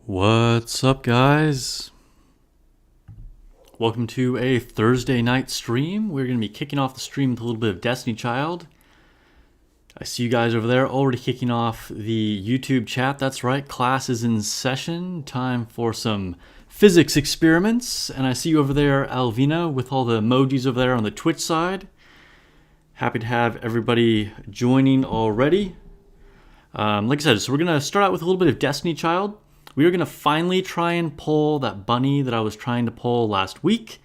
What's up, guys? Welcome to a Thursday night stream. We're going to be kicking off the stream with a little bit of destinychild. I see you guys over there already kicking off the YouTube chat. That's right, class is in session. Time for some physics experiments. And I see you over there, Alvina, with all the emojis over there on the Twitch side. Happy to have everybody joining already. Like I said, so we're going to start out with a little bit of destinychild. We are going to finally try and pull that bunny that I was trying to pull last week.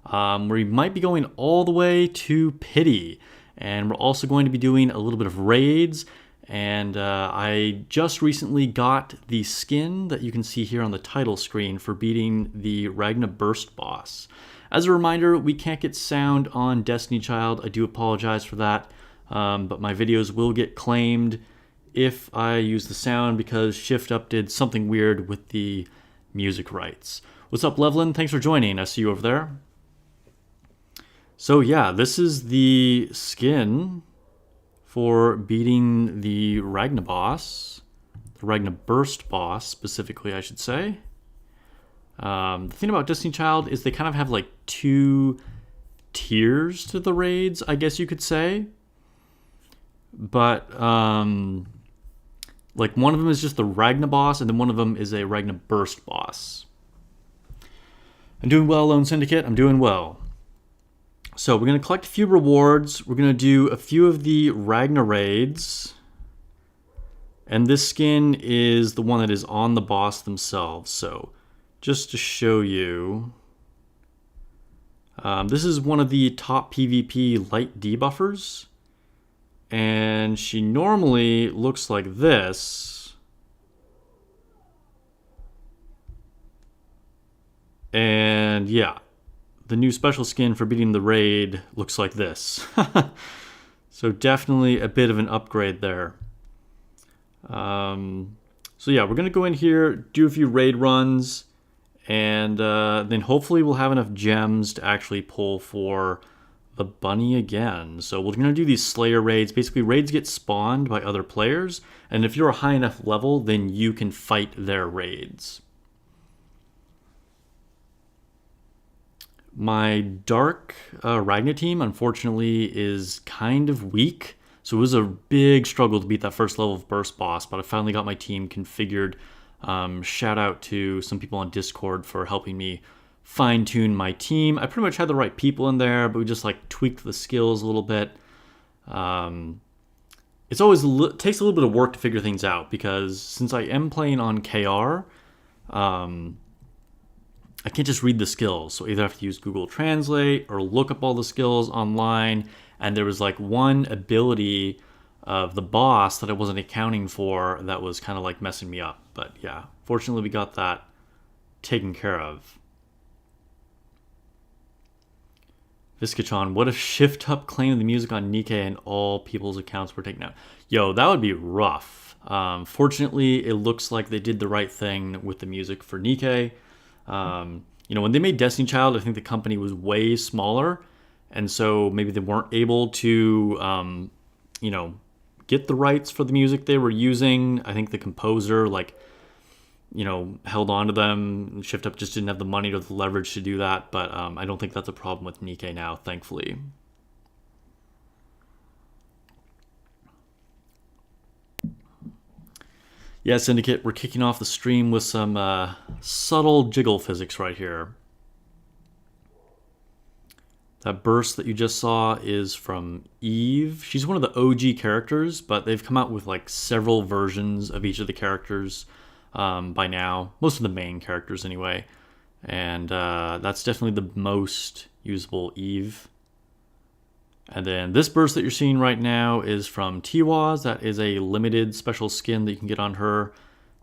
We might be going all the way to pity. And we're also going to be doing a little bit of raids. And I just recently got the skin that you can see here on the title screen for beating the Ragna burst boss. As a reminder, we can't get sound on destinychild. I do apologize for that. But my videos will get claimed if I use the sound because Shift Up did something weird with the music rights. What's up, Levlin? Thanks for joining. I see you over there. So yeah, this is the skin for beating the Ragna boss. The Ragna burst boss, specifically, I should say. The thing about destinychild is they kind of have like two tiers to the raids, I guess you could say. But like one of them is just the Ragna boss, and then one of them is a Ragna burst boss. I'm doing well, Lone Syndicate. I'm doing well. So we're going to collect a few rewards. We're going to do a few of the Ragna raids. And this skin is the one that is on the boss themselves. So just to show you, this is one of the top PvP light debuffers. And she normally looks like this. And yeah, the new special skin for beating the raid looks like this. So definitely a bit of an upgrade there. So yeah, we're going to go in here, do a few raid runs, and then hopefully we'll have enough gems to actually pull for the bunny again. So we're going to do these Slayer raids. Basically, raids get spawned by other players, and if you're a high enough level, then you can fight their raids. My Dark Ragna team, unfortunately, is kind of weak, so it was a big struggle to beat that first level of burst boss, but I finally got my team configured. Shout out to some people on Discord for helping me fine-tune my team. I pretty much had the right people in there, but we just like tweaked the skills a little bit. It's always takes a little bit of work to figure things out because since I am playing on KR, I can't just read the skills. So either I have to use Google Translate or look up all the skills online. And there was like one ability of the boss that I wasn't accounting for that was kind of like messing me up. But yeah, fortunately we got that taken care of. Viscachon, what if Shift Up claimed the music on Nikke and all people's accounts were taken out? Yo, that would be rough. Fortunately, it looks like they did the right thing with the music for Nikke. You know, when they made destinychild, I think the company was way smaller, and so maybe they weren't able to, you know, get the rights for the music they were using. I think the composer, like, you know, held on to them. Shift Up just didn't have the money or the leverage to do that, but I don't think that's a problem with Nikke now, thankfully. Yeah, Syndicate, we're kicking off the stream with some subtle jiggle physics right here. That burst that you just saw is from Eve. She's one of the OG characters, but they've come out with like several versions of each of the characters by now, most of the main characters anyway, and that's definitely the most usable Eve. And then this burst that you're seeing right now is from Tiwaz. That is a limited special skin that you can get on her.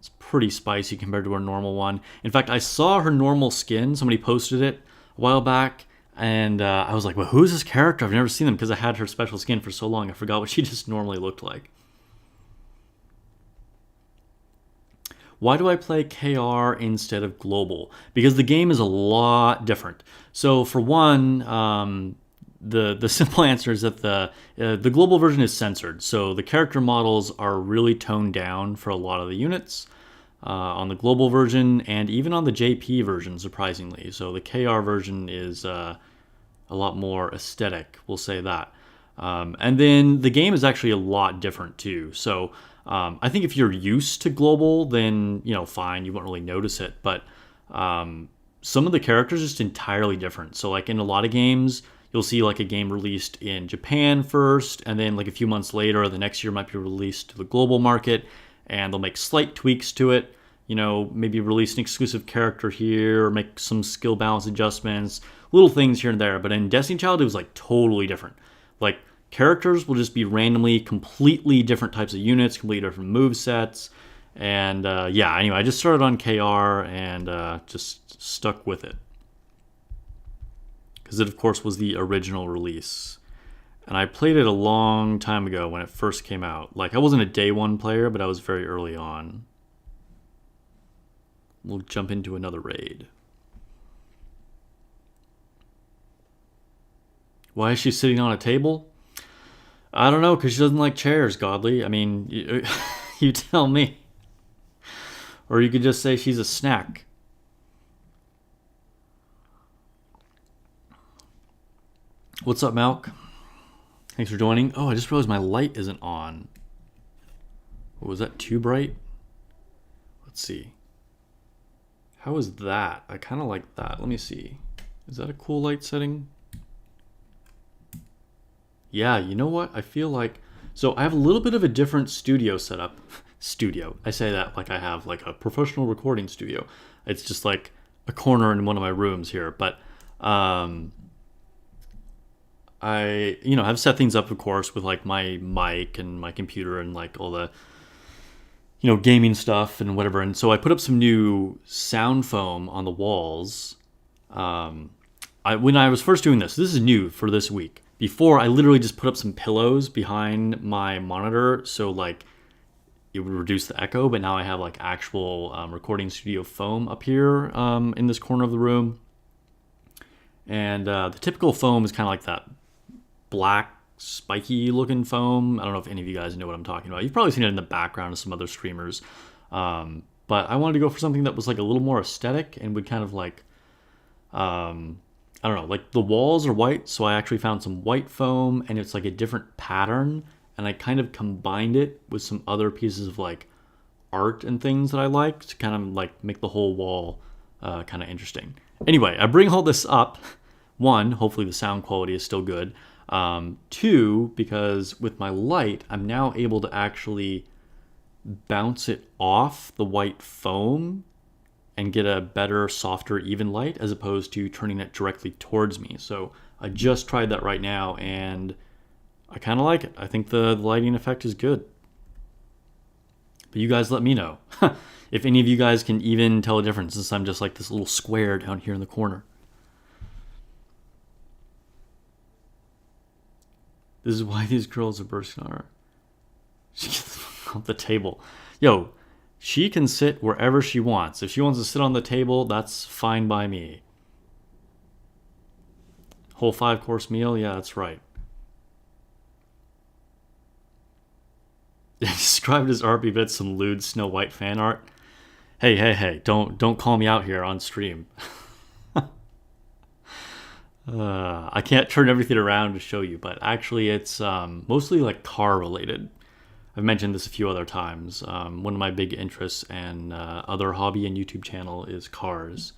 It's pretty spicy compared to her normal one. In fact, I saw her normal skin, somebody posted it a while back, and I was like, well, who's this character? I've never seen them because I had her special skin for so long I forgot what she just normally looked like. Why do I play KR instead of global? Because the game is a lot different. So for one, the simple answer is that the global version is censored. So the character models are really toned down for a lot of the units. on the global version and even on the JP version, surprisingly. So the KR version is a lot more aesthetic, we'll say that. And then the game is actually a lot different too. So I think if you're used to global, then fine, you won't really notice it. But some of the characters are just entirely different. So like in a lot of games, you'll see like a game released in Japan first, and then like a few months later, or the next year might be released to the global market, and they'll make slight tweaks to it. Maybe release an exclusive character here, or make some skill balance adjustments, little things here and there. But in Destiny Child, it was like totally different. Like characters will just be randomly completely different types of units, completely different move sets. And anyway, I just started on KR and just stuck with it. Because it, of course, was the original release. And I played it a long time ago when it first came out. Like, I wasn't a day one player, but I was very early on. We'll jump into another raid. Why is she sitting on a table? I don't know, because she doesn't like chairs, Godly. I mean, you tell me. Or you could just say she's a snack. What's up, Malk? Thanks for joining. Oh, I just realized my light isn't on. Was that too bright? Let's see. How is that? I kind of like that. Let me see. Is that a cool light setting? Yeah, you know what? I feel like... So I have a little bit of a different studio setup. Studio. I say that like I have like a professional recording studio. It's just like a corner in one of my rooms here. But I, have set things up, of course, with like my mic and my computer and like all the, gaming stuff and whatever. And so I put up some new sound foam on the walls. When I was first doing this is new for this week. Before, I literally just put up some pillows behind my monitor, so like it would reduce the echo. But now I have like actual recording studio foam up here in this corner of the room. And the typical foam is kind of like that black, spiky looking foam. I don't know if any of you guys know what I'm talking about. You've probably seen it in the background of some other streamers. But I wanted to go for something that was like a little more aesthetic and would kind of like, I don't know, like the walls are white. So I actually found some white foam and it's like a different pattern. And I kind of combined it with some other pieces of like art and things that I like to kind of like make the whole wall kind of interesting. Anyway, I bring all this up. One, hopefully the sound quality is still good. Two, because with my light, I'm now able to actually bounce it off the white foam and get a better, softer, even light as opposed to turning it directly towards me. So I just tried that right now and I kind of like it. I think the lighting effect is good. But you guys let me know if any of you guys can even tell a difference, since I'm just like this little square down here in the corner. This is why these girls are bursting on her. She gets off the table. Yo, she can sit wherever she wants. If she wants to sit on the table, that's fine by me. Whole 5-course meal? Yeah, that's right. Described as RP bit some lewd Snow White fan art. Hey, don't call me out here on stream. I can't turn everything around to show you, but actually it's mostly like car related. I've mentioned this a few other times. One of my big interests and other hobby and YouTube channel is cars.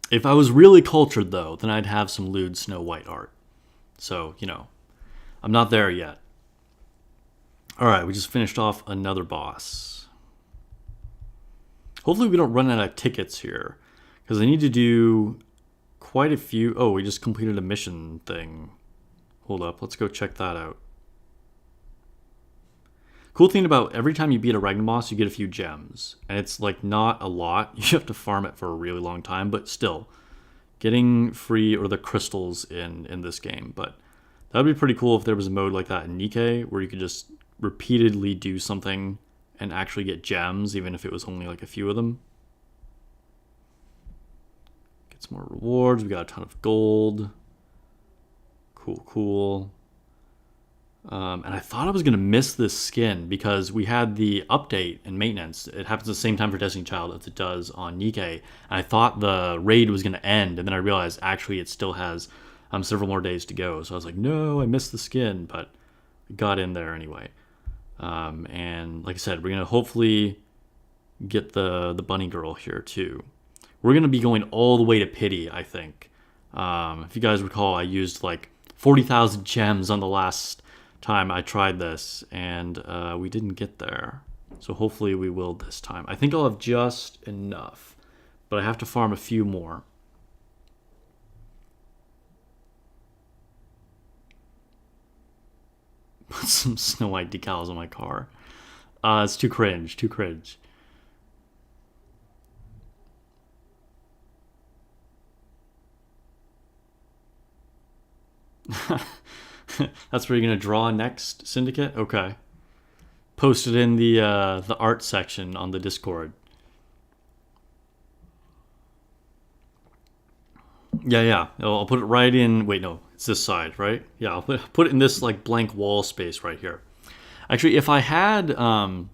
If I was really cultured, though, then I'd have some lewd Snow White art. So, I'm not there yet. All right, we just finished off another boss. Hopefully we don't run out of tickets here, because I need to do quite a few. Oh, we just completed a mission thing. Hold up, let's go check that out. Cool thing about every time you beat a Ragna boss, you get a few gems. And it's like not a lot. You have to farm it for a really long time, but still, getting free or the crystals in this game. But that would be pretty cool if there was a mode like that in Nikke, where you could just repeatedly do something and actually get gems, even if it was only like a few of them. Get some more rewards. We got a ton of gold. Cool. And I thought I was going to miss this skin because we had the update and maintenance. It happens at the same time for destinychild as it does on Nikkei. And I thought the raid was going to end, and then I realized actually it still has several more days to go. So I was like, no, I missed the skin, but got in there anyway. And like I said, we're going to hopefully get the bunny girl here too. We're going to be going all the way to pity, I think. If you guys recall, I used like 40,000 gems on the last time I tried this, and we didn't get there. So hopefully we will this time. I think I'll have just enough, but I have to farm a few more. Put some Snow White decals on my car. It's too cringe, too cringe. That's where you're gonna draw next, Syndicate? Okay. Post it in the art section on the Discord. Yeah. I'll put it right in. Wait, no, it's this side, right? Yeah, I'll put it in this like blank wall space right here. Actually, if I had, I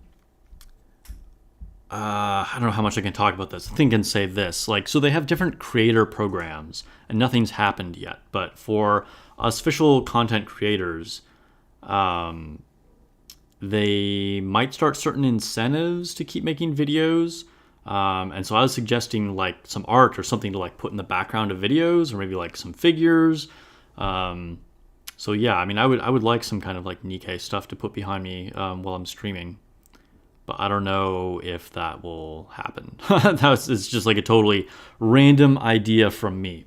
don't know how much I can talk about this. I think I can say this. Like, so they have different creator programs, and nothing's happened yet. But for us official content creators, they might start certain incentives to keep making videos. And so I was suggesting like some art or something to like put in the background of videos, or maybe like some figures. So yeah, I mean, I would like some kind of like Nikkei stuff to put behind me while I'm streaming, but I don't know if that will happen. It's just like a totally random idea from me.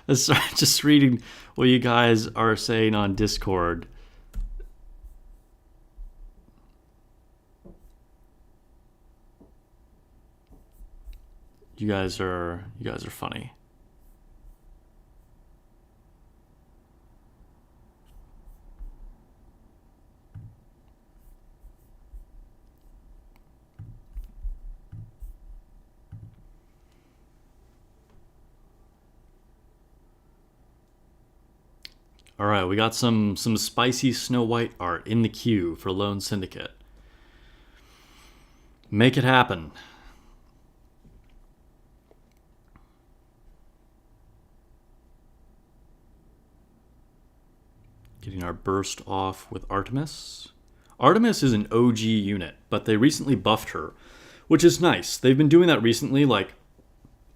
Just reading what you guys are saying on Discord. You guys are funny. All right, we got some spicy Snow White art in the queue for Lone Syndicate. Make it happen. Getting our burst off with Artemis. Artemis is an OG unit, but they recently buffed her, which is nice. They've been doing that recently, like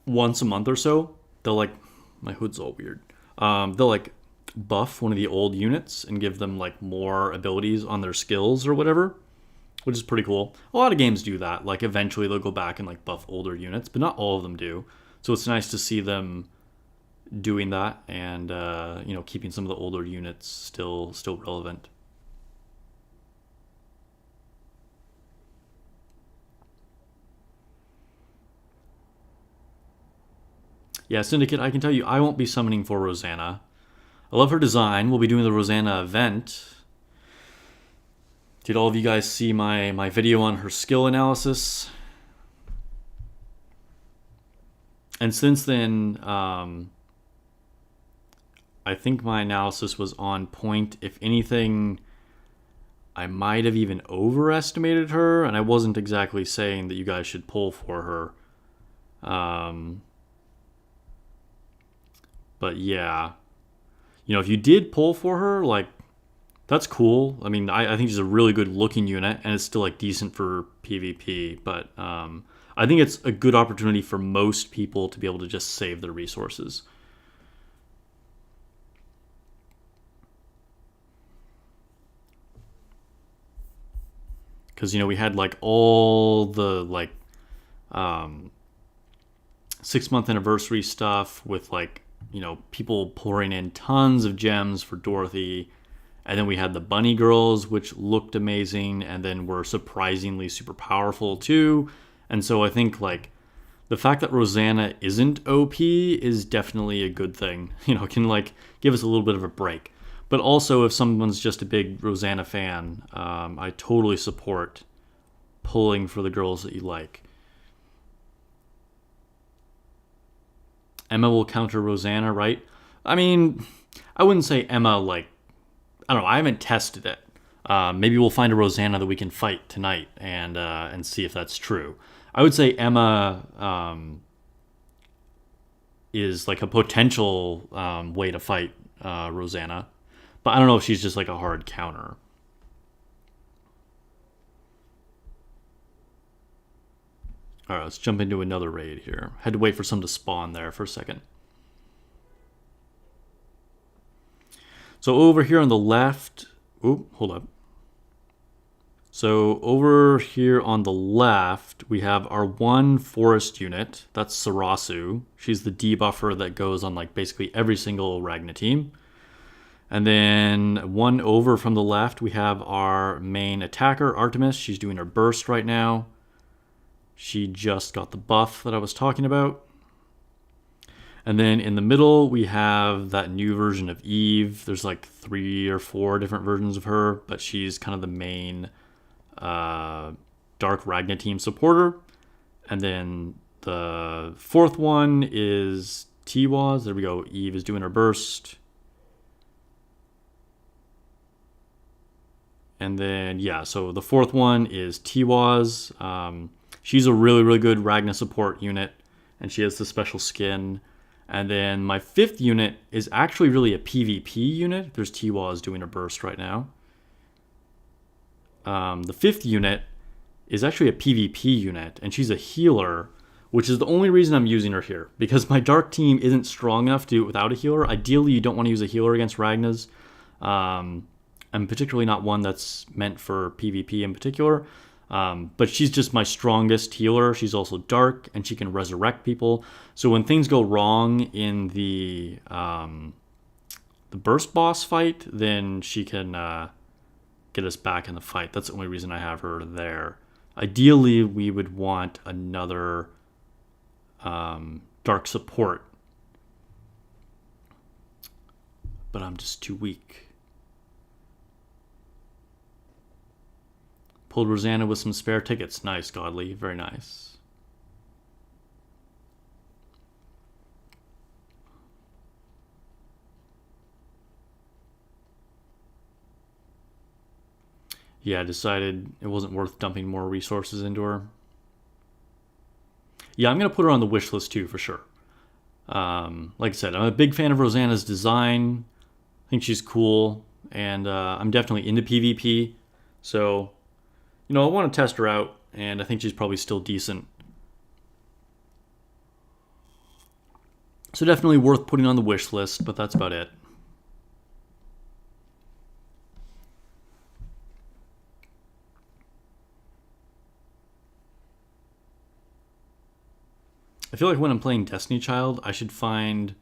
once a month or so. They'll like, my hood's all weird. They'll like buff one of the old units and give them like more abilities on their skills or whatever, which is pretty cool. A lot of games do that. Like eventually they'll go back and like buff older units, but not all of them do. So it's nice to see them doing that and keeping some of the older units still relevant. Yeah, Syndicate, I can tell you I won't be summoning for Rosanna. I love her design. We'll be doing the Rosanna event. Did all of you guys see my video on her skill analysis? And since then, I think my analysis was on point. If anything, I might have even overestimated her, and I wasn't exactly saying that you guys should pull for her. But yeah. If you did pull for her, like, that's cool. I mean, I think she's a really good looking unit, and it's still like decent for PvP. But I think it's a good opportunity for most people to be able to just save their resources. Because we had like all the like 6-month anniversary stuff with like people pouring in tons of gems for Dorothy. And then we had the bunny girls, which looked amazing and then were surprisingly super powerful too. And so I think like the fact that Rosanna isn't OP is definitely a good thing. You know, can like give us a little bit of a break. But also, if someone's just a big Rosanna fan, I totally support pulling for the girls that you like. Emma will counter Rosanna, right? I mean, I wouldn't say Emma, like, I don't know, I haven't tested it. Maybe we'll find a Rosanna that we can fight tonight and see if that's true. I would say Emma is like a potential way to fight Rosanna. But I don't know if she's just like a hard counter. All right, let's jump into another raid here. Had to wait for some to spawn there for a second. So over here on the left, hold up. So over here on the left, we have our one forest unit. That's Sarasu. She's the debuffer that goes on like basically every single Ragna team. And then one over from the left, we have our main attacker, Artemis. She's doing her burst right now. She just got the buff that I was talking about. And then in the middle, we have that new version of Eve. There's like 3 or 4 different versions of her, but she's kind of the main Dark Ragna team supporter. And then the 4th one is Tiwaz. There we go. Eve is doing her burst. And then, yeah, so the 4th one is Tiwaz. She's a really, really good Ragna support unit, and she has the special skin. And then my 5th unit is actually really a PvP unit. There's Tiwaz doing her burst right now. The 5th unit is actually a PvP unit, and she's a healer, which is the only reason I'm using her here, because my Dark team isn't strong enough to do it without a healer. Ideally, you don't want to use a healer against Ragnas. And particularly not one that's meant for PvP in particular. But she's just my strongest healer. She's also dark, and she can resurrect people. So when things go wrong in the burst boss fight, then she can get us back in the fight. That's the only reason I have her there. Ideally, we would want another dark support. But I'm just too weak. Pulled Rosanna with some spare tickets. Nice, Godly. Very nice. Yeah, I decided it wasn't worth dumping more resources into her. Yeah, I'm going to put her on the wish list too, for sure. Like I said, I'm a big fan of Rosanna's design. I think she's cool. And I'm definitely into PvP. So, you know, I want to test her out. And I think she's probably still decent. So definitely worth putting on the wish list, but that's about it. I feel like when I'm playing Destinychild, I should find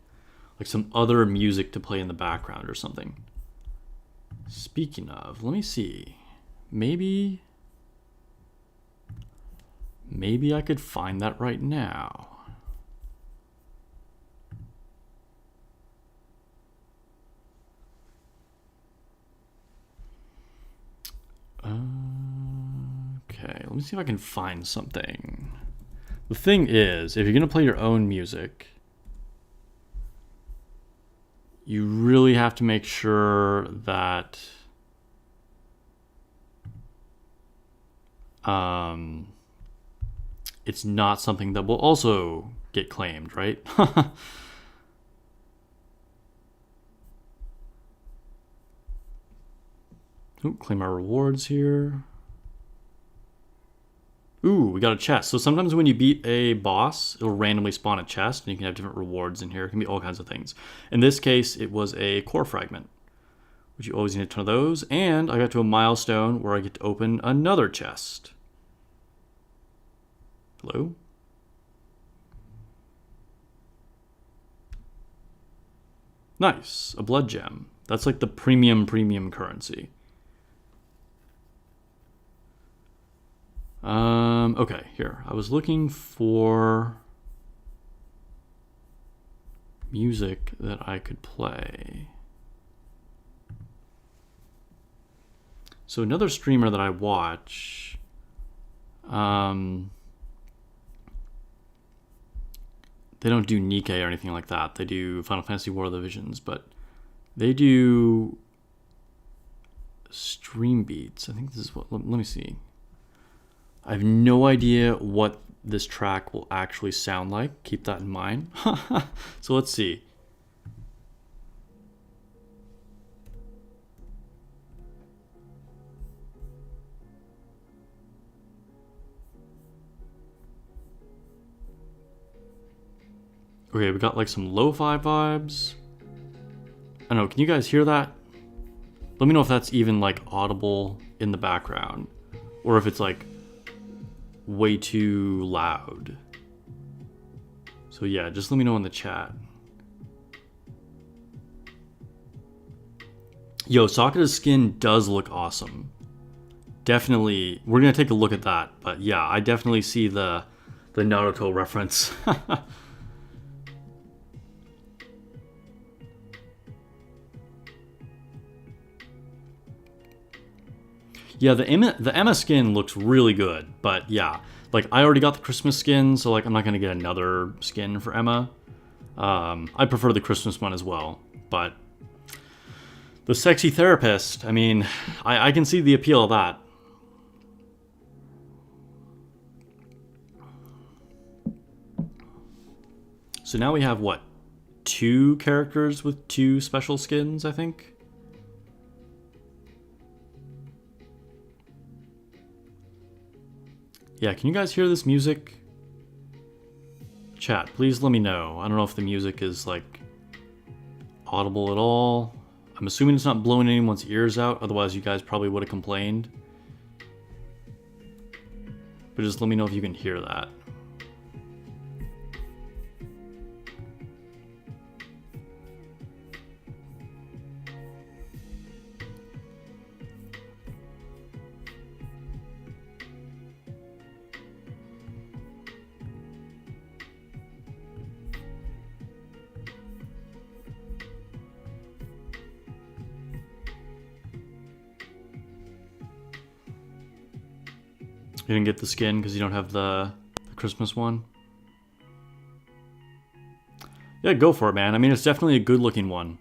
like some other music to play in the background or something. Speaking of, let me see. Maybe I could find that right now. Okay, let me see if I can find something. The thing is, if you're going to play your own music, you really have to make sure that it's not something that will also get claimed, right? Ooh, claim our rewards here. Ooh, we got a chest. So sometimes when you beat a boss, it'll randomly spawn a chest, and you can have different rewards in here. It can be all kinds of things. In this case, it was a core fragment, which you always need a ton of those. And I got to a milestone where I get to open another chest. Hello? Nice, a blood gem. That's like the premium currency. Okay, here. I was looking for music that I could play. So another streamer that I watch, they don't do Nikkei or anything like that. They do Final Fantasy War of the Visions, but they do stream beats. I think this is what, let me see. I have no idea what this track will actually sound like. Keep that in mind. So let's see. Okay, we got like some lo-fi vibes. I don't know, can you guys hear that? Let me know if that's even like audible in the background, or if it's like way too loud. So yeah, just let me know in the chat. Yo, Sakura's skin does look awesome. Definitely, we're gonna take a look at that. But yeah, I definitely see the Naruto reference. Yeah, the Emma skin looks really good, but yeah, like I already got the Christmas skin, so like I'm not gonna get another skin for Emma. I prefer the Christmas one as well, but the sexy therapist, I mean, I can see the appeal of that. So now we have what? 2 characters with 2 special skins, I think? Yeah, can you guys hear this music? Chat, please let me know. I don't know if the music is, like, audible at all. I'm assuming it's not blowing anyone's ears out, otherwise you guys probably would have complained. But just let me know if you can hear that. You didn't get the skin because you don't have the Christmas one? Yeah, go for it, man. I mean, it's definitely a good-looking one.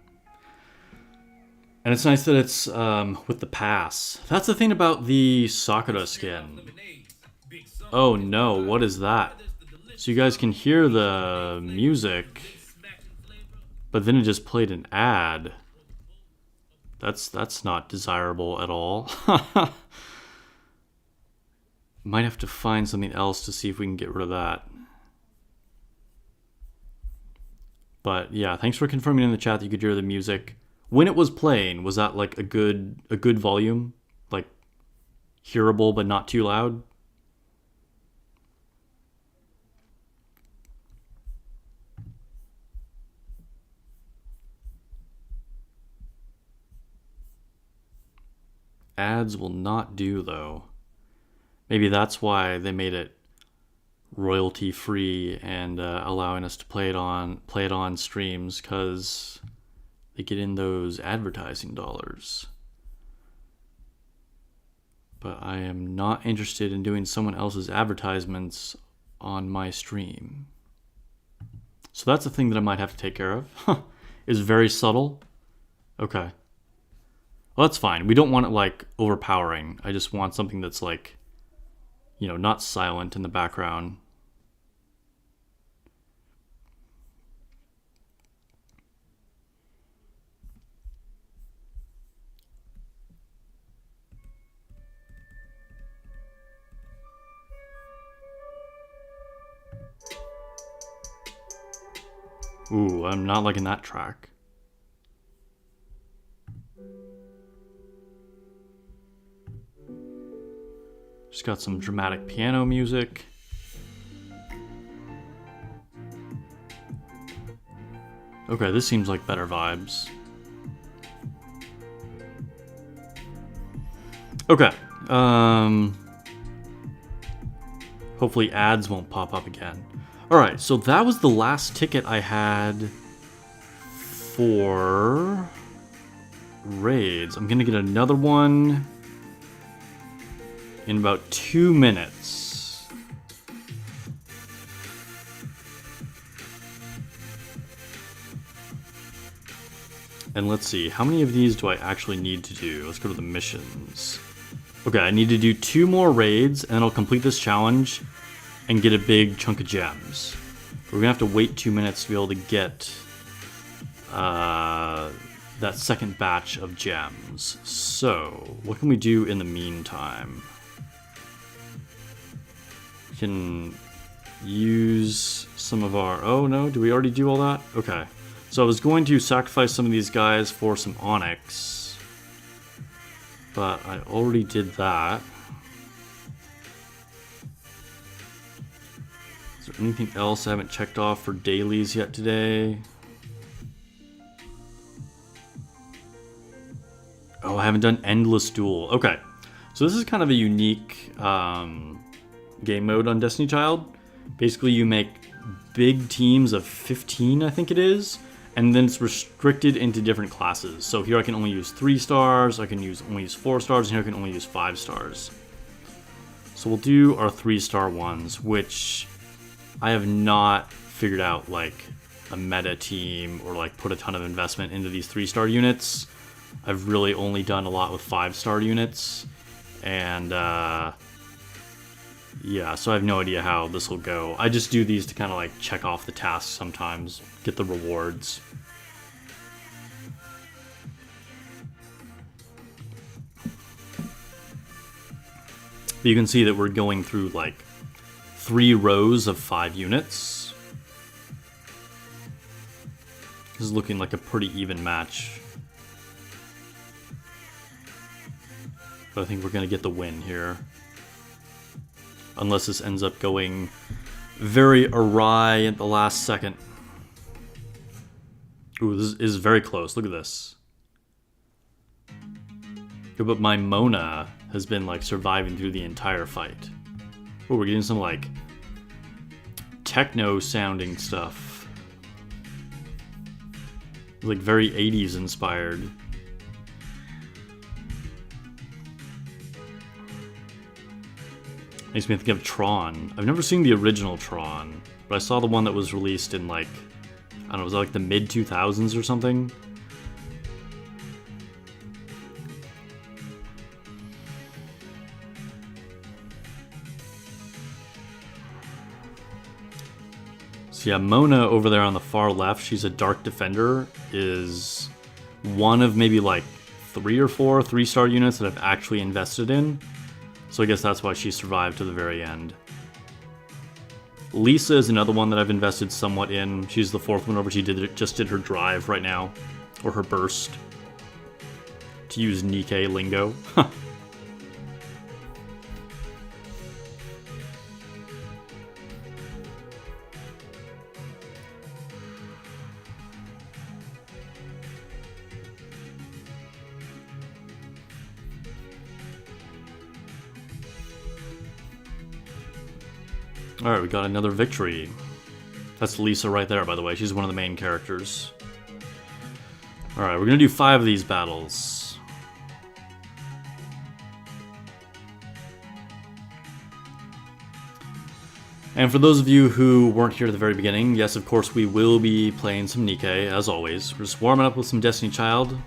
And it's nice that it's with the pass. That's the thing about the Sakura skin. Oh no, what is that? So you guys can hear the music, but then it just played an ad. That's not desirable at all. Might have to find something else to see if we can get rid of that. But yeah, thanks for confirming in the chat that you could hear the music. When it was playing, was that like a good volume? Like hearable but not too loud? Ads will not do though. Maybe that's why they made it royalty free and allowing us to play it on streams, because they get in those advertising dollars. But I am not interested in doing someone else's advertisements on my stream. So that's a thing that I might have to take care of. Is very subtle. Okay. Well, that's fine. We don't want it like overpowering. I just want something that's like, you know, not silent in the background. Ooh, I'm not liking that track. Just got some dramatic piano music. Okay, this seems like better vibes. Okay. Hopefully ads won't pop up again. Alright, so that was the last ticket I had for raids. I'm gonna get another one in about 2 minutes. And let's see, how many of these do I actually need to do? Let's go to the missions. Okay, I need to do 2 more raids, and then I'll complete this challenge and get a big chunk of gems. We're gonna have to wait 2 minutes to be able to get that second batch of gems. So, what can we do in the meantime? We can use some of our... Oh no, do we already do all that? Okay. So I was going to sacrifice some of these guys for some onyx, but I already did that. Is there anything else I haven't checked off for dailies yet today? Oh, I haven't done endless duel. Okay, so this is kind of a unique game mode on destinychild. Basically, you make big teams of 15, I think it is, and then it's restricted into different classes. So here I can only use 3 stars, I can only use 4 stars, and here I can only use 5 stars. So we'll do our 3-star ones, which I have not figured out like a meta team or like put a ton of investment into these 3-star units. I've really only done a lot with 5-star units, and yeah, so I have no idea how this will go. I just do these to kind of like check off the tasks sometimes, get the rewards. But you can see that we're going through like 3 rows of 5 units. This is looking like a pretty even match. But I think we're going to get the win here. Unless this ends up going very awry at the last second. Ooh, this is very close. Look at this. Yeah, but my Mona has been like surviving through the entire fight. Oh, we're getting some like techno sounding stuff. Like very 80s inspired. Makes me think of Tron. I've never seen the original Tron, but I saw the one that was released in like, I don't know, was it like the mid-2000s or something? So yeah, Mona over there on the far left, she's a Dark Defender, is one of maybe like 3 or 4 3-star units that I've actually invested in. So I guess that's why she survived to the very end. Lisa is another one that I've invested somewhat in. She's the 4th one over. She just did her drive right now, or her burst, to use Nikkei lingo. Alright, we got another victory. That's Lisa right there, by the way. She's one of the main characters. Alright, we're gonna do 5 of these battles. And for those of you who weren't here at the very beginning, yes, of course, we will be playing some Nikkei, as always. We're just warming up with some destinychild.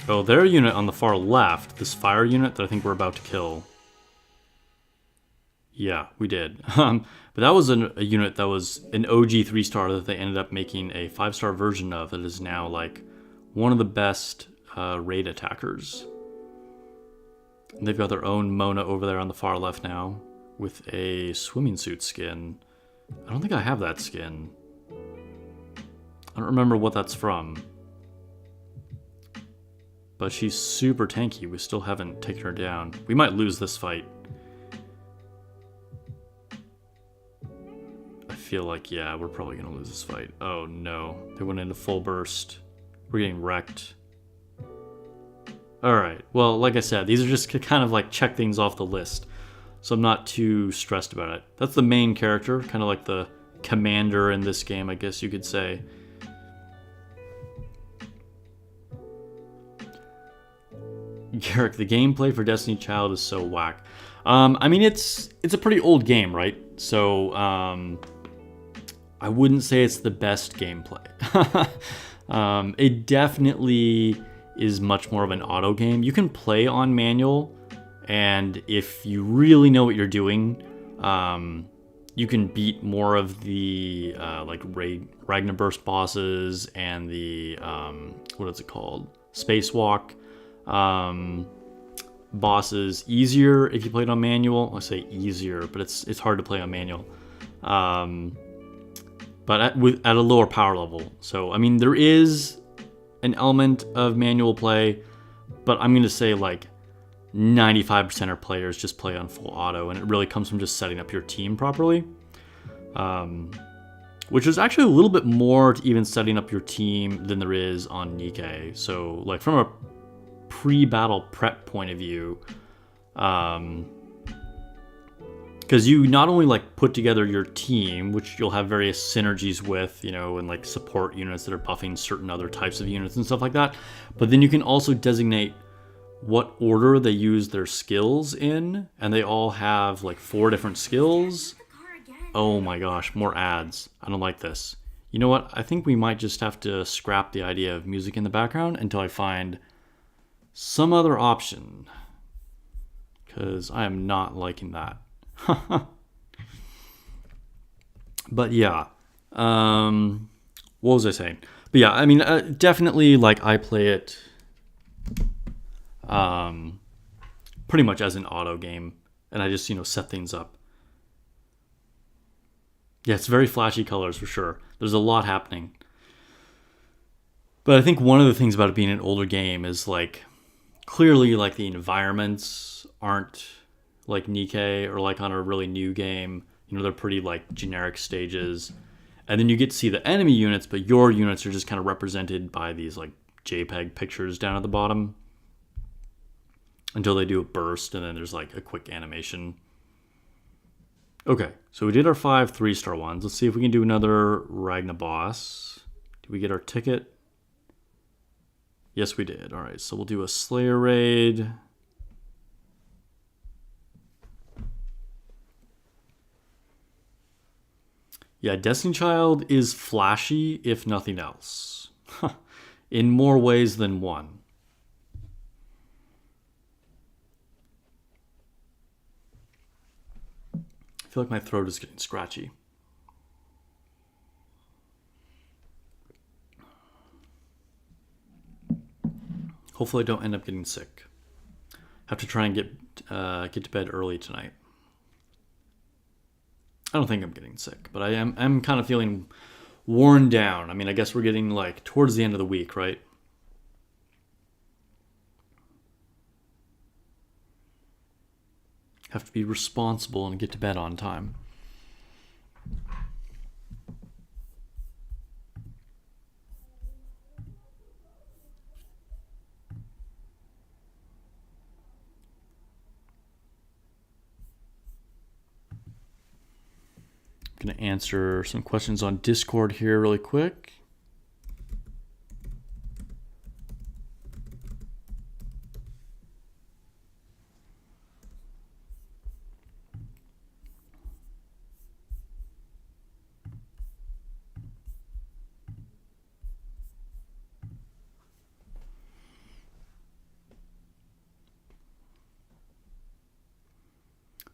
Oh, their unit on the far left, this fire unit that I think we're about to kill. Yeah, we did. But that was a unit that was an OG 3-star that they ended up making a 5-star version of that is now like one of the best raid attackers. And they've got their own Mona over there on the far left now with a swimming suit skin. I don't think I have that skin. I don't remember what that's from. But she's super tanky. We still haven't taken her down. We might lose this fight. I feel like, yeah, we're probably going to lose this fight. Oh, no. They went into full burst. We're getting wrecked. Alright. Well, like I said, these are just to kind of like check things off the list. so I'm not too stressed about it. That's the main character, kind of like the commander in this game, I guess you could say. Garrick, the gameplay for Destiny Child is so whack. I mean, it's a pretty old game, right? So I wouldn't say it's the best gameplay. It definitely is much more of an auto game. You can play on manual, and if you really know what you're doing, you can beat more of the like Ragna burst bosses and the what is it called? Spacewalk bosses easier if you play it on manual. I say easier, but it's hard to play on manual. But at a lower power level. So I mean, there is an element of manual play, but I'm going to say like 95% of players just play on full auto, and it really comes from just setting up your team properly. Which is actually a little bit more to even setting up your team than there is on Nikkei. So like from a pre-battle prep point of view, because you not only like put together your team, which you'll have various synergies with, you know, and like support units that are buffing certain other types of units and stuff like that, but then you can also designate what order they use their skills in, and they all have like 4 different skills. Oh my gosh, more ads. I don't like this. You know what? I think we might just have to scrap the idea of music in the background until I find some other option, because I am not liking that. But yeah, what was I saying? But yeah, I mean, definitely like I play it pretty much as an auto game, and I just, you know, set things up. Yeah, it's very flashy colors for sure. There's a lot happening. But I think one of the things about it being an older game is like clearly like the environments aren't like Nikkei or like on a really new game. You know, they're pretty like generic stages. And then you get to see the enemy units, but your units are just kind of represented by these like JPEG pictures down at the bottom until they do a burst, and then there's like a quick animation. Okay, so we did our 5 3-star ones. Let's see if we can do another Ragna boss. Did we get our ticket? Yes, we did. All right, so we'll do a Slayer raid. Yeah, Destiny Child is flashy, if nothing else. In more ways than one. I feel like my throat is getting scratchy. Hopefully I don't end up getting sick. Have to try and get to bed early tonight. I don't think I'm getting sick, but I'm kind of feeling worn down. I mean, I guess we're getting like towards the end of the week, right? Have to be responsible and get to bed on time. I'm going to answer some questions on Discord here really quick.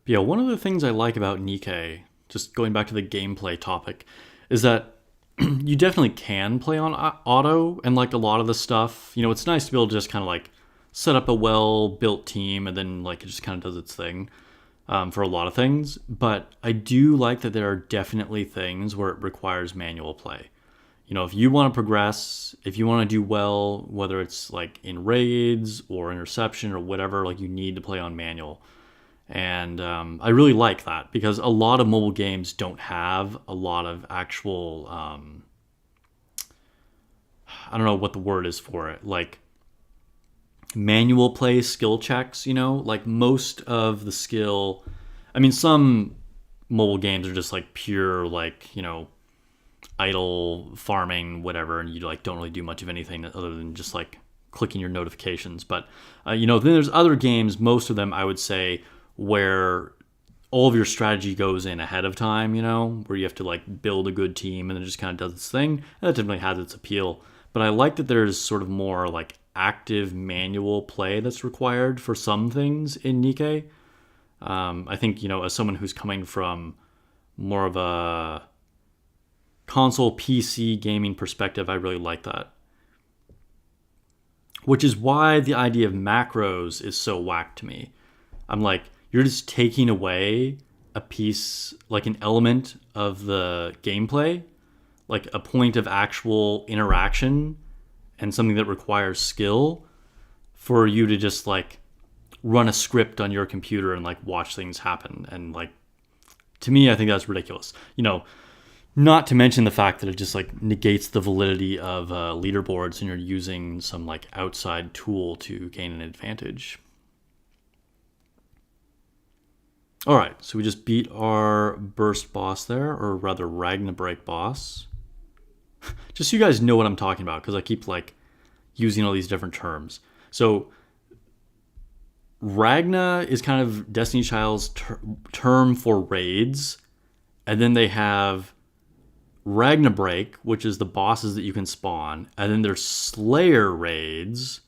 Yeah, one of the things I like about Nikkei, just going back to the gameplay topic, is that you definitely can play on auto, and like a lot of the stuff, you know, it's nice to be able to just kind of like set up a well-built team and then like it just kind of does its thing for a lot of things. But I do like that there are definitely things where it requires manual play. You know, if you want to progress, if you want to do well, whether it's like in raids or interception or whatever, like you need to play on manual. And I really like that because a lot of mobile games don't have a lot of actual, I don't know what the word is for it, like manual play skill checks, you know, like most of the skill I mean, some mobile games are just like pure, like, idle farming, whatever, and you like don't really do much of anything other than just like clicking your notifications. But then there's other games, most of them I would say, where all of your strategy goes in ahead of time, where you have to like build a good team and then it just kind of does its thing. And that definitely has its appeal. But I like that there's sort of more like active manual play that's required for some things in Nikkei. I think, as someone who's coming from more of a console PC gaming perspective, I really like that. Which is why the idea of macros is so whack to me. I'm like, you're just taking away a piece, like an element of the gameplay, like a point of actual interaction and something that requires skill for you to just like run a script on your computer and like watch things happen. And like, to me, I think that's ridiculous. Not to mention the fact that it just like negates the validity of leaderboards and you're using some like outside tool to gain an advantage. All right, so we just beat our burst boss there, or rather Ragna break boss. Just so you guys know what I'm talking about, because I keep like using all these different terms. So Ragna is kind of Destiny Child's term for raids, and then they have Ragna break, which is the bosses that you can spawn, and then there's Slayer raids,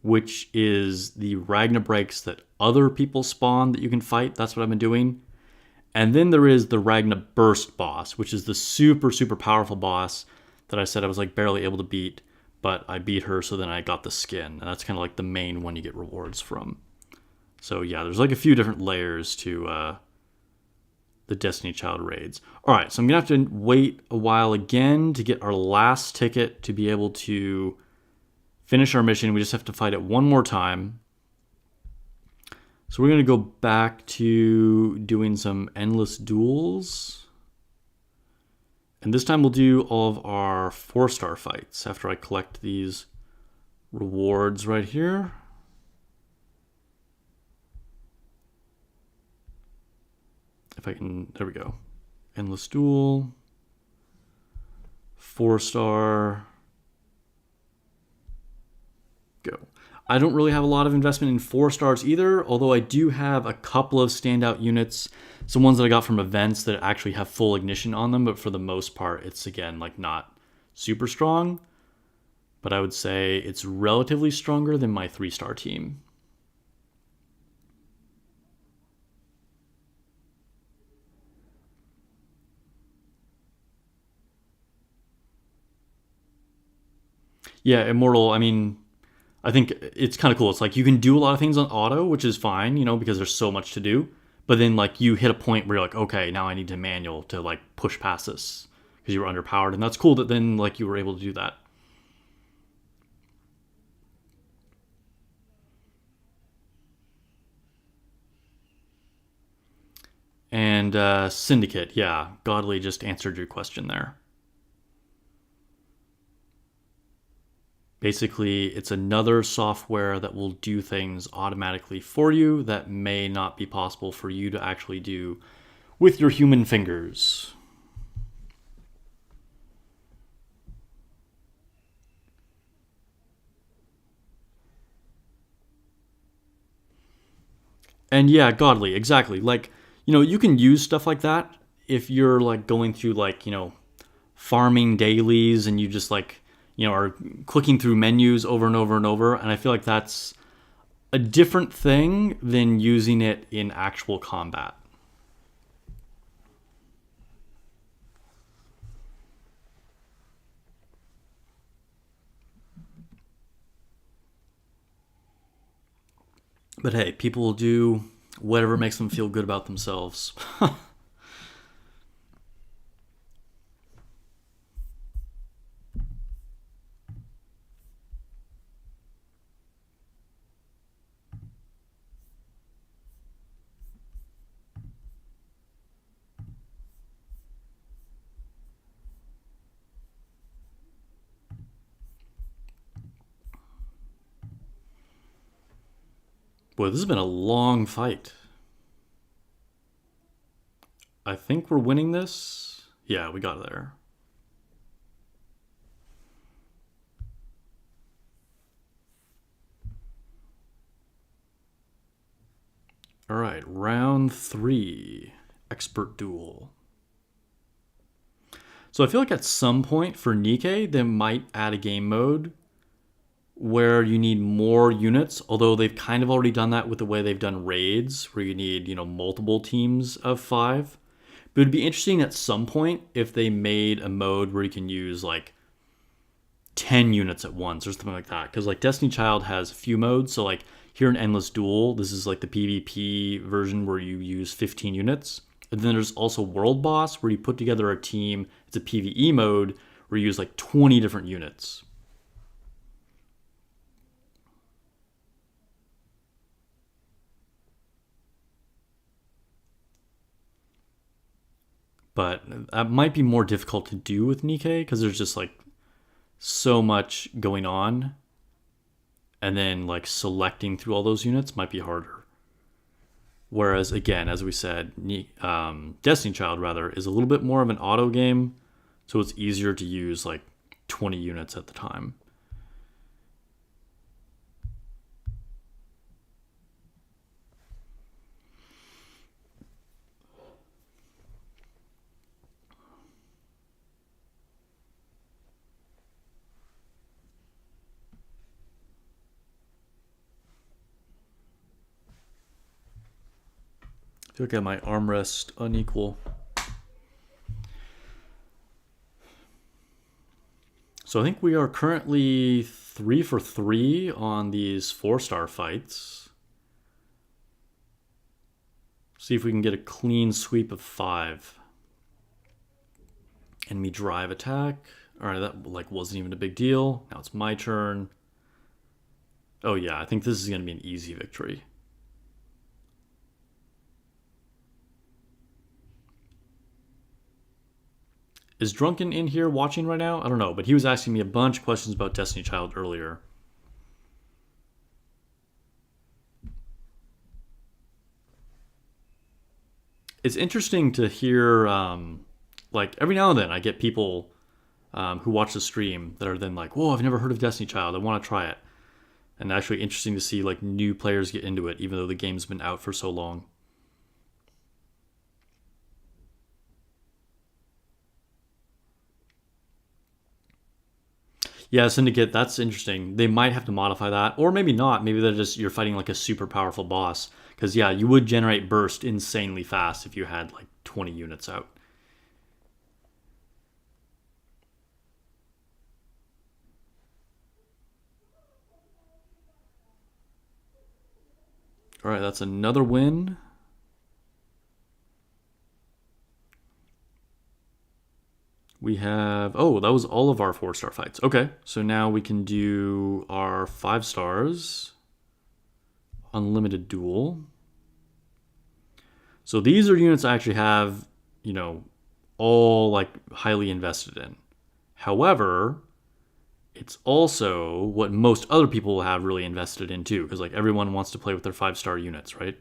which is the Ragna breaks that other people spawn that you can fight. That's what I've been doing. And then there is the Ragna burst boss, which is the super, super powerful boss that I said I was like barely able to beat, but I beat her, so then I got the skin. And that's kind of like the main one you get rewards from. So yeah, there's like a few different layers to the Destiny Child raids. All right, so I'm going to have to wait a while again to get our last ticket to be able to finish our mission. We just have to fight it one more time. So we're going to go back to doing some endless duels. And this time we'll do all of our 4-star fights after I collect these rewards right here. If I can, there we go. Endless duel, 4-star, go. I don't really have a lot of investment in 4 stars either, although I do have a couple of standout units. Some ones that I got from events that actually have full ignition on them, but for the most part, it's again like not super strong. But I would say it's relatively stronger than my 3-star team. Yeah, Immortal, I mean, I think it's kind of cool. It's like you can do a lot of things on auto, which is fine, because there's so much to do. But then like you hit a point where you're like, okay, now I need to manual to like push past this because you were underpowered. And that's cool that then like you were able to do that. And Syndicate, yeah, Godly just answered your question there. Basically, it's another software that will do things automatically for you that may not be possible for you to actually do with your human fingers. And yeah, Godly, exactly. Like, you can use stuff like that if you're like going through like, farming dailies and you just like, are clicking through menus over and over and over. And I feel like that's a different thing than using it in actual combat. But hey, people will do whatever makes them feel good about themselves. Boy, this has been a long fight. I think we're winning this. Yeah, we got there. All right, round 3, expert duel. So I feel like at some point for Nikkei, they might add a game mode where you need more units, although they've kind of already done that with the way they've done raids, where you need, multiple teams of 5. But it'd be interesting at some point if they made a mode where you can use like 10 units at once or something like that. Because like Destiny Child has a few modes. So like here in Endless Duel, this is like the PvP version where you use 15 units. And then there's also World Boss where you put together a team. It's a PvE mode where you use like 20 different units. But that might be more difficult to do with Nikkei because there's just like so much going on. And then like selecting through all those units might be harder. Whereas again, as we said, Destiny Child rather is a little bit more of an auto game, so it's easier to use like 20 units at the time. I feel like I have my armrest unequal. So I think we are currently 3 for 3 on these 4-star fights. See if we can get a clean sweep of 5. Enemy drive attack. All right, that like wasn't even a big deal. Now it's my turn. Oh yeah, I think this is going to be an easy victory. Is Drunken in here watching right now? I don't know, but he was asking me a bunch of questions about Destiny Child earlier. It's interesting to hear, like, every now and then I get people who watch the stream that are then like, whoa, I've never heard of Destiny Child. I want to try it. And actually interesting to see, like, new players get into it, even though the game's been out for so long. Yeah, Syndicate, that's interesting. They might have to modify that, or maybe not. Maybe you're fighting like a super powerful boss. Because yeah, you would generate burst insanely fast if you had like 20 units out. All right, that's another win. We have, oh, that was all of our 4-star fights. Okay, so now we can do our 5 stars. Unlimited duel. So these are units I actually have, all like highly invested in. However, it's also what most other people have really invested in too, because like everyone wants to play with their 5-star units, right?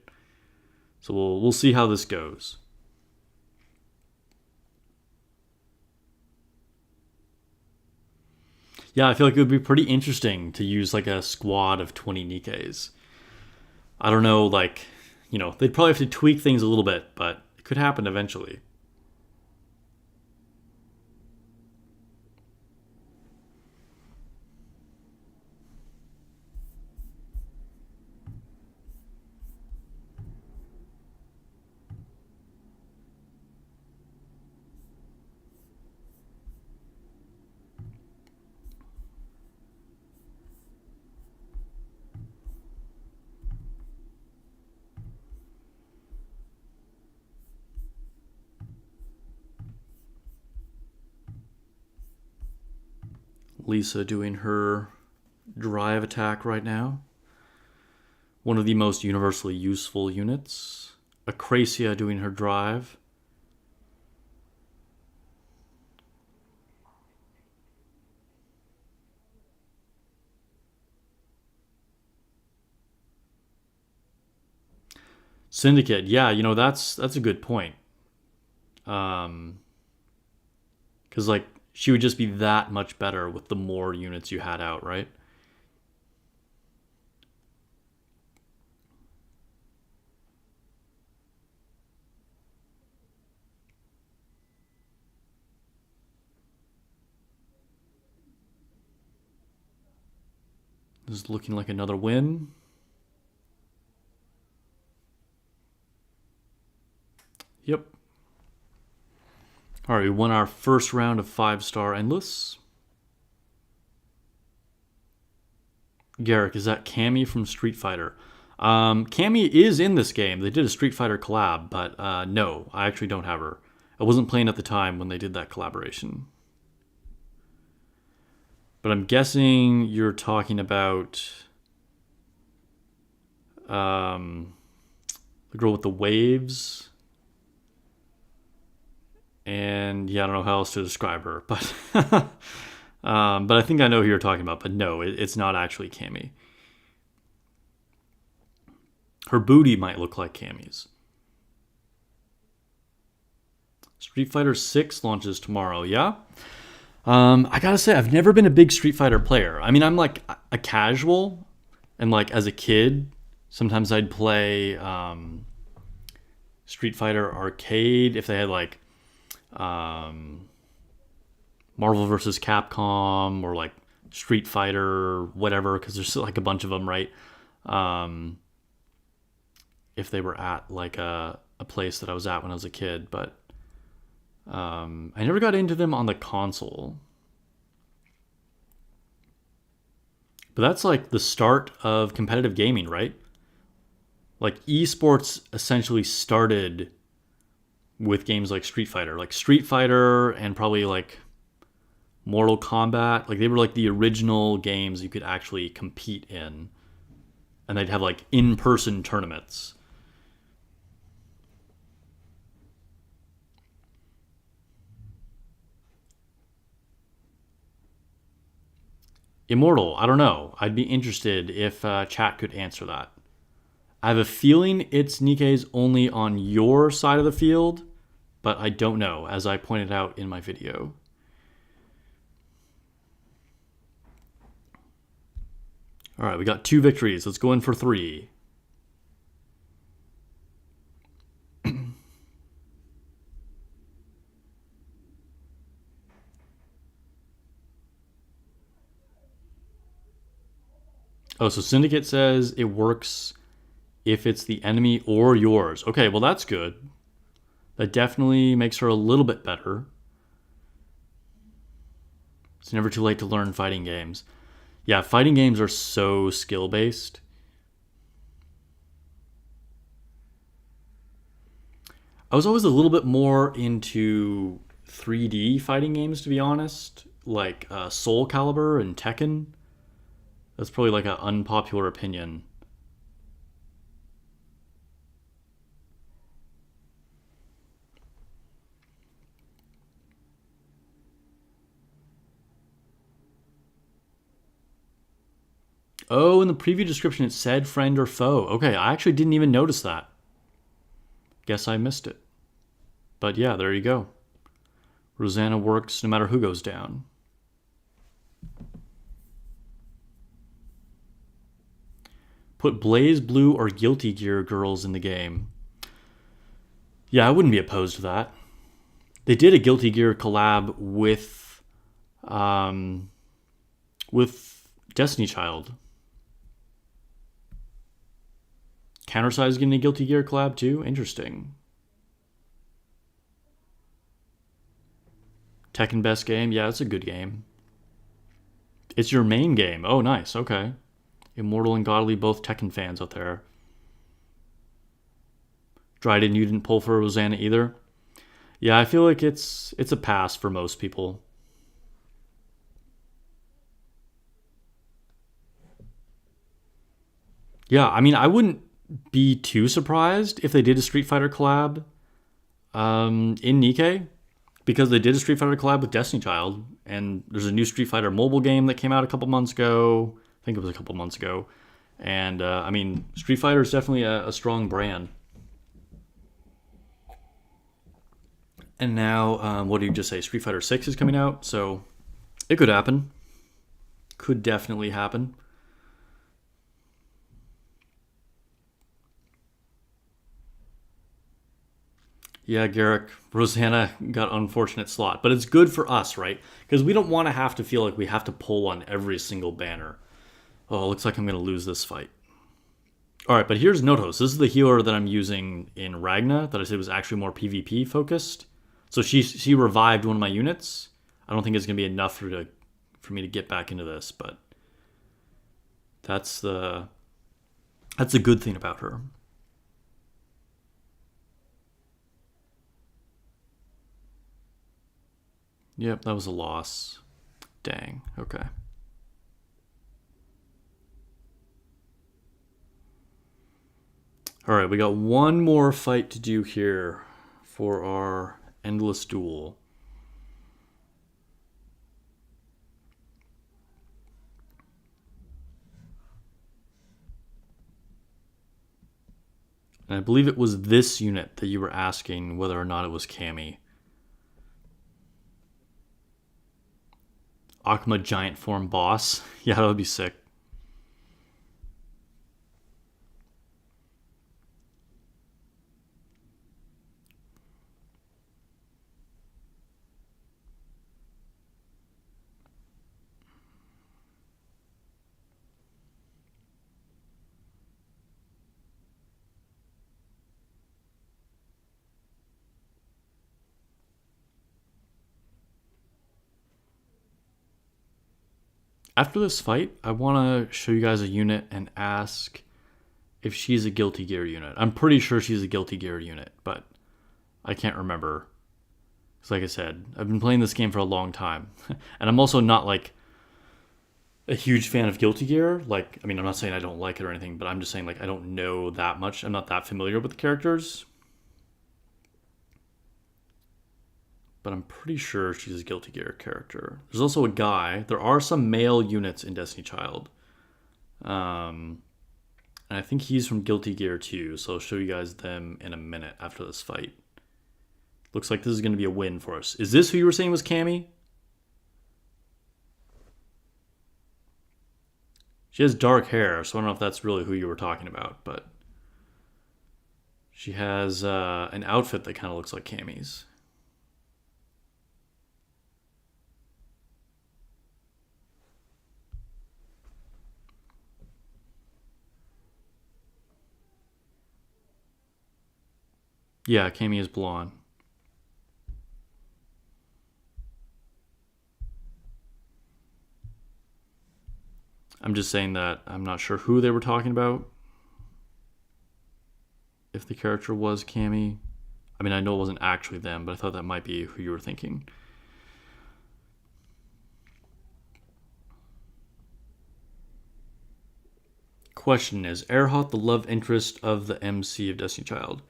So we'll see how this goes. Yeah, I feel like it would be pretty interesting to use like a squad of 20 Nikkeis. I don't know, like, they'd probably have to tweak things a little bit, but it could happen eventually. Lisa doing her drive attack right now. One of the most universally useful units. Acracia doing her drive. Syndicate, yeah, that's a good point. Because, like, she would just be that much better with the more units you had out, right? This is looking like another win. Yep. All right, we won our first round of 5-star endless. Garrick, is that Cammy from Street Fighter? Cammy is in this game. They did a Street Fighter collab, but no, I actually don't have her. I wasn't playing at the time when they did that collaboration. But I'm guessing you're talking about the girl with the waves. And yeah, I don't know how else to describe her, but but I think I know who you're talking about. But no, it's not actually Cammy. Her booty might look like Cammy's. Street Fighter 6 launches tomorrow. Yeah. I gotta say, I've never been a big Street Fighter player. I mean, I'm like a casual, and like as a kid, sometimes I'd play Street Fighter Arcade if they had like Marvel vs. Capcom or like Street Fighter, whatever, because there's like a bunch of them, right? If they were at like a place that I was at when I was a kid, but I never got into them on the console. But that's like the start of competitive gaming, right? Like esports essentially started with games like Street Fighter. Like Street Fighter and probably like Mortal Kombat. Like they were like the original games you could actually compete in. And they'd have like in-person tournaments. Immortal, I don't know. I'd be interested if chat could answer that. I have a feeling it's Nikkei's only on your side of the field, but I don't know, as I pointed out in my video. All right, we got 2 victories. Let's go in for 3. Oh, so Syndicate says it works if it's the enemy or yours. Okay, well that's good. That definitely makes her a little bit better. It's never too late to learn fighting games. Yeah, fighting games are so skill-based. I was always a little bit more into 3D fighting games, to be honest. Like Soul Calibur and Tekken. That's probably like an unpopular opinion. Oh, in the preview description it said friend or foe. Okay, I actually didn't even notice that. Guess I missed it. But yeah, there you go. Rosanna works no matter who goes down. Put Blaze Blue or Guilty Gear girls in the game. Yeah, I wouldn't be opposed to that. They did a Guilty Gear collab with destinychild. Countersize getting a Guilty Gear collab too? Interesting. Tekken best game? Yeah, it's a good game. It's your main game. Oh, nice. Okay. Immortal and Godly, both Tekken fans out there. Dryden, you didn't pull for Rosanna either? Yeah, I feel like it's a pass for most people. Yeah, I mean, I wouldn't be too surprised if they did a Street Fighter collab in Nikkei, because they did a Street Fighter collab with destinychild, and there's a new Street Fighter mobile game that came out a couple months ago. I think it was a couple months ago. And, I mean, Street Fighter is definitely a strong brand. And now, what did you just say? Street Fighter 6 is coming out, so it could happen. Could definitely happen. Yeah, Garrick, Rosanna got unfortunate slot, but it's good for us, right? Because we don't want to have to feel like we have to pull on every single banner. Oh, looks like I'm going to lose this fight. All right, but here's Notos. This is the healer that I'm using in Ragna that I said was actually more PvP focused. So she revived one of my units. I don't think it's going to be enough for me to get back into this, but that's the good thing about her. Yep, that was a loss. Dang. Okay. All right, we got one more fight to do here for our endless duel. And I believe it was this unit that you were asking whether or not it was Cammy. Akuma giant form boss. Yeah, that would be sick. After this fight, I want to show you guys a unit and ask if she's a Guilty Gear unit. I'm pretty sure she's a Guilty Gear unit, but I can't remember. Because like I said, I've been playing this game for a long time. And I'm also not like a huge fan of Guilty Gear. Like, I mean, I'm not saying I don't like it or anything, but I'm just saying like I don't know that much. I'm not that familiar with the characters. But I'm pretty sure she's a Guilty Gear character. There's also a guy. There are some male units in destinychild. And I think he's from Guilty Gear too, so I'll show you guys them in a minute after this fight. Looks like this is going to be a win for us. Is this who you were saying was Cammy? She has dark hair, so I don't know if that's really who you were talking about, but she has an outfit that kind of looks like Cammy's. Yeah, Cammy is blonde. I'm just saying that I'm not sure who they were talking about. If the character was Cammy. I mean, I know it wasn't actually them, but I thought that might be who you were thinking. Question is Earhart the love interest of the MC of Destinychild?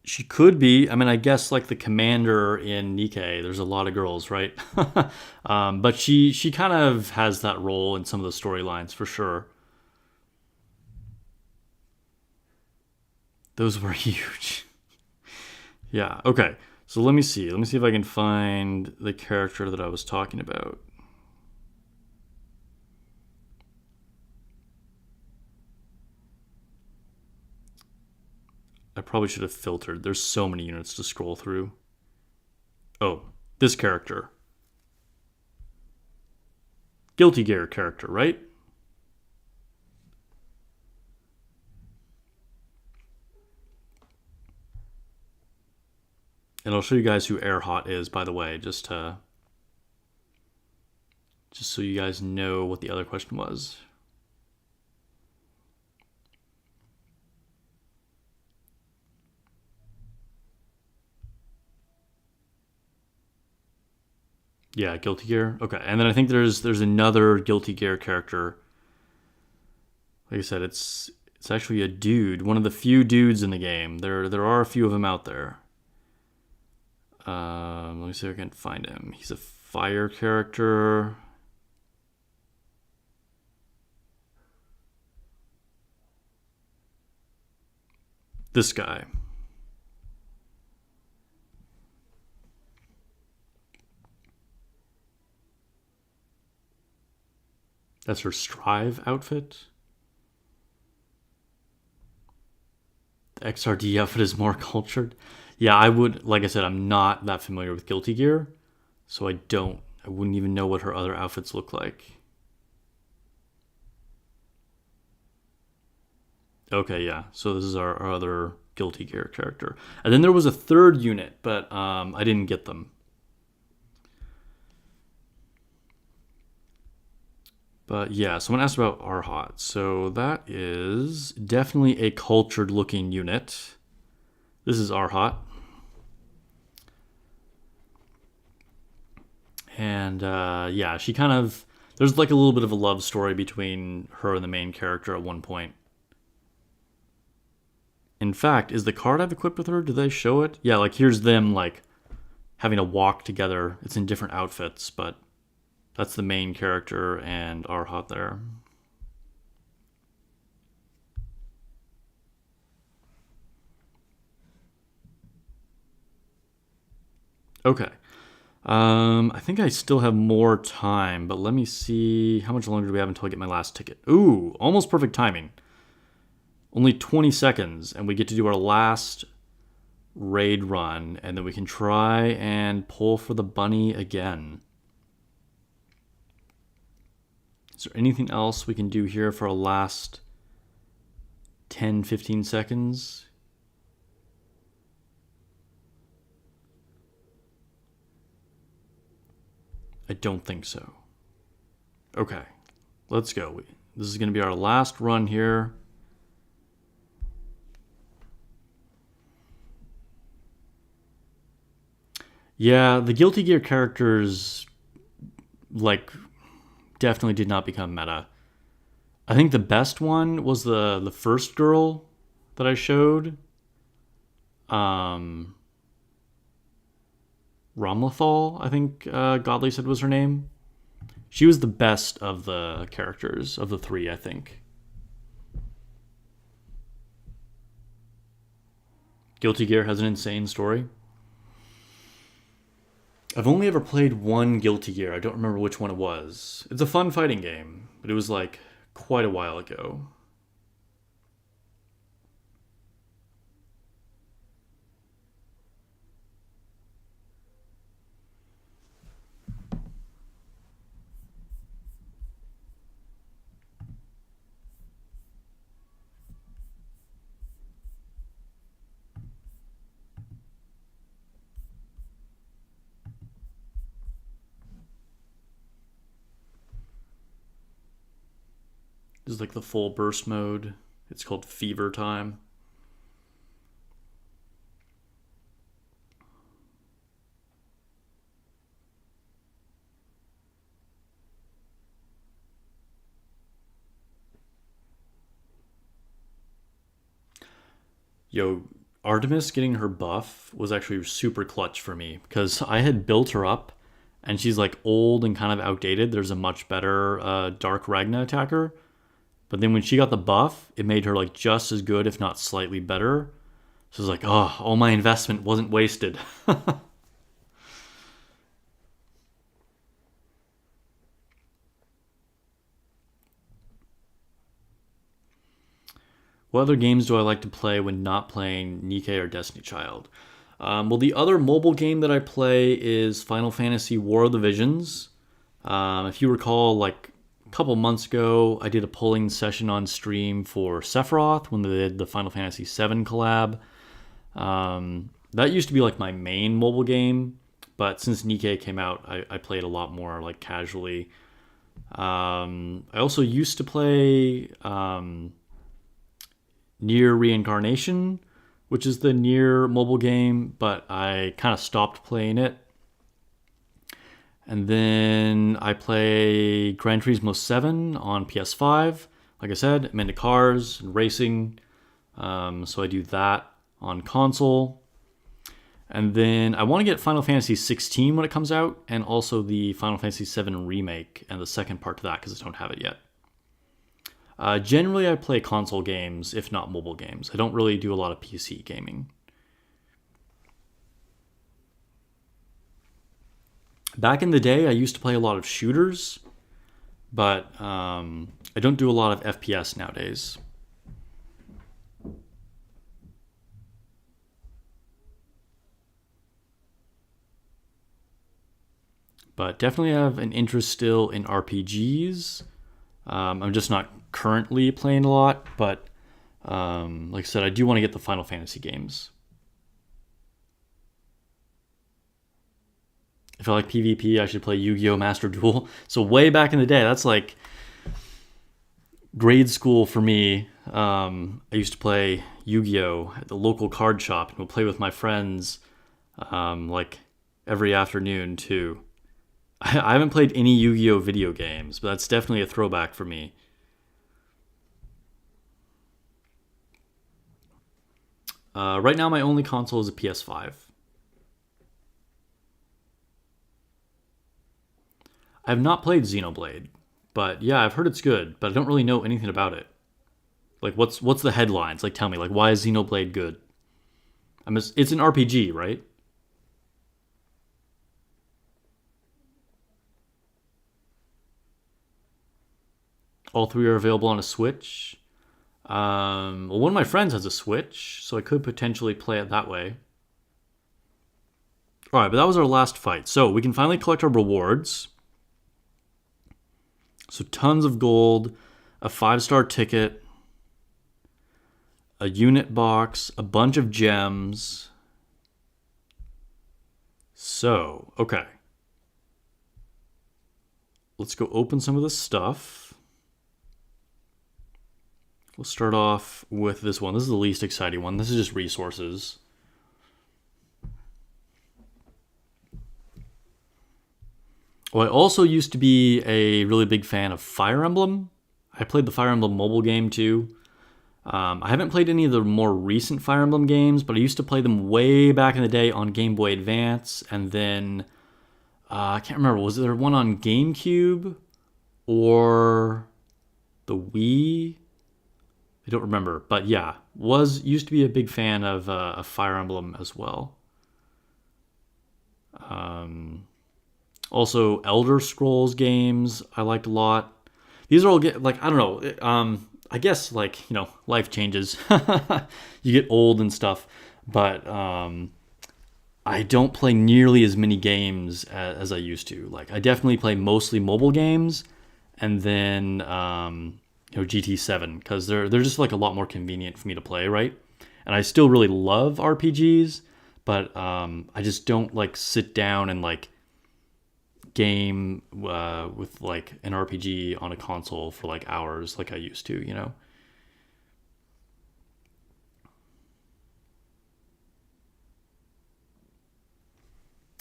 She could be. I mean, I guess like the commander in Nikkei, there's a lot of girls, right? But she kind of has that role in some of the storylines for sure. Those were huge. Yeah. Okay. So let me see. Let me see if I can find the character that I was talking about. I probably should have filtered. There's so many units to scroll through. Oh, this character. Guilty Gear character, right? And I'll show you guys who Earhart is, by the way, just so you guys know what the other question was. Yeah, Guilty Gear. Okay, and then I think there's another Guilty Gear character. Like I said, it's actually a dude, one of the few dudes in the game. There are a few of them out there. Let me see if I can find him. He's a fire character. This guy. That's her Strive outfit. The XRD outfit is more cultured. Yeah, I would, like I said, I'm not that familiar with Guilty Gear, so I wouldn't even know what her other outfits look like. Okay, yeah, so this is our other Guilty Gear character. And then there was a third unit, but I didn't get them. But yeah, someone asked about Arhat. So that is definitely a cultured looking unit. This is Arhat. And yeah, she kind of, there's like a little bit of a love story between her and the main character at one point. In fact, is the card I've equipped with her, do they show it? Yeah, like here's them like having a walk together. It's in different outfits, but that's the main character and Arhat there. Okay. I think I still have more time, but let me see how much longer do we have until I get my last ticket. Ooh, almost perfect timing. Only 20 seconds, and we get to do our last raid run, and then we can try and pull for the bunny again. Is there anything else we can do here for our last 10-15 seconds? I don't think so. Okay, let's go. This is going to be our last run here. Yeah, the Guilty Gear characters, like, definitely did not become meta. I think the best one was the first girl that I showed. Ramlethal, I think Godly said was her name. She was the best of the characters, of the three, I think. Guilty Gear has an insane story. I've only ever played one Guilty Gear. I don't remember which one it was. It's a fun fighting game, but it was like quite a while ago. This is like the full burst mode. It's called Fever Time. Yo, Artemis getting her buff was actually super clutch for me because I had built her up and she's like old and kind of outdated. There's a much better Dark Ragna attacker. But then when she got the buff, it made her like just as good, if not slightly better. So it's like, oh, all my investment wasn't wasted. What other games do I like to play when not playing Nikke or destinychild? Well, the other mobile game that I play is Final Fantasy War of the Visions. If you recall, like a couple months ago, I did a polling session on stream for Sephiroth when they did the Final Fantasy VII collab. That used to be like my main mobile game, but since Nikke came out, I played a lot more like casually. I also used to play Nier Reincarnation, which is the Nier mobile game, but I kind of stopped playing it. And then I play Gran Turismo 7 on PS5. Like I said, I'm into cars and racing, so I do that on console. And then I want to get Final Fantasy 16 when it comes out, and also the Final Fantasy 7 remake and the second part to that because I don't have it yet. Generally, I play console games, if not mobile games. I don't really do a lot of PC gaming. Back in the day, I used to play a lot of shooters, but I don't do a lot of FPS nowadays. But definitely have an interest still in RPGs. I'm just not currently playing a lot, but like I said, I do want to get the Final Fantasy games. If I like PvP, I should play Yu-Gi-Oh! Master Duel. So way back in the day, that's like grade school for me. I used to play Yu-Gi-Oh! At the local card shop and would play with my friends like every afternoon too. I haven't played any Yu-Gi-Oh! Video games, but that's definitely a throwback for me. Right now, my only console is a PS5. I have not played Xenoblade, but yeah, I've heard it's good, but I don't really know anything about it. Like, what's the headlines? Like, tell me, like, why is Xenoblade good? It's an RPG, right? All three are available on a Switch. Well, one of my friends has a Switch, so I could potentially play it that way. All right, but that was our last fight. So we can finally collect our rewards. So tons of gold, a 5-star ticket, a unit box, a bunch of gems. So, okay. Let's go open some of this stuff. We'll start off with this one. This is the least exciting one. This is just resources. Well, I also used to be a really big fan of Fire Emblem. I played the Fire Emblem mobile game too. I haven't played any of the more recent Fire Emblem games, but I used to play them way back in the day on Game Boy Advance, and then I can't remember, was there one on GameCube or the Wii? I don't remember, but yeah, used to be a big fan of Fire Emblem as well. Also, Elder Scrolls games I liked a lot. These are all like, I don't know. I guess like, life changes. You get old and stuff, but I don't play nearly as many games as I used to. Like, I definitely play mostly mobile games, and then GT7, because they're just like a lot more convenient for me to play, right? And I still really love RPGs, but I just don't like sit down and like game with like an RPG on a console for like hours like I used to.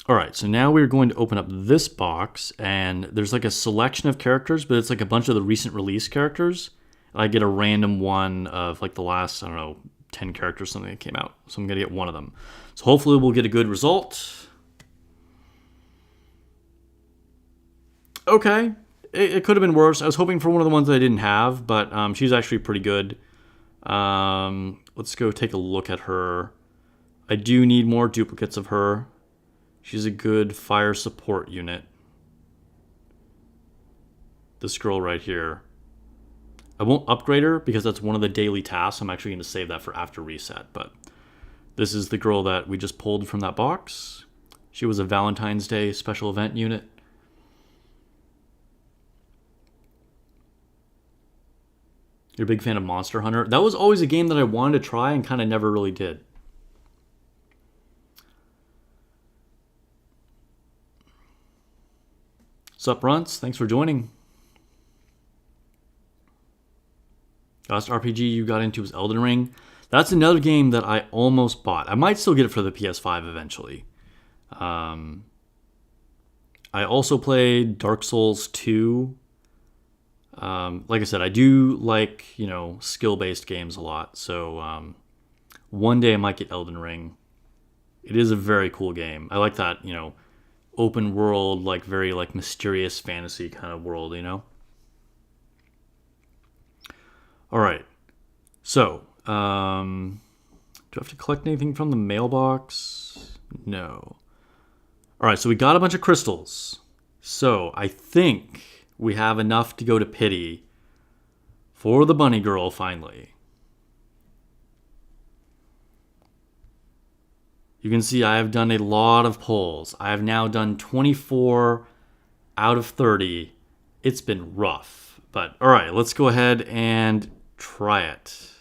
All right, so now we're going to open up this box, and there's like a selection of characters, but it's like a bunch of the recent release characters. I get a random one of like the last, I don't know, 10 characters, something that came out. So I'm going to get one of them. So hopefully we'll get a good result. Okay, it could have been worse. I was hoping for one of the ones that I didn't have, but she's actually pretty good. Let's go take a look at her. I do need more duplicates of her. She's a good fire support unit. This girl right here. I won't upgrade her because that's one of the daily tasks. I'm actually going to save that for after reset, but this is the girl that we just pulled from that box. She was a Valentine's Day special event unit. You're a big fan of Monster Hunter? That was always a game that I wanted to try and kind of never really did. Sup, Runts? Thanks for joining. Last RPG you got into was Elden Ring. That's another game that I almost bought. I might still get it for the PS5 eventually. I also played Dark Souls 2. Like I said, I do like, skill-based games a lot. So one day I might get Elden Ring. It is a very cool game. I like that, open world, like very like mysterious fantasy kind of world, All right. So, do I have to collect anything from the mailbox? No. All right, so we got a bunch of crystals. So I think we have enough to go to pity for the bunny girl finally. You can see I have done a lot of polls. I have now done 24 out of 30. It's been rough. But all right, let's go ahead and try it.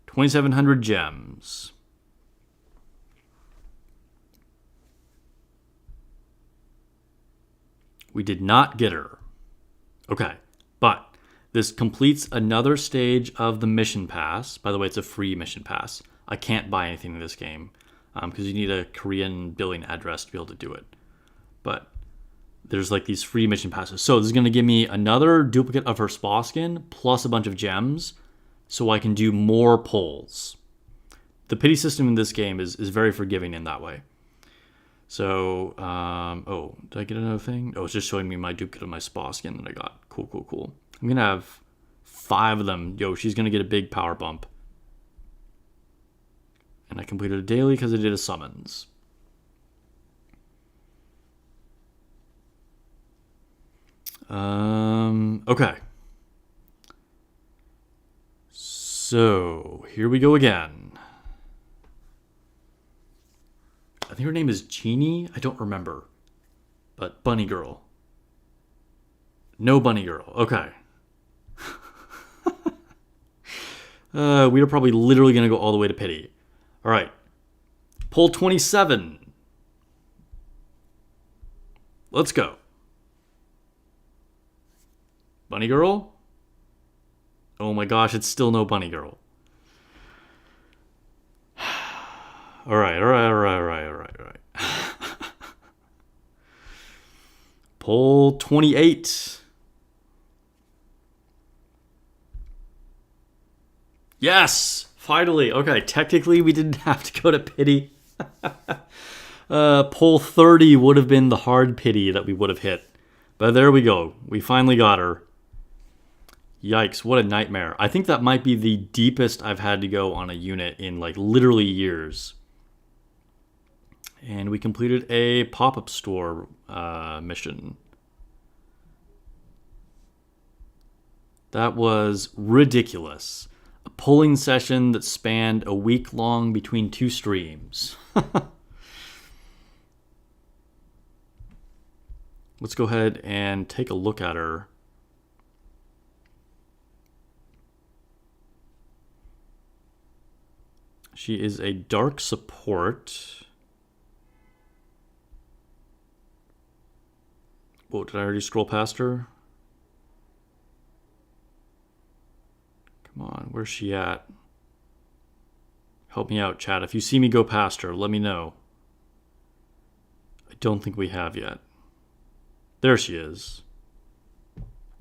2,700 gems. We did not get her. Okay, but this completes another stage of the mission pass. By the way, it's a free mission pass. I can't buy anything in this game because you need a Korean billing address to be able to do it. But there's like these free mission passes. So this is going to give me another duplicate of her spa skin plus a bunch of gems so I can do more polls. The pity system in this game is very forgiving in that way. So, oh, did I get another thing? Oh, it's just showing me my duplicate of my spa skin that I got. Cool, cool, cool. I'm going to have 5 of them. Yo, she's going to get a big power bump. And I completed a daily because I did a summons. Okay. So, here we go again. I think her name is Jeannie. I don't remember. But Bunny Girl. No Bunny Girl. Okay. We are probably literally going to go all the way to pity. All right. Poll 27. Let's go. Bunny Girl? Oh my gosh, it's still no Bunny Girl. All right. Poll 28. Yes! Finally. Okay, technically we didn't have to go to pity. Poll 30 would have been the hard pity that we would have hit. But there we go. We finally got her. Yikes, what a nightmare. I think that might be the deepest I've had to go on a unit in like literally years. And we completed a pop-up store mission. That was ridiculous. A polling session that spanned a week long between 2 streams. Let's go ahead and take a look at her. She is a dark support. Whoa, did I already scroll past her? Come on, where's she at? Help me out, chat. If you see me go past her, let me know. I don't think we have yet. There she is.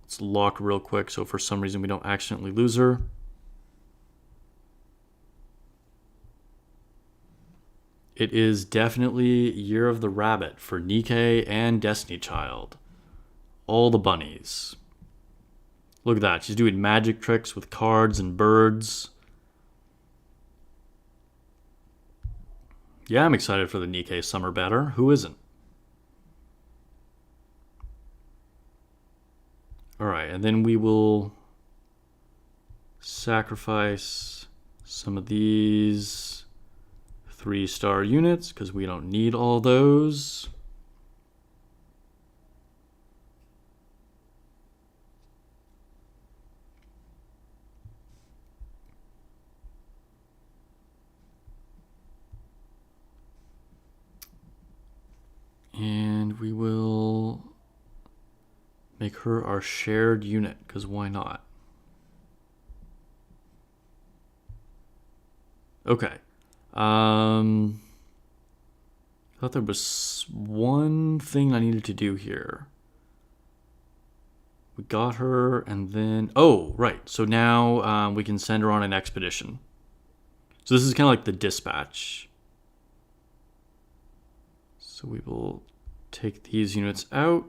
Let's lock real quick so for some reason we don't accidentally lose her. It is definitely Year of the Rabbit for Nikke and Destinychild. All the bunnies. Look at that. She's doing magic tricks with cards and birds. Yeah, I'm excited for the Nikkei summer banner. Who isn't? Alright, and then we will sacrifice some of these 3-star units because we don't need all those. And we will make her our shared unit, because why not? Okay. I thought there was one thing I needed to do here. We got her, and then... Oh, right. So now we can send her on an expedition. So this is kind of like the dispatch. So we will take these units out.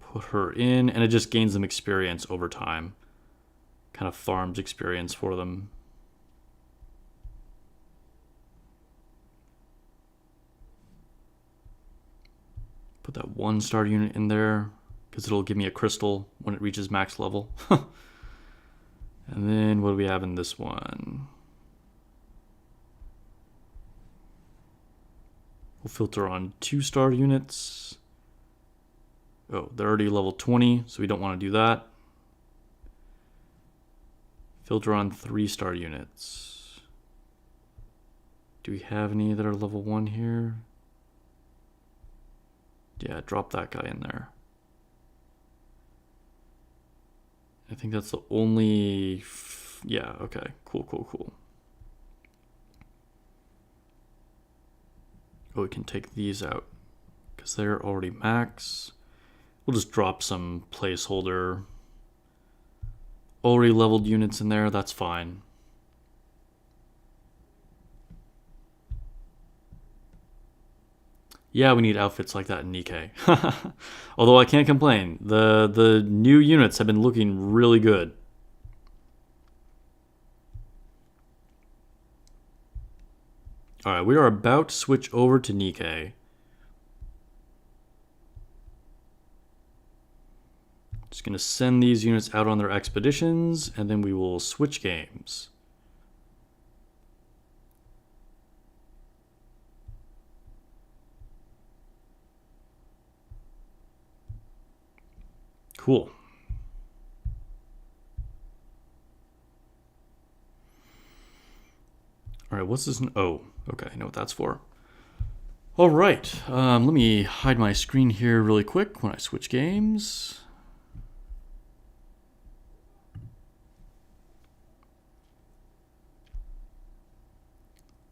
Put her in, and it just gains them experience over time. Kind of farms experience for them. Put that 1-star unit in there because it'll give me a crystal when it reaches max level. And then what do we have in this one? We'll filter on 2-star units. Oh, they're already level 20, so we don't want to do that. Filter on 3-star units. Do we have any that are level 1 here? Yeah, drop that guy in there. I think that's the only... Yeah, okay. Cool. Oh, we can take these out because they're already max. We'll just drop some placeholder. Already leveled units in there, that's fine. Yeah, we need outfits like that in Nikkei. Although I can't complain. The new units have been looking really good. Alright, we are about to switch over to Nikkei. Just going to send these units out on their expeditions, and then we will switch games. Cool. All right, what's this? Oh, okay, I know what that's for. All right, let me hide my screen here really quick when I switch games.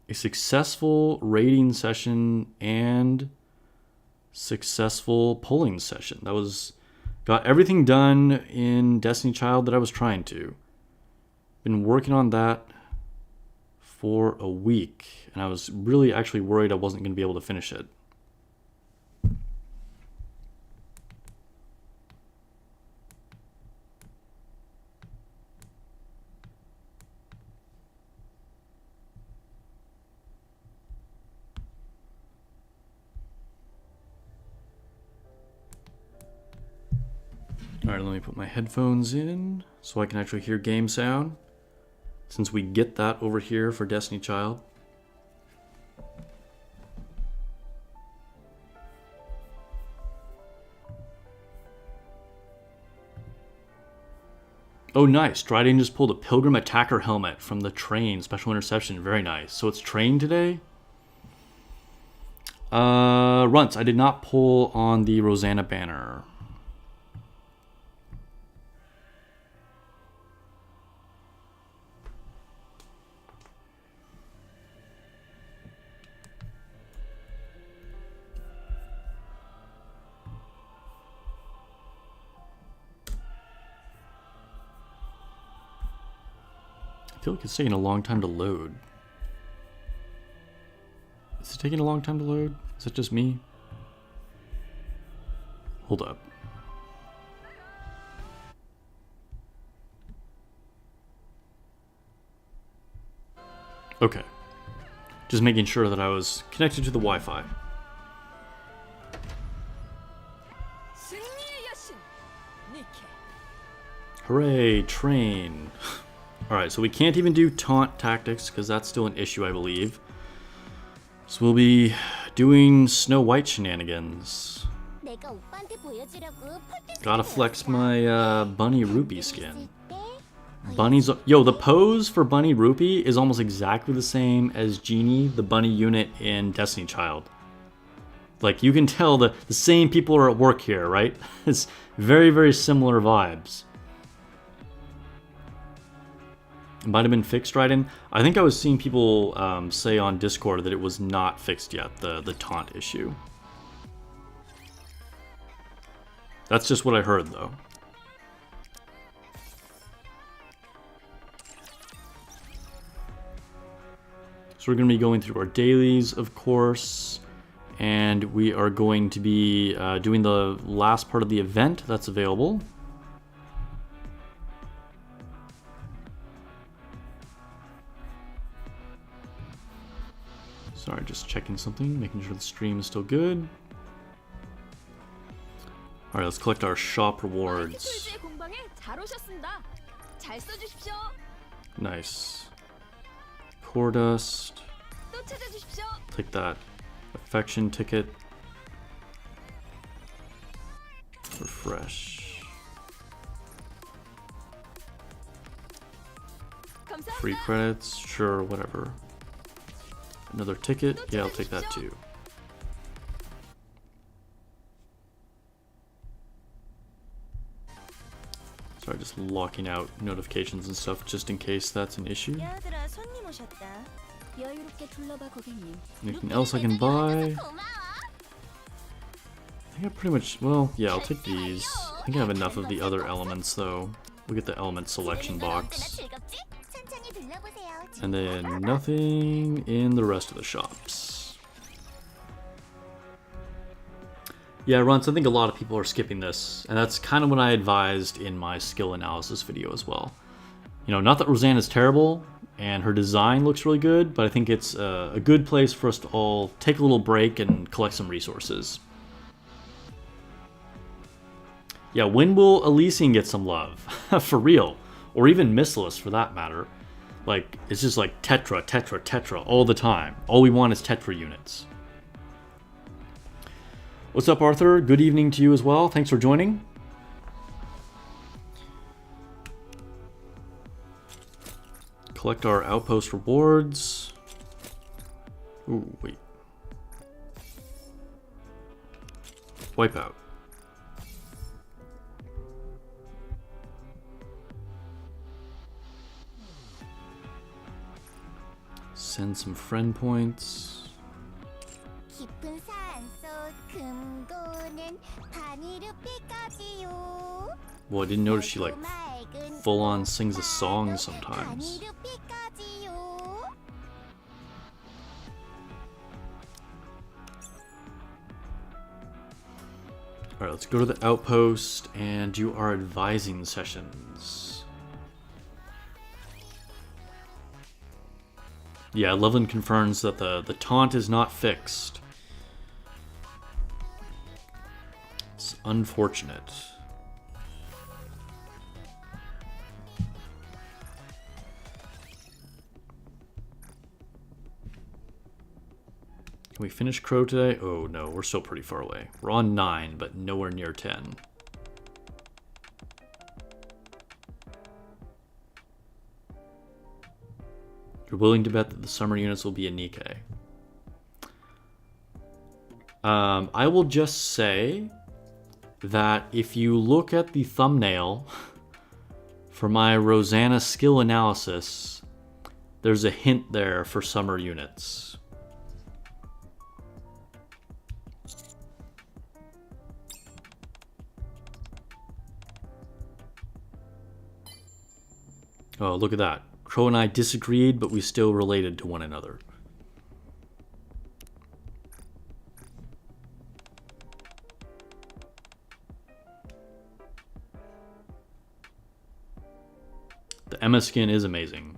A successful raiding session and successful pulling session. That was... Got everything done in destinychild that I was trying to. Been working on that for a week, and I was really actually worried I wasn't going to be able to finish it. All right, let me put my headphones in so I can actually hear game sound, since we get that over here for destinychild. Oh, nice. Dryden just pulled a Pilgrim Attacker helmet from the train. Special interception. Very nice. So it's train today? Runts. I did not pull on the Rosanna banner. I feel like it's taking a long time to load. Is it taking a long time to load? Is it just me? Hold up. Okay. Just making sure that I was connected to the Wi-Fi. Hooray, train. Alright, so we can't even do taunt tactics because that's still an issue, I believe. So we'll be doing Snow White shenanigans. Gotta flex my Bunny Rupee skin. Bunny's... Yo, the pose for Bunny Rupee is almost exactly the same as Genie, the bunny unit in destinychild. Like, you can tell the same people are at work here, right? It's very, very similar vibes. It might have been fixed, Dryden. I think I was seeing people say on Discord that it was not fixed yet, the taunt issue. That's just what I heard, though. So we're going to be going through our dailies, of course, and we are going to be doing the last part of the event that's available. Sorry, just checking something, making sure the stream is still good. Alright, let's collect our shop rewards. Nice. Core dust. Take that affection ticket. Refresh. Free credits, sure, whatever. Another ticket, yeah, I'll take that too. Sorry, just locking out notifications and stuff just in case that's an issue. Anything else I can buy? I think I pretty much, well, yeah, I'll take these. I think I have enough of the other elements though. We'll get the element selection box. And then nothing in the rest of the shops. Yeah, Runts, I think a lot of people are skipping this, and that's kind of what I advised in my skill analysis video as well. You know, not that Rosanna's terrible, and her design looks really good, but I think it's a good place for us to all take a little break and collect some resources. Yeah, when will Elysian get some love? For real. Or even Missless, for that matter. Like, it's just like Tetra, Tetra, Tetra all the time. All we want is Tetra units. What's up, Arthur? Good evening to you as well. Thanks for joining. Collect our outpost rewards. Ooh, wait. Wipeout. Send some friend points. Well, I didn't notice she like full on sings a song sometimes. Alright, let's go to the outpost and do our advising sessions. Yeah, Loveland confirms that the taunt is not fixed. It's unfortunate. Can we finish Crow today? Oh no, we're still pretty far away. We're on 9, but nowhere near 10. You're willing to bet that the summer units will be a Nikkei. I will just say that if you look at the thumbnail for my Rosanna skill analysis, there's a hint there for summer units. Oh, look at that. Crow and I disagreed, but we still related to one another. The Emma skin is amazing.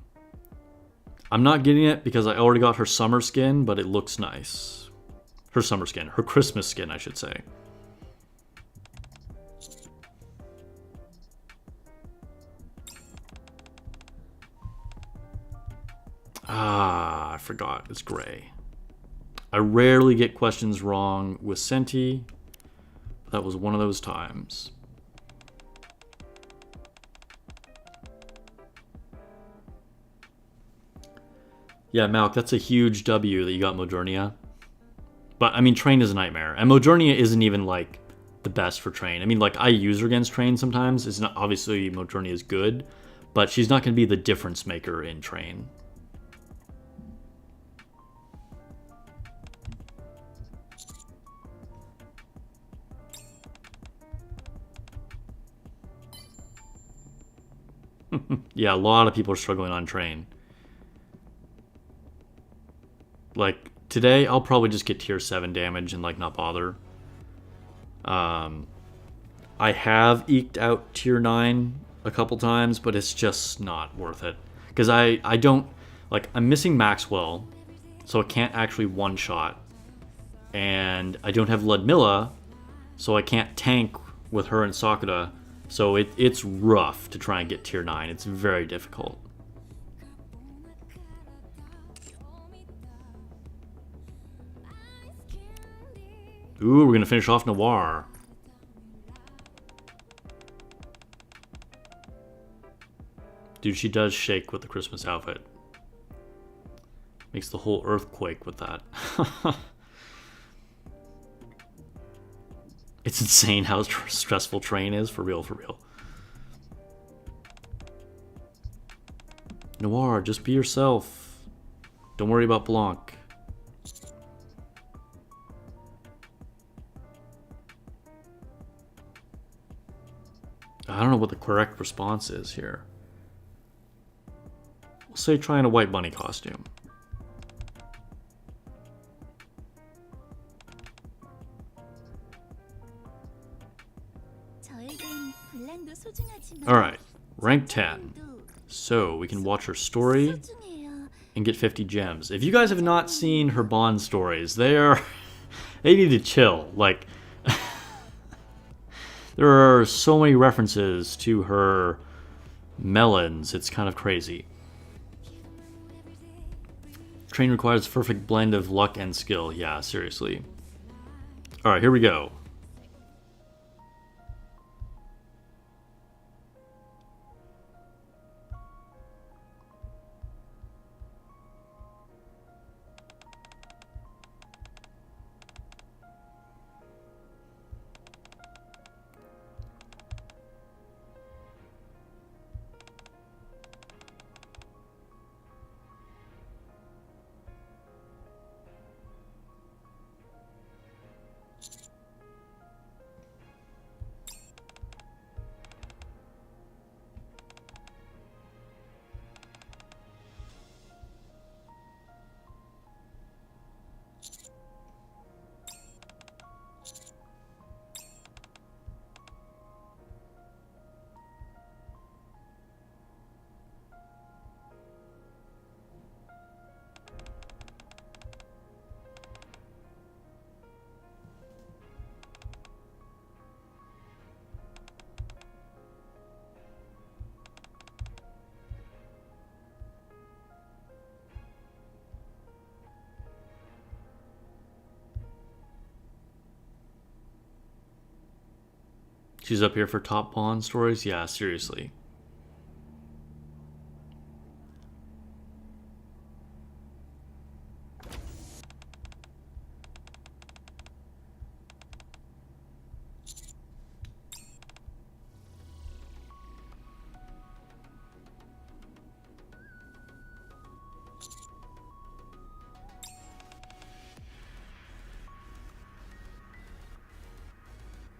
I'm not getting it because I already got her summer skin, but it looks nice. Her summer skin. Her Christmas skin, I should say. Ah, I forgot. It's gray. I rarely get questions wrong with Senti. That was one of those times. Yeah, Malk, that's a huge W that you got Modernia. But, I mean, Train is a nightmare. And Modernia isn't even, like, the best for Train. I mean, like, I use her against Train sometimes. It's not, obviously, Modernia is good. But she's not going to be the difference maker in Train. Yeah, a lot of people are struggling on Train. Like, today, I'll probably just get tier 7 damage and, like, not bother. I have eked out tier 9 a couple times, but it's just not worth it. Because I don't... Like, I'm missing Maxwell, so I can't actually one-shot. And I don't have Ludmilla, so I can't tank with her and Sakura. So it's rough to try and get tier 9. It's very difficult. Ooh, we're going to finish off Noir. Dude, she does shake with the Christmas outfit. Makes the whole earthquake with that. It's insane how stressful train is, for real, for real. Noir, just be yourself. Don't worry about Blanc. I don't know what the correct response is here. We'll say try in a white bunny costume. Alright, rank 10. So we can watch her story and get 50 gems. If you guys have not seen her Bond stories, they need to chill. Like, there are so many references to her melons, it's kind of crazy. Train requires a perfect blend of luck and skill. Yeah, seriously. Alright, here we go. She's up here for top Bond stories? Yeah, seriously.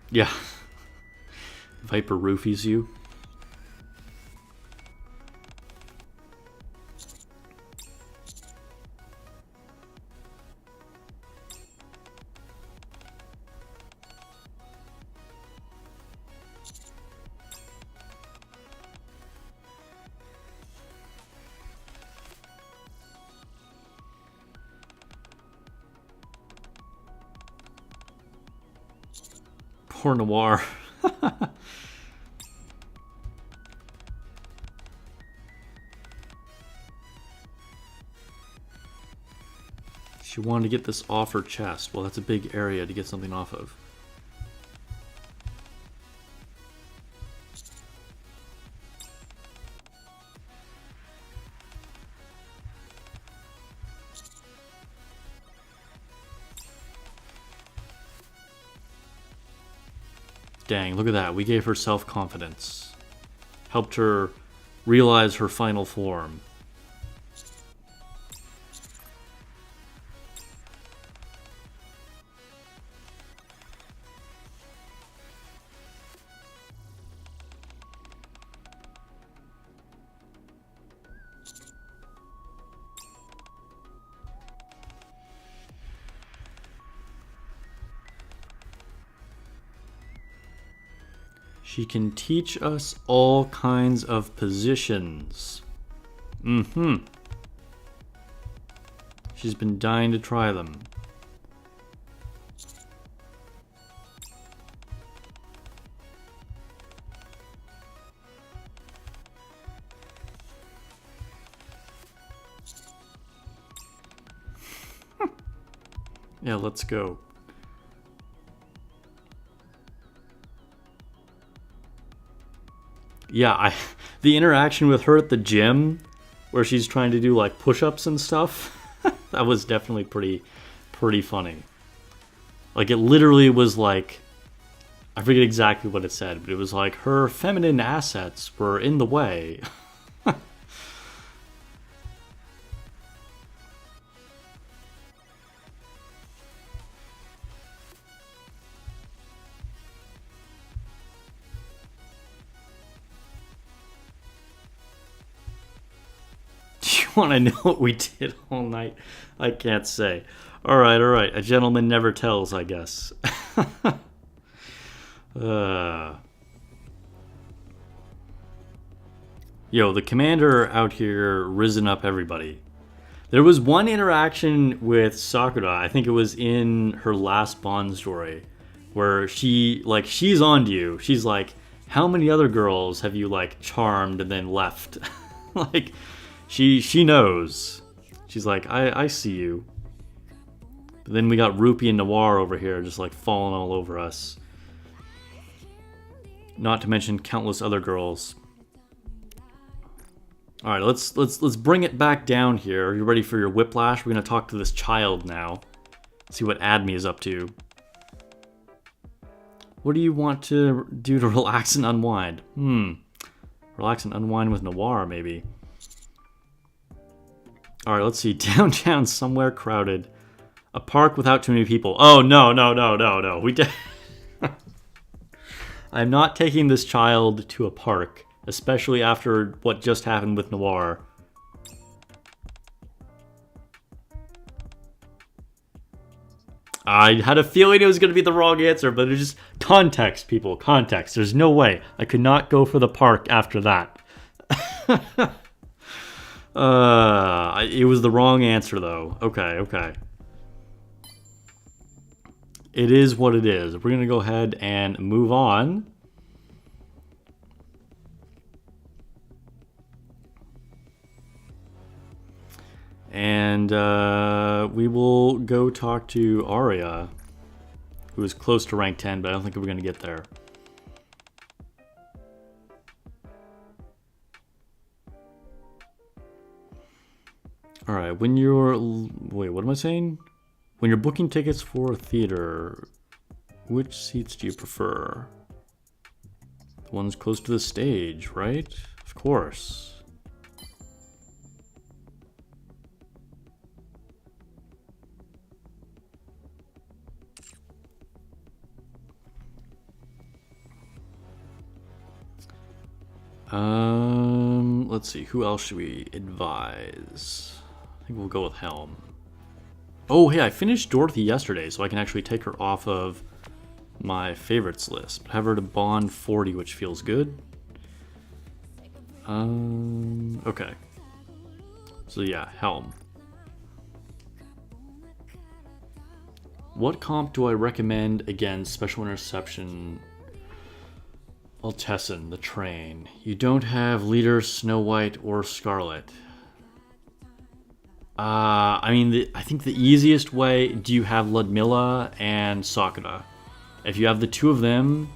Yeah. Viper roofies you. Poor Noir. She wanted to get this off her chest. Well, that's a big area to get something off of. Dang, look at that. We gave her self-confidence. Helped her realize her final form. She can teach us all kinds of positions. She's been dying to try them. Yeah, let's go. Yeah, the interaction with her at the gym where she's trying to do like push-ups and stuff, that was definitely pretty funny. Like it literally was like, I forget exactly what it said, but it was like her feminine assets were in the way. Do you want to know what we did all night? I can't say. All right. A gentleman never tells, I guess. Yo, the commander out here risen up everybody. There was one interaction with Sakura, I think it was in her last Bond story, where she's on to you. She's like, how many other girls have you, like, charmed and then left? Like, she knows. She's like, I see you. But then we got Rupee and Noir over here just, like, falling all over us. Not to mention countless other girls. All right, let's bring it back down here. Are you ready for your whiplash? We're gonna talk to this child now. See what Admi is up to. What do you want to do to relax and unwind? Relax and unwind with Noir, maybe. All right, let's see. Downtown, somewhere crowded. A park without too many people. Oh, no. We did. I'm not taking this child to a park. Especially after what just happened with Noir. I had a feeling it was going to be the wrong answer, but it's just context, people. Context. There's no way. I could not go for the park after that. It was the wrong answer, though. Okay. It is what it is. We're going to go ahead and move on. And we will go talk to Arya, who is close to rank 10, but I don't think we're going to get there. All right, when you're... Wait, what am I saying? When you're booking tickets for a theater, which seats do you prefer? The ones close to the stage, right? Of course. Let's see, who else should we advise? I think we'll go with Helm. Oh, hey, I finished Dorothy yesterday, so I can actually take her off of my favorites list. Have her to Bond 40, which feels good. Okay. So yeah, Helm. What comp do I recommend against Special Interception? Alteisen, the train. You don't have Leader, Snow White, or Scarlet. I mean, I think the easiest way, do you have Ludmilla and Sakura? If you have the two of them,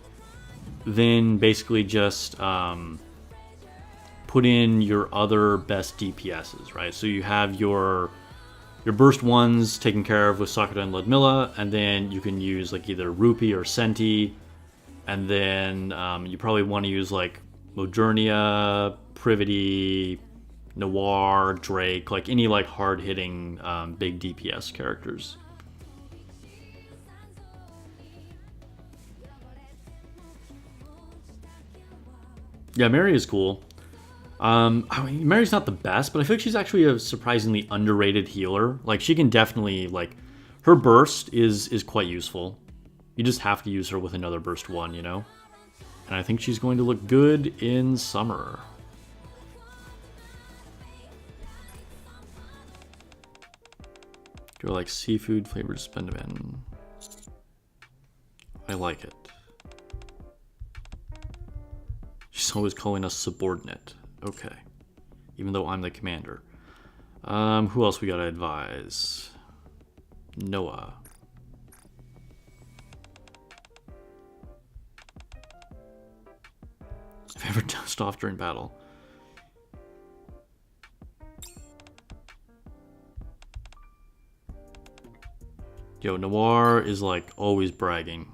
then basically just put in your other best DPSs, right? So you have your burst ones taken care of with Sakura and Ludmilla, and then you can use like either Rupee or Senti. And then you probably want to use like Modernia, Privity, Noir, Drake, like any like hard-hitting big DPS characters. Yeah, Mary is cool. I mean, Mary's not the best, but I feel like she's actually a surprisingly underrated healer. Like she can definitely like, her burst is quite useful. You just have to use her with another burst one, you know? And I think she's going to look good in summer. Go like seafood flavored Spendaman. I like it. She's always calling us subordinate. Okay. Even though I'm the commander. Who else we gotta advise? Noah. I've ever dozed off during battle. Yo, Noir is like always bragging.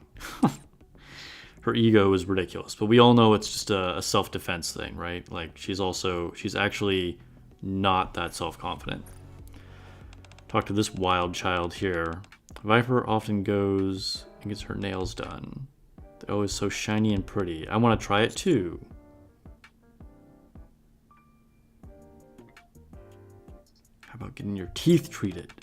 Her ego is ridiculous, but we all know it's just a self-defense thing, right? Like she's actually not that self-confident. Talk to this wild child here. Viper often goes and gets her nails done. They're always so shiny and pretty. I want to try it too. How about getting your teeth treated?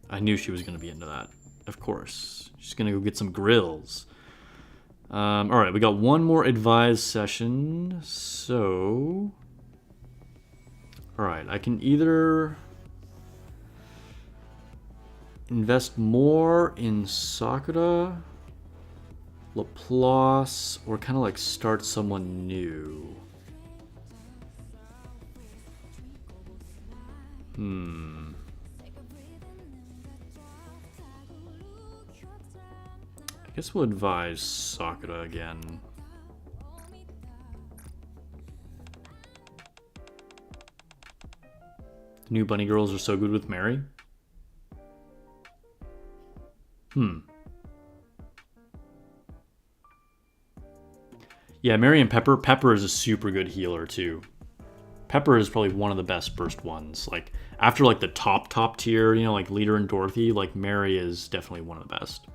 I knew she was going to be into that. Of course. She's going to go get some grills. Alright, we got one more advised session. So... Alright, I can either invest more in Sakura, Laplace, or kind of like start someone new. I guess we'll advise Sakura again. The new bunny girls are so good with Mary. Yeah, Mary and Pepper. Pepper is a super good healer too. Pepper is probably one of the best burst ones. Like after like the top tier, you know, like Leader and Dorothy, like Mary is definitely one of the best.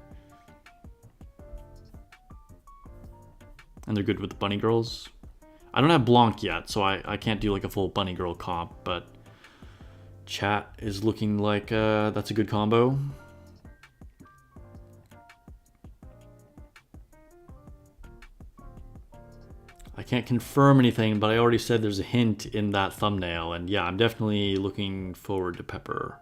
And they're good with the bunny girls. I don't have Blanc yet, so I can't do like a full bunny girl comp, but chat is looking like that's a good combo. I can't confirm anything, but I already said there's a hint in that thumbnail, and yeah, I'm definitely looking forward to Pepper.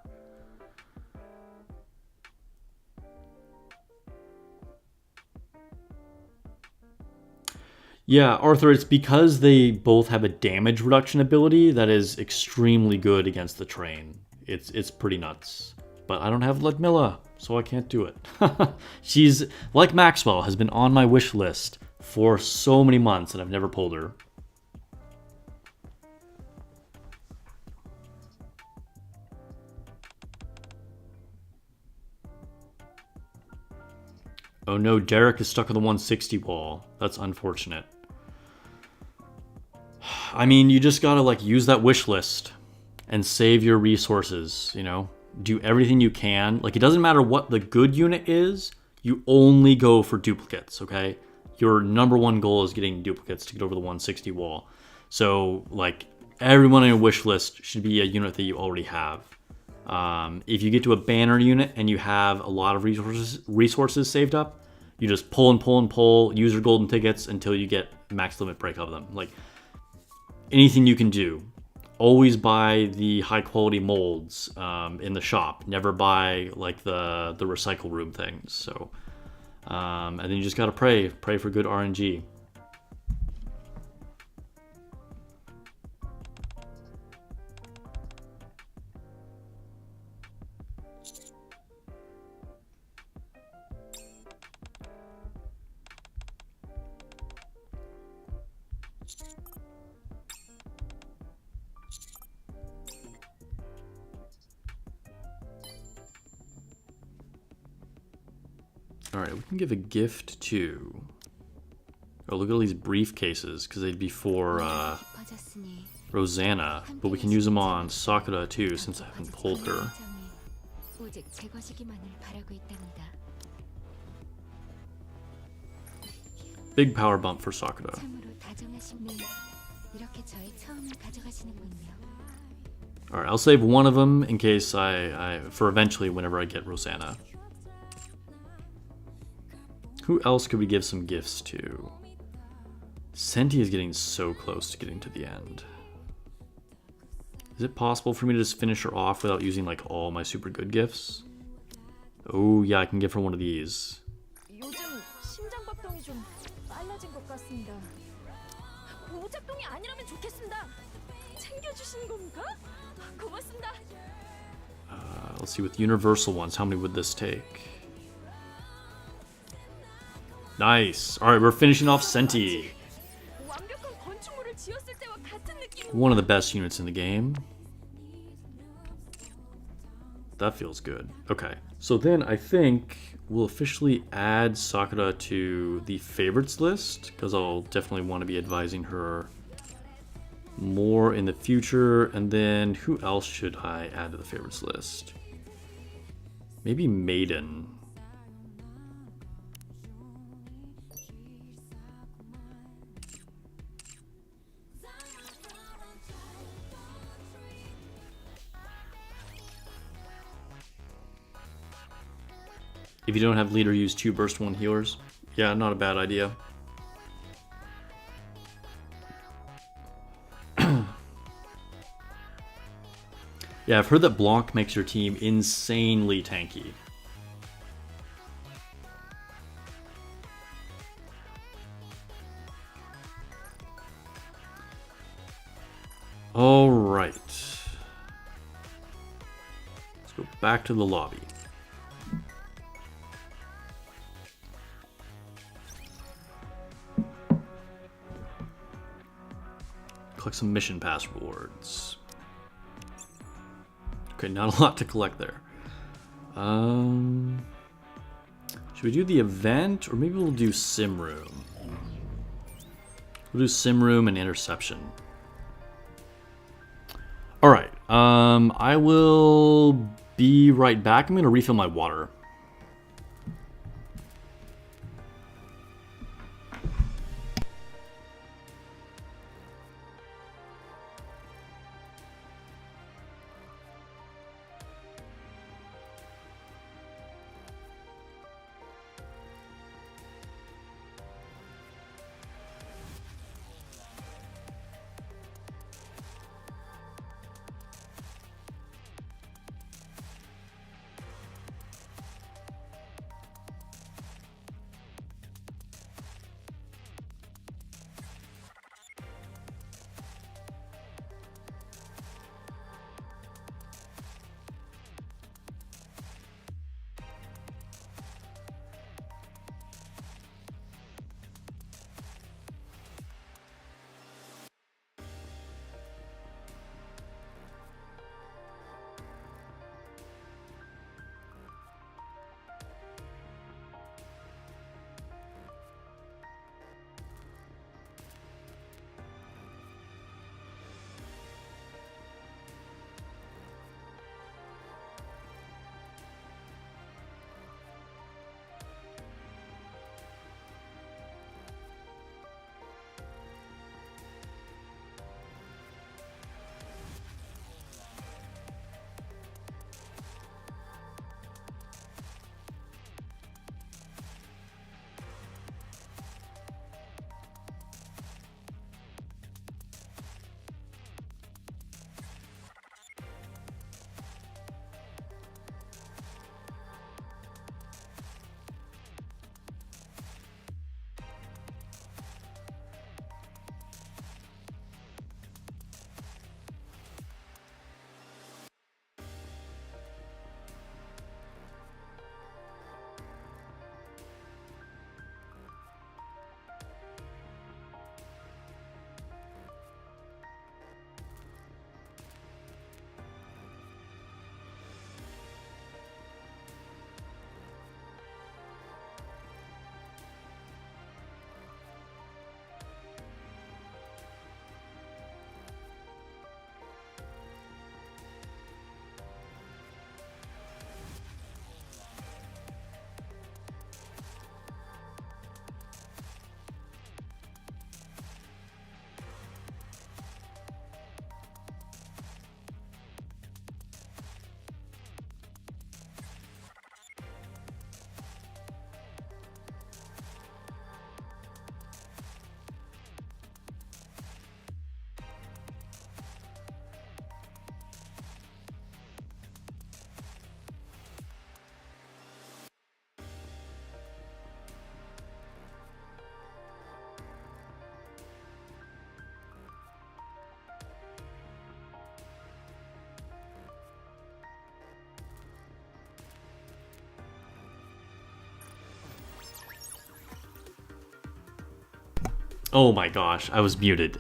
Yeah, Arthur, it's because they both have a damage reduction ability that is extremely good against the train. It's pretty nuts. But I don't have Ludmilla, so I can't do it. She's, like Maxwell, has been on my wish list for so many months, and I've never pulled her. Oh no, Derek is stuck on the 160 wall. That's unfortunate. I mean, you just gotta like use that wish list and save your resources, you know? Do everything you can. Like, it doesn't matter what the good unit is, you only go for duplicates, okay? Your number one goal is getting duplicates to get over the 160 wall. So, like, everyone on your wish list should be a unit that you already have. If you get to a banner unit and you have a lot of resources saved up, you just pull and pull and pull, use your golden tickets until you get max limit break of them. Like, anything you can do. Always buy the high quality molds in the shop. Never buy like the recycle room things. So, and then you just gotta pray for good RNG. Alright, we can give a gift to... Oh, look at all these briefcases, because they'd be for Rosanna, but we can use them on Sakura too, since I haven't pulled her. Big power bump for Sakura. Alright, I'll save one of them in case for eventually whenever I get Rosanna. Who else could we give some gifts to? Senti is getting so close to getting to the end. Is it possible for me to just finish her off without using like all my super good gifts? Oh yeah, I can give her one of these. Let's see, with universal ones, how many would this take? Nice. All right, we're finishing off Senti. One of the best units in the game. That feels good. Okay, so then I think we'll officially add Sakura to the favorites list, because I'll definitely want to be advising her more in the future. And then who else should I add to the favorites list? Maybe Maiden. If you don't have leader, use 2 burst 1 healers. Yeah, not a bad idea. Yeah, I've heard that Blanc makes your team insanely tanky. All right. Let's go back to the lobby. Collect some mission pass rewards. Okay, not a lot to collect there. Should we do the event, or maybe we'll do sim room? We'll do sim room and interception. All right. I will be right back. I'm gonna refill my water. Oh my gosh, I was muted.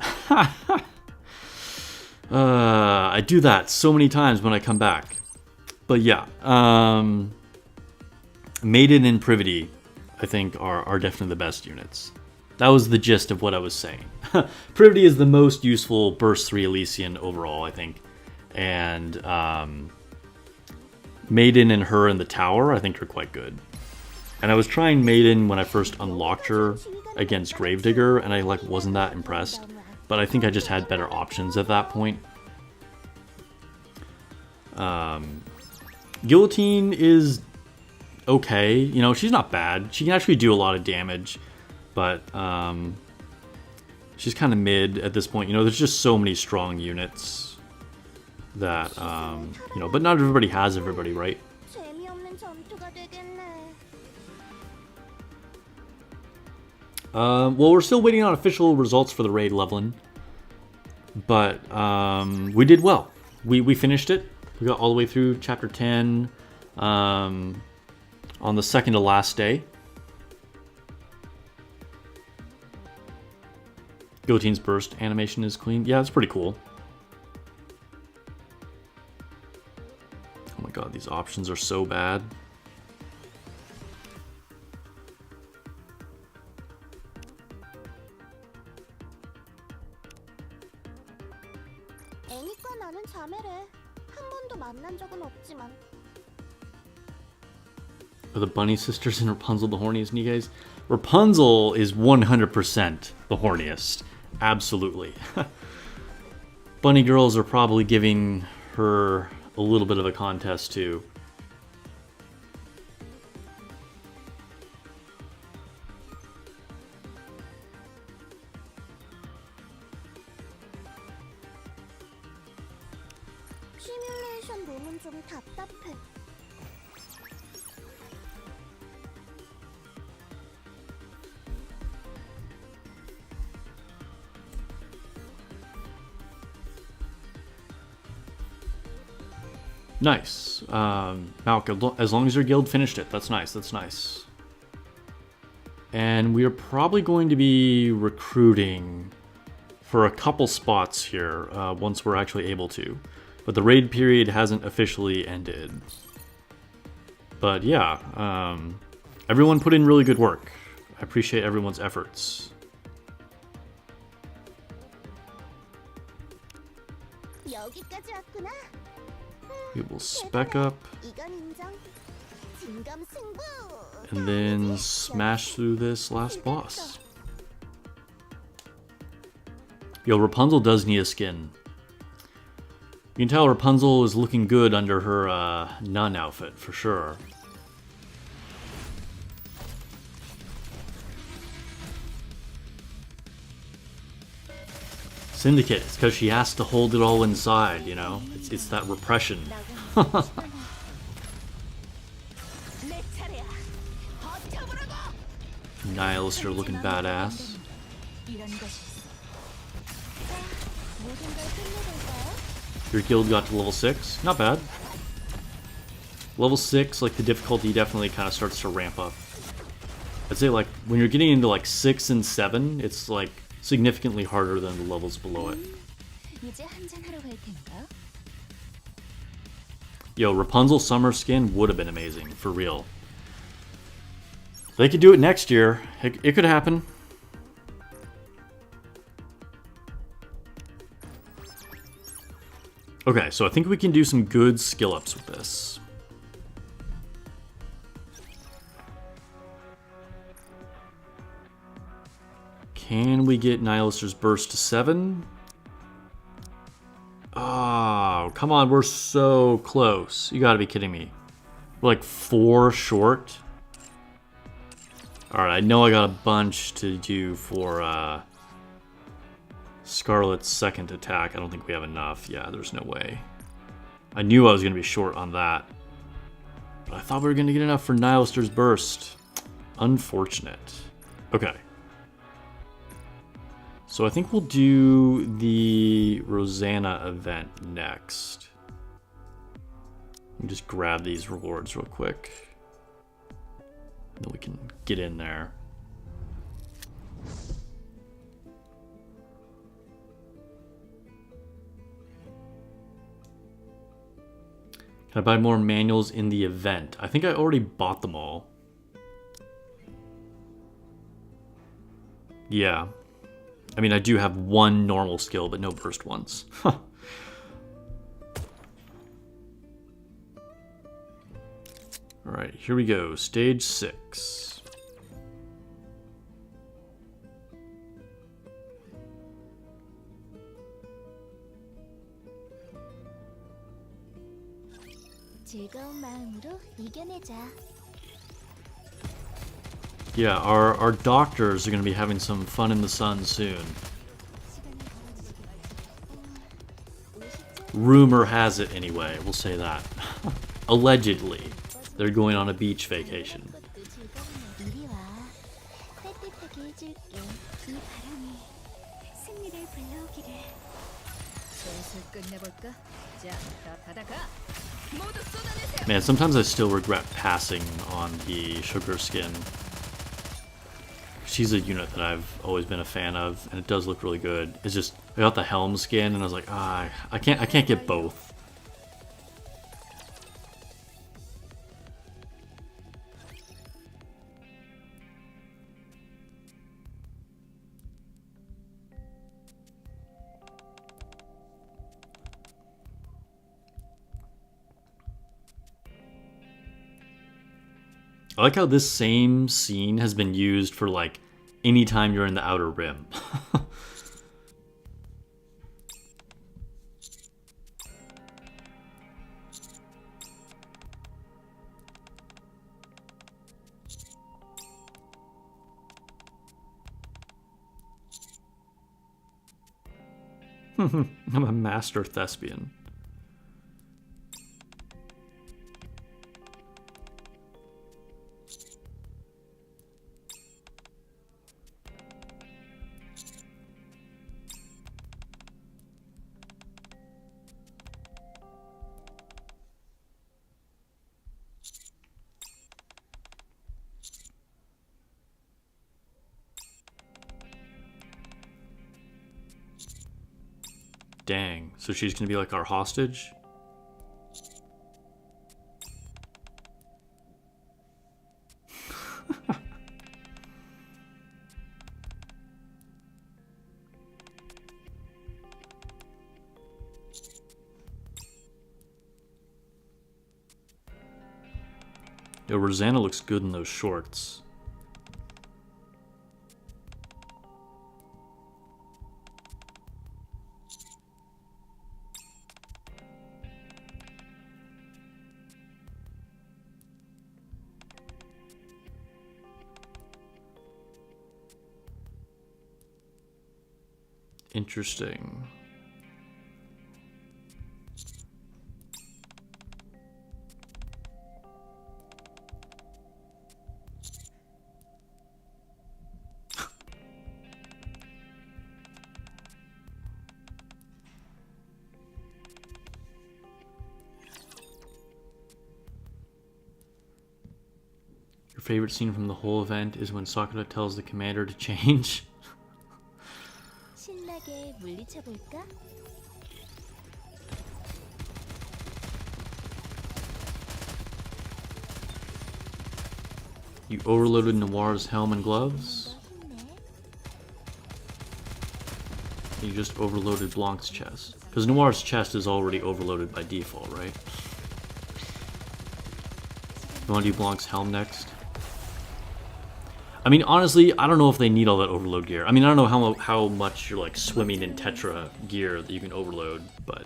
I do that so many times when I come back. But yeah, Maiden and Privity, I think, are definitely the best units. That was the gist of what I was saying. Privity is the most useful Burst 3 Elysian overall, I think. And Maiden and her in the tower, I think, are quite good. And I was trying Maiden when I first unlocked her against Gravedigger, and I wasn't that impressed. But I think I just had better options at that point. Guillotine is okay. You know, she's not bad. She can actually do a lot of damage. But she's kind of mid at this point. You know, there's just so many strong units that, you know, but not everybody has everybody, right? Well, we're still waiting on official results for the raid leveling. But we did well. We finished it. We got all the way through chapter 10 on the second to last day. Guillotine's burst animation is clean. Yeah, it's pretty cool. Oh my god, these options are so bad. Are the Bunny Sisters and Rapunzel the horniest, Nikkei's? Rapunzel is 100% the horniest. Absolutely. Bunny girls are probably giving her a little bit of a contest too. Nice. Malk, as long as your guild finished it, that's nice, that's nice. And we are probably going to be recruiting for a couple spots here once we're actually able to. But the raid period hasn't officially ended. But yeah, everyone put in really good work. I appreciate everyone's efforts. We will spec up and then smash through this last boss. Yo, Rapunzel does need a skin. You can tell Rapunzel is looking good under her nun outfit for sure. Syndicate, it's because she has to hold it all inside, you know? It's that repression. Nihilister looking badass. Your guild got to level 6. Not bad. Level 6, like the difficulty definitely kind of starts to ramp up. I'd say like when you're getting into like 6 and 7, it's like significantly harder than the levels below it. Yo, Rapunzel summer skin would have been amazing, for real. They could do it next year. It could happen. Okay, so I think we can do some good skill ups with this. Can we get Nihilister's burst to 7? Oh, come on, we're so close. You gotta be kidding me. We're like 4 short. Alright, I know I got a bunch to do for Scarlet's second attack. I don't think we have enough. Yeah, there's no way. I knew I was gonna be short on that. But I thought we were gonna get enough for Nihilister's burst. Unfortunate. Okay. So I think we'll do the Rosanna event next. Let me just grab these rewards real quick. Then we can get in there. Can I buy more manuals in the event? I think I already bought them all. Yeah. I mean, I do have one normal skill, but no burst ones. Alright, here we go. Stage 6. Yeah, our doctors are going to be having some fun in the sun soon. Rumor has it anyway, we'll say that. Allegedly, they're going on a beach vacation. Man, sometimes I still regret passing on the sugar skin. She's a unit that I've always been a fan of, and it does look really good. It's just I got the helm skin, and I was like, I can't get both. I like how this same scene has been used for, like, anytime you're in the Outer Rim. I'm a master thespian. Dang, so she's gonna be like our hostage? Yo, Rosanna looks good in those shorts. Interesting. Your favorite scene from the whole event is when Sakura tells the commander to change. You overloaded Noir's helm and gloves? You just overloaded Blanc's chest. Because Noir's chest is already overloaded by default, right? You want to do Blanc's helm next? I mean, honestly, I don't know if they need all that overload gear. I mean, I don't know how much you're, like, swimming in Tetra gear that you can overload, but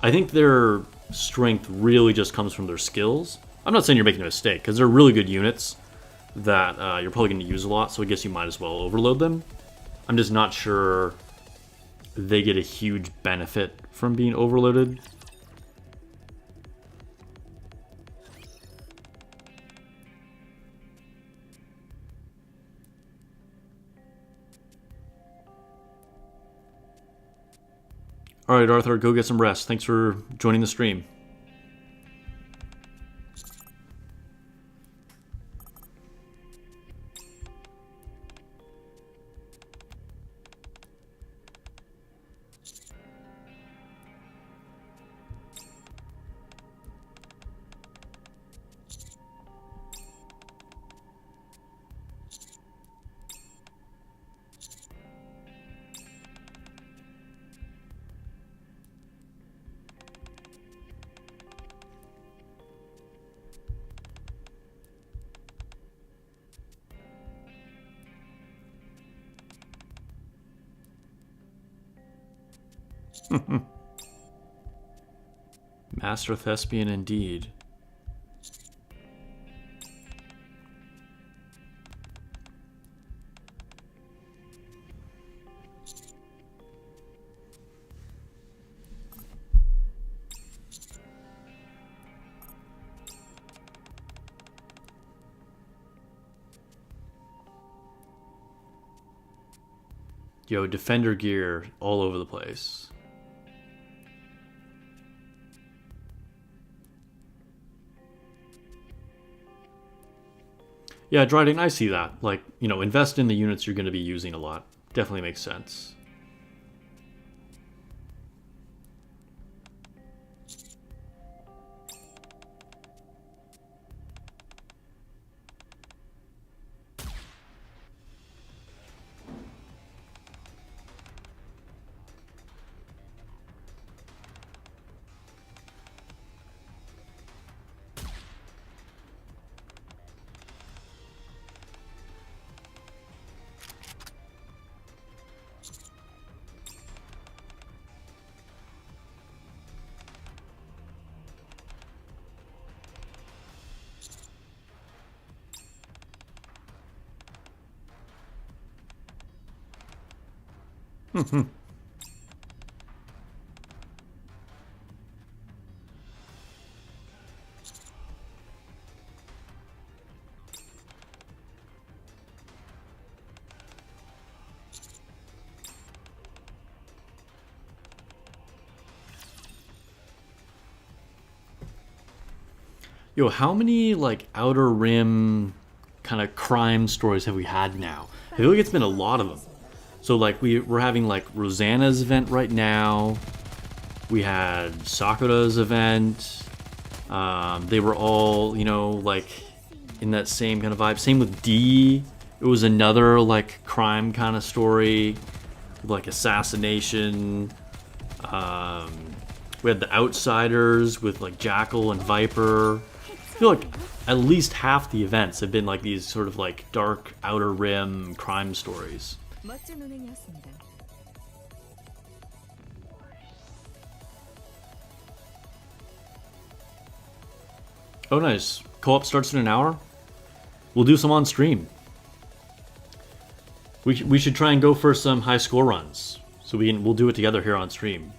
I think their strength really just comes from their skills. I'm not saying you're making a mistake, because they're really good units that you're probably going to use a lot, so I guess you might as well overload them. I'm just not sure they get a huge benefit from being overloaded. Alright, Arthur, go get some rest. Thanks for joining the stream. Master thespian indeed. Yo, defender gear all over the place. Yeah, Dryden, I see that. Like, you know, invest in the units you're going to be using a lot. Definitely makes sense. Yo, how many like Outer Rim kind of crime stories have we had now? I feel like it's been a lot of them. So like we're having like Rosanna's event right now. We had Sakura's event. They were all, you know, like in that same kind of vibe. Same with D. It was another like crime kind of story, like assassination. We had the Outsiders with like Jackal and Viper. I feel like at least half the events have been like these sort of like dark Outer Rim crime stories. Oh, nice. Co-op starts in an hour. We'll do some on stream. We should try and go for some high score runs, so we'll do it together here on stream.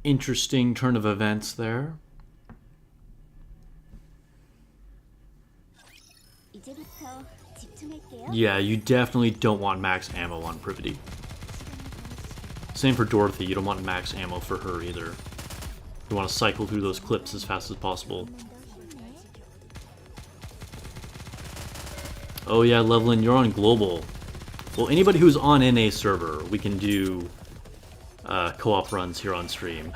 interesting turn of events there. Yeah, you definitely don't want max ammo on Privity. Same for Dorothy, you don't want max ammo for her either. You want to cycle through those clips as fast as possible. Oh yeah, Levelin, you're on global. Well, anybody who's on NA server, we can do co-op runs here on stream.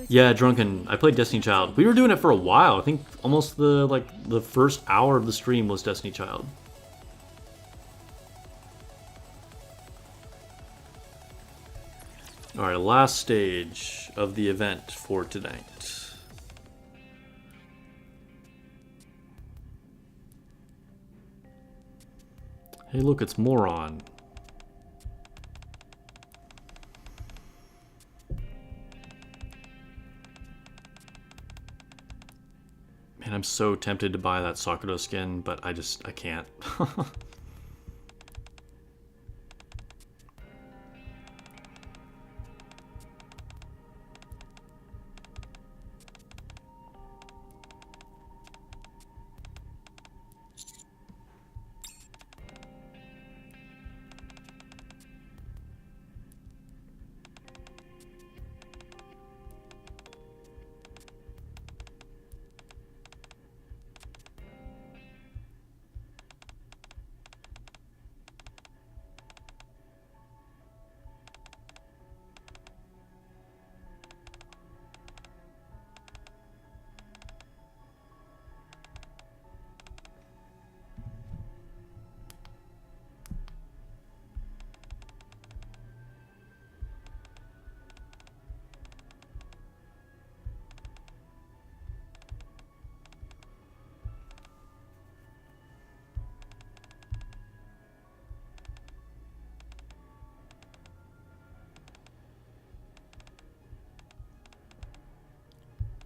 Yeah, Drunken. I played Destiny Child. We were doing it for a while. I think almost the first hour of the stream was Destiny Child. Alright, last stage of the event for tonight. Hey, look, it's Moron. Man, I'm so tempted to buy that Sakura skin, but I can't.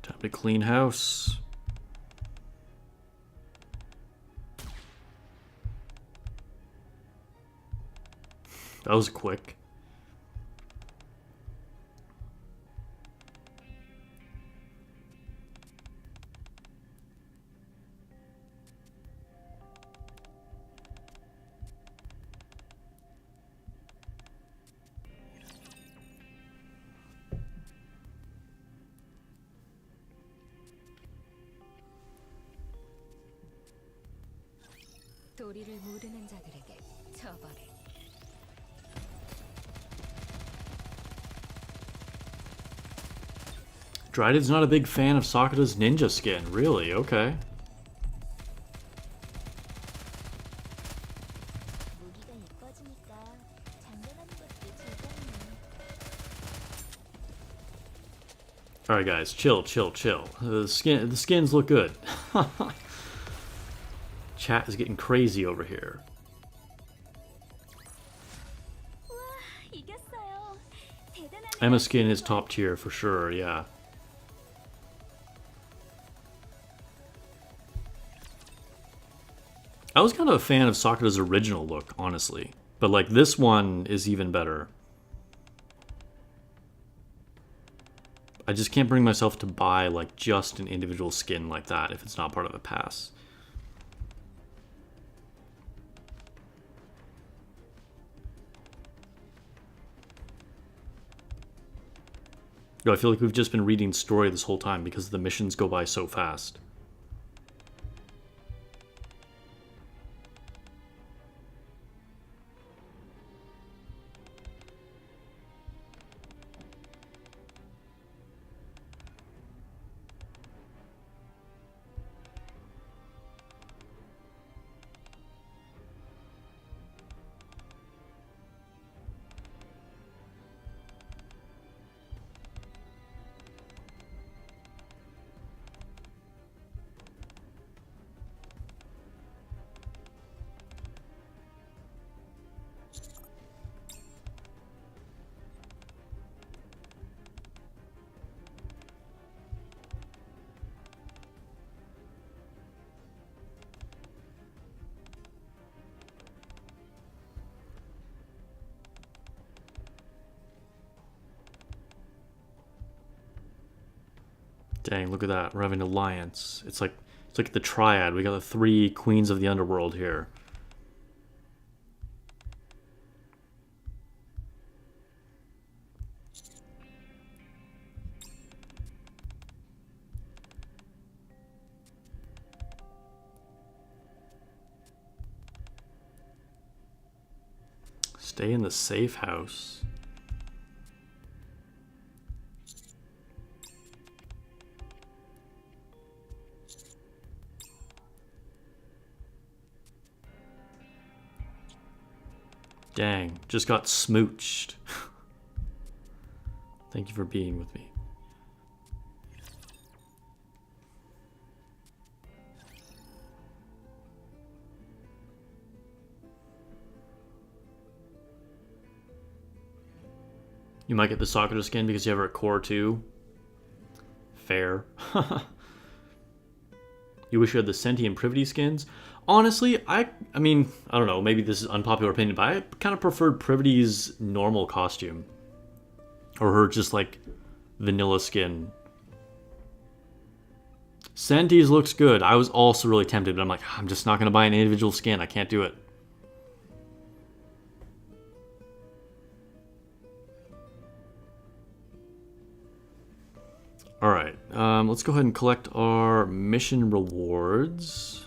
Time to clean house. That was quick. 도리를 모르는 자들에게 처벌해. Dryden's not a big fan of Sakura's ninja skin. Really? Okay. Alright guys, chill. The skins look good. Chat is getting crazy over here. Emma skin is top tier for sure, yeah. I was kind of a fan of Sakura's original look, honestly. But like this one is even better. I just can't bring myself to buy like just an individual skin like that if it's not part of a pass. Yo, I feel like we've just been reading story this whole time because the missions go by so fast. Dang, look at that. We're having an alliance. It's like the triad. We got the 3 queens of the underworld here. Stay in the safe house. Dang, just got smooched. Thank you for being with me. You might get the Sakura skin because you have her at core 2. Fair. You wish you had the Senti and Privity skins? Honestly, I mean, I don't know, maybe this is unpopular opinion, but I kind of preferred Privity's normal costume. Or her just like vanilla skin. Senti's looks good. I was also really tempted, but I'm like, I'm just not going to buy an individual skin. I can't do it. Alright, let's go ahead and collect our mission rewards.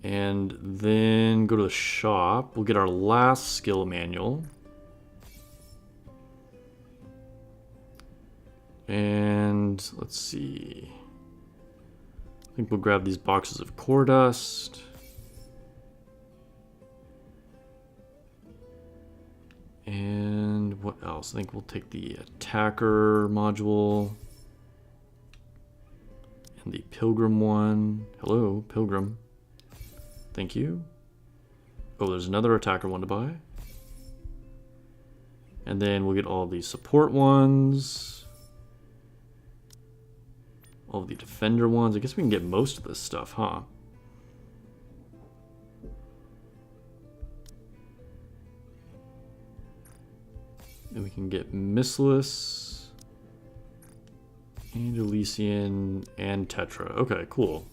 And then go to the shop. We'll get our last skill manual. And let's see. I think we'll grab these boxes of core dust. And what else? I think we'll take the attacker module. And the pilgrim one. Hello, pilgrim. Thank you. Oh, there's another attacker one to buy. And then we'll get all the support ones. All the defender ones. I guess we can get most of this stuff, huh? And we can get Missless, and Elysian, and Tetra. Okay, cool.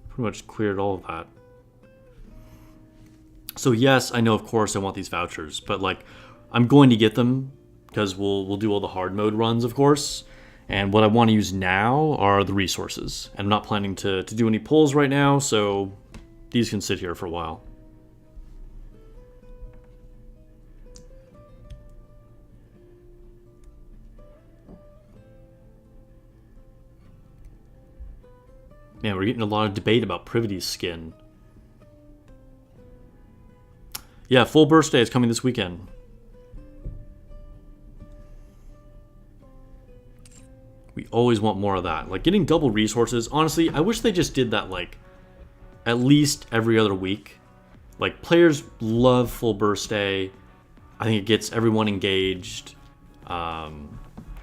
Pretty much cleared all of that. So yes, I know of course I want these vouchers, but like I'm going to get them because we'll do all the hard mode runs, of course. And what I want to use now are the resources. And I'm not planning to do any pulls right now, so these can sit here for a while. Man, we're getting a lot of debate about Privity's skin. Yeah, full birthday is coming this weekend. We always want more of that. Like, getting double resources, honestly, I wish they just did that, like, at least every other week. Like, players love full birthday. I think it gets everyone engaged.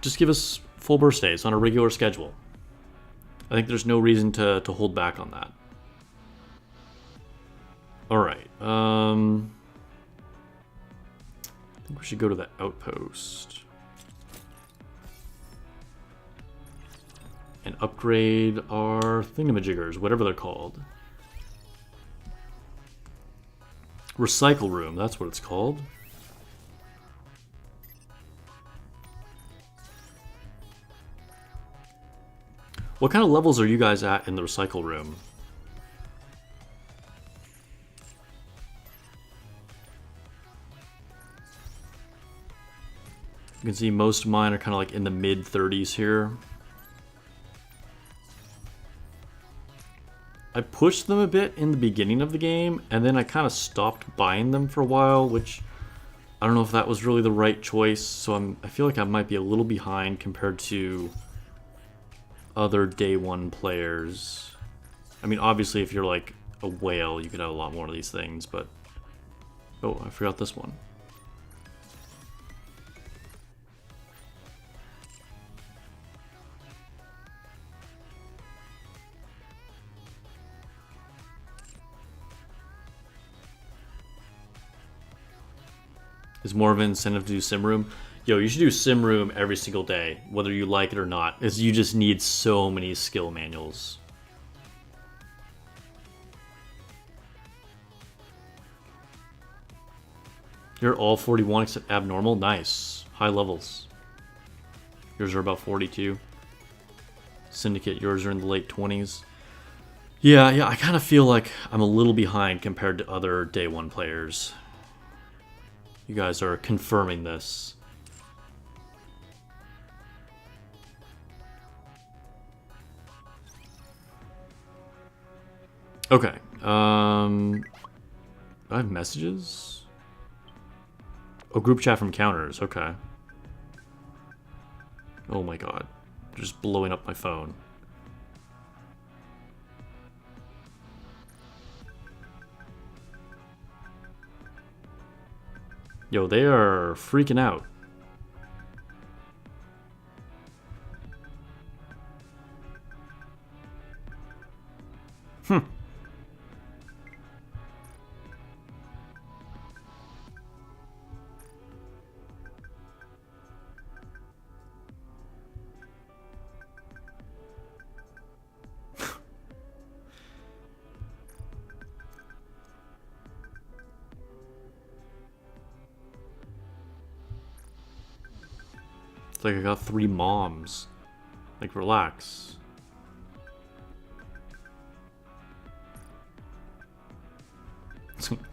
Just give us full birthdays on a regular schedule. I think there's no reason to hold back on that. Alright, I think we should go to the outpost. And upgrade our thingamajiggers, whatever they're called. Recycle room, that's what it's called. What kind of levels are you guys at in the recycle room? You can see most of mine are kind of like in the mid-30s here. I pushed them a bit in the beginning of the game, and then I kind of stopped buying them for a while, which I don't know if that was really the right choice. So I feel like I might be a little behind compared to other day one players. I mean, obviously, if you're like a whale, you could have a lot more of these things, but oh, I forgot this one. Is more of an incentive to do sim room. Yo, you should do sim room every single day, whether you like it or not. Is you just need so many skill manuals. You're all 41 except abnormal? Nice. High levels. Yours are about 42. Syndicate, yours are in the late 20s. Yeah, I kind of feel like I'm a little behind compared to other day one players. You guys are confirming this. Okay. I have messages? Oh, group chat from counters. Okay. Oh my god. Just blowing up my phone. Yo, they are freaking out. It's like I got 3 moms. Like, relax.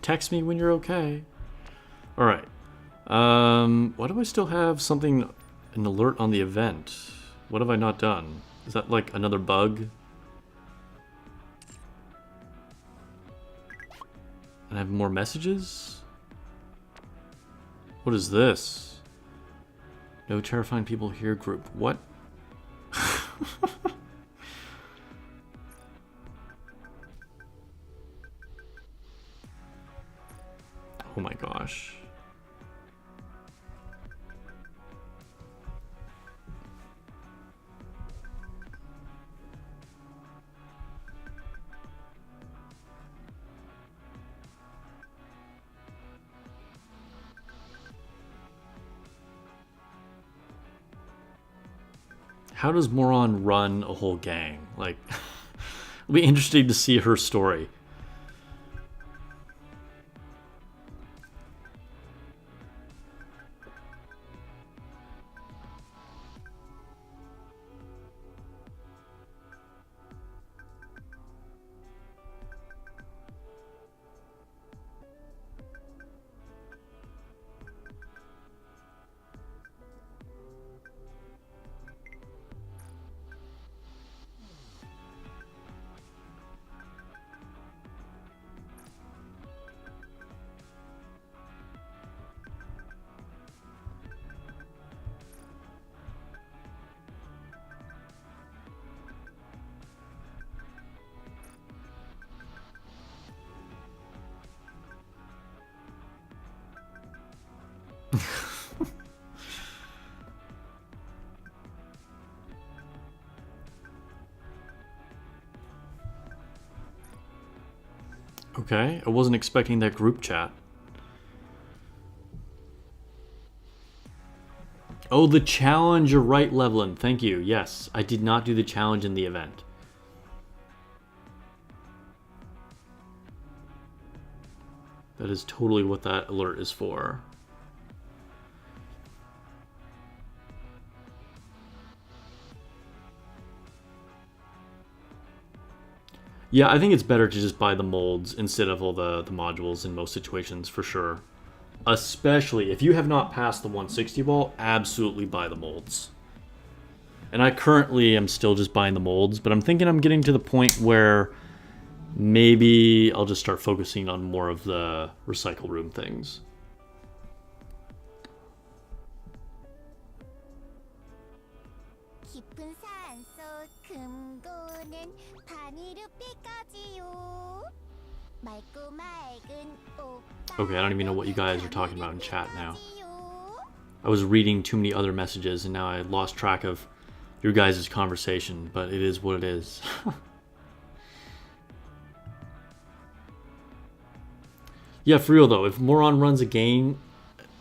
Text me when you're okay. Alright. Why do I still have something, an alert on the event? What have I not done? Is that like another bug? And I have more messages? What is this? No terrifying people here group. What? Oh my gosh. How does Moron run a whole gang? Like, it'll be interesting to see her story. Okay, I wasn't expecting that group chat. Oh, the challenge, you're right, Levlin. Thank you. Yes, I did not do the challenge in the event. That is totally what that alert is for. Yeah, I think it's better to just buy the molds instead of all the modules in most situations, for sure. Especially if you have not passed the 160 wall, absolutely buy the molds. And I currently am still just buying the molds, but I'm thinking I'm getting to the point where maybe I'll just start focusing on more of the recycle room things. Okay, I don't even know what you guys are talking about in chat now. I was reading too many other messages and now I lost track of your guys' conversation, but it is what it is. Yeah, for real though, if Moron runs a game,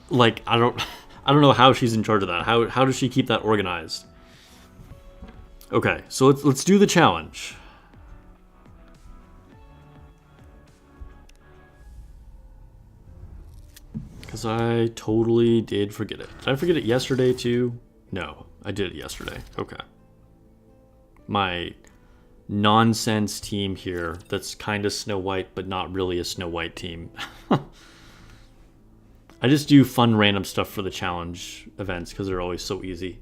like, I I don't know how she's in charge of that. How does she keep that organized? Okay, so let's do the challenge. Because I totally did forget it. Did I forget it yesterday too? No, I did it yesterday. Okay. My nonsense team here that's kind of Snow White, but not really a Snow White team. I just do fun random stuff for the challenge events because they're always so easy.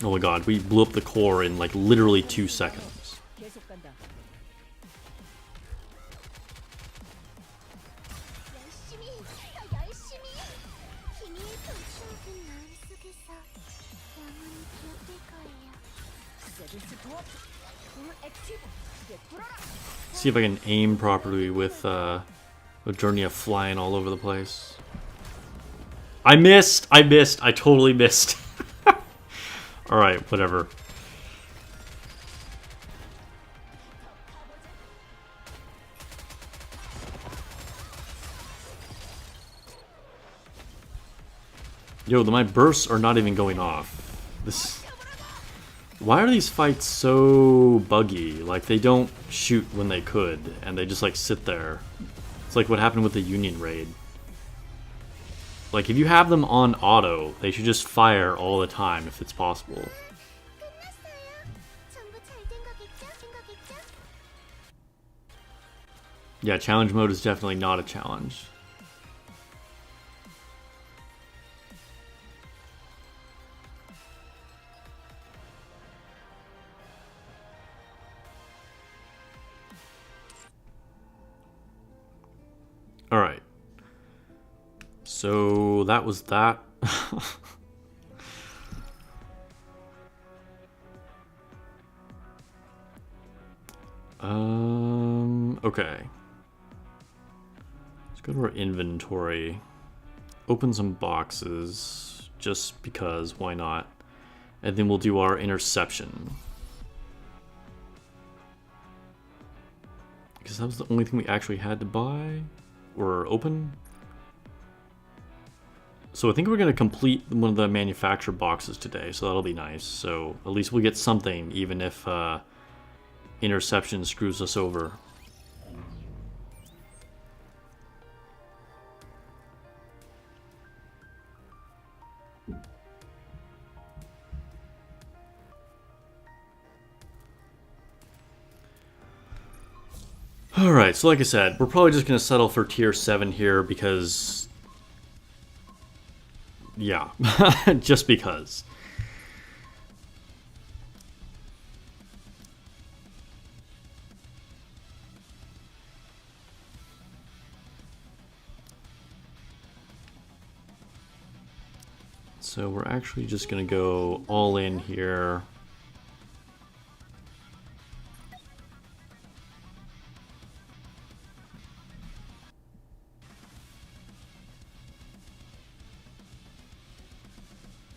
Oh my god, we blew up the core in like literally 2 seconds. See if I can aim properly with Journey flying all over the place. I missed! I totally missed. Alright, whatever. Yo, my bursts are not even going off. Why are these fights so buggy? Like, they don't shoot when they could, and they just, like, sit there. It's like what happened with the Union raid. Like, if you have them on auto, they should just fire all the time if it's possible. Yeah, challenge mode is definitely not a challenge. Alright. So that was that. Okay. Let's go to our inventory. Open some boxes, just because, why not? And then we'll do our interception. Because that was the only thing we actually had to buy or open. So I think we're going to complete one of the manufacturer boxes today, so that'll be nice. So at least we'll get something, even if interception screws us over. Alright, so like I said, we're probably just going to settle for tier 7 here because... yeah, just because. So we're actually just going to go all in here.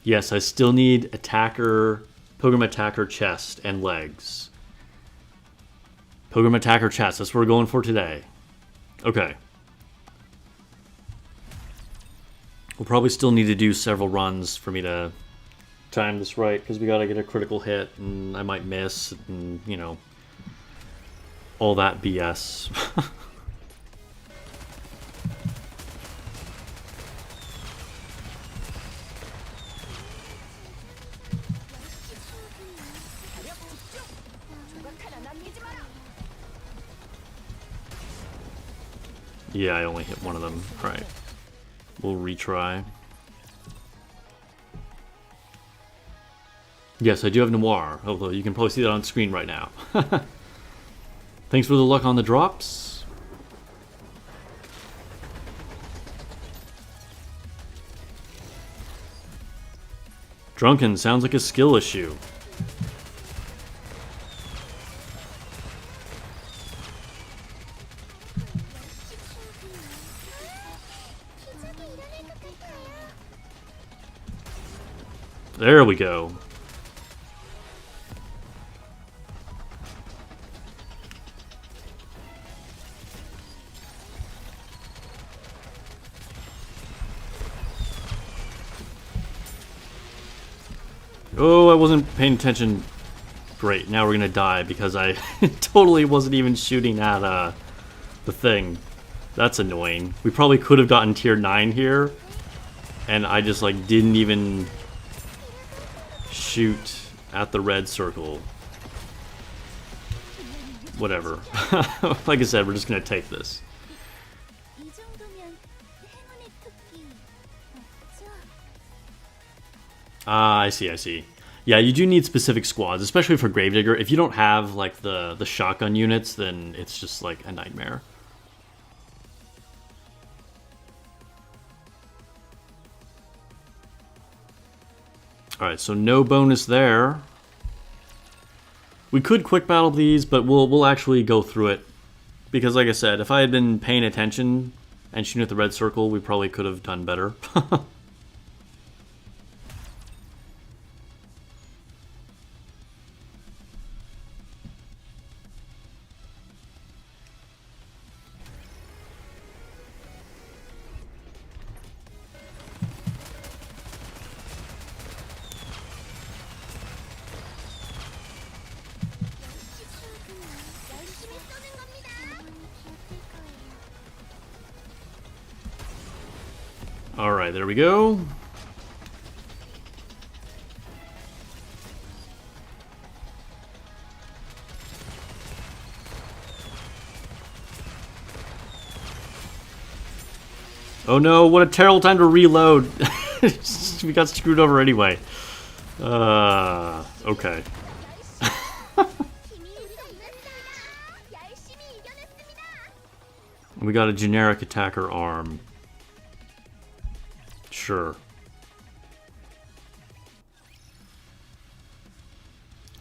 Yes, I still need attacker, pilgrim attacker chest and legs. Pilgrim attacker chest, that's what we're going for today. Okay. We'll probably still need to do several runs for me to time this right, because we gotta get a critical hit, and I might miss, and, you know, all that BS. Yeah, I only hit one of them. Alright. We'll retry. Yes, I do have Noir, although you can probably see that on screen right now. Thanks for the luck on the drops. Drunken sounds like a skill issue. There we go. Oh, I wasn't paying attention. Great, now we're gonna die because I totally wasn't even shooting at the thing. That's annoying. We probably could have gotten tier 9 here, and I just like didn't even shoot at the red circle. Whatever. Like I said, we're just gonna take this. Ah, I see, I see. Yeah, you do need specific squads, especially for Gravedigger. If you don't have like the shotgun units, then it's just like a nightmare. Alright, so no bonus there. We could quick battle these, but we'll actually go through it. Because like I said, if I had been paying attention and shooting at the red circle, we probably could have done better. Alright, there we go. Oh no, what a terrible time to reload. We got screwed over anyway. Okay. We got a generic attacker arm. Sure.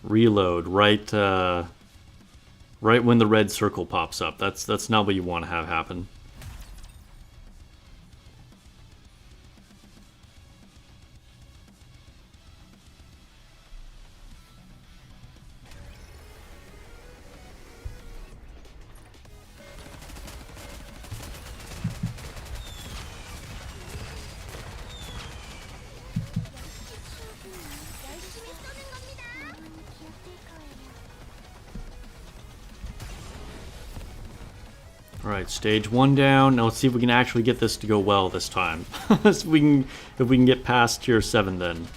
Reload right right when the red circle pops up. That's not what you want to have happen. Alright, stage 1 down. Now let's see if we can actually get this to go well this time. If we can get past tier 7 then.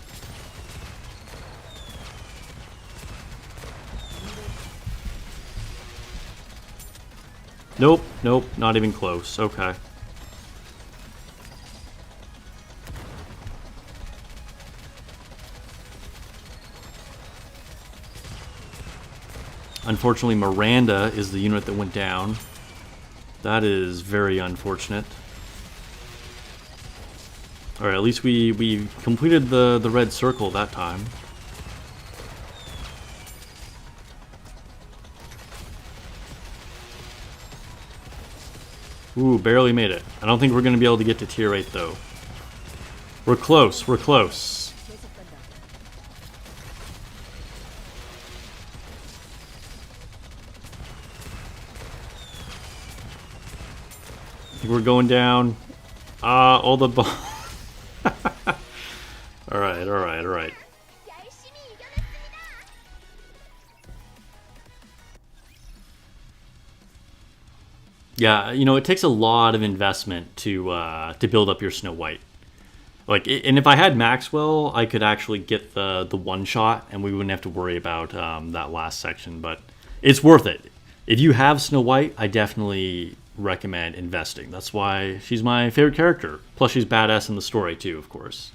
Nope, nope, not even close. Okay. Unfortunately, Miranda is the unit that went down. That is very unfortunate. Alright, at least we completed the red circle that time. Ooh, barely made it. I don't think we're going to be able to get to tier 8 though. We're close, we're close. We're going down. All the Alright, alright, alright. Yeah, you know, it takes a lot of investment to build up your Snow White. Like, and if I had Maxwell, I could actually get the one shot, and we wouldn't have to worry about that last section. But it's worth it. If you have Snow White, I definitely recommend investing. That's why she's my favorite character. Plus, she's badass in the story too, of course.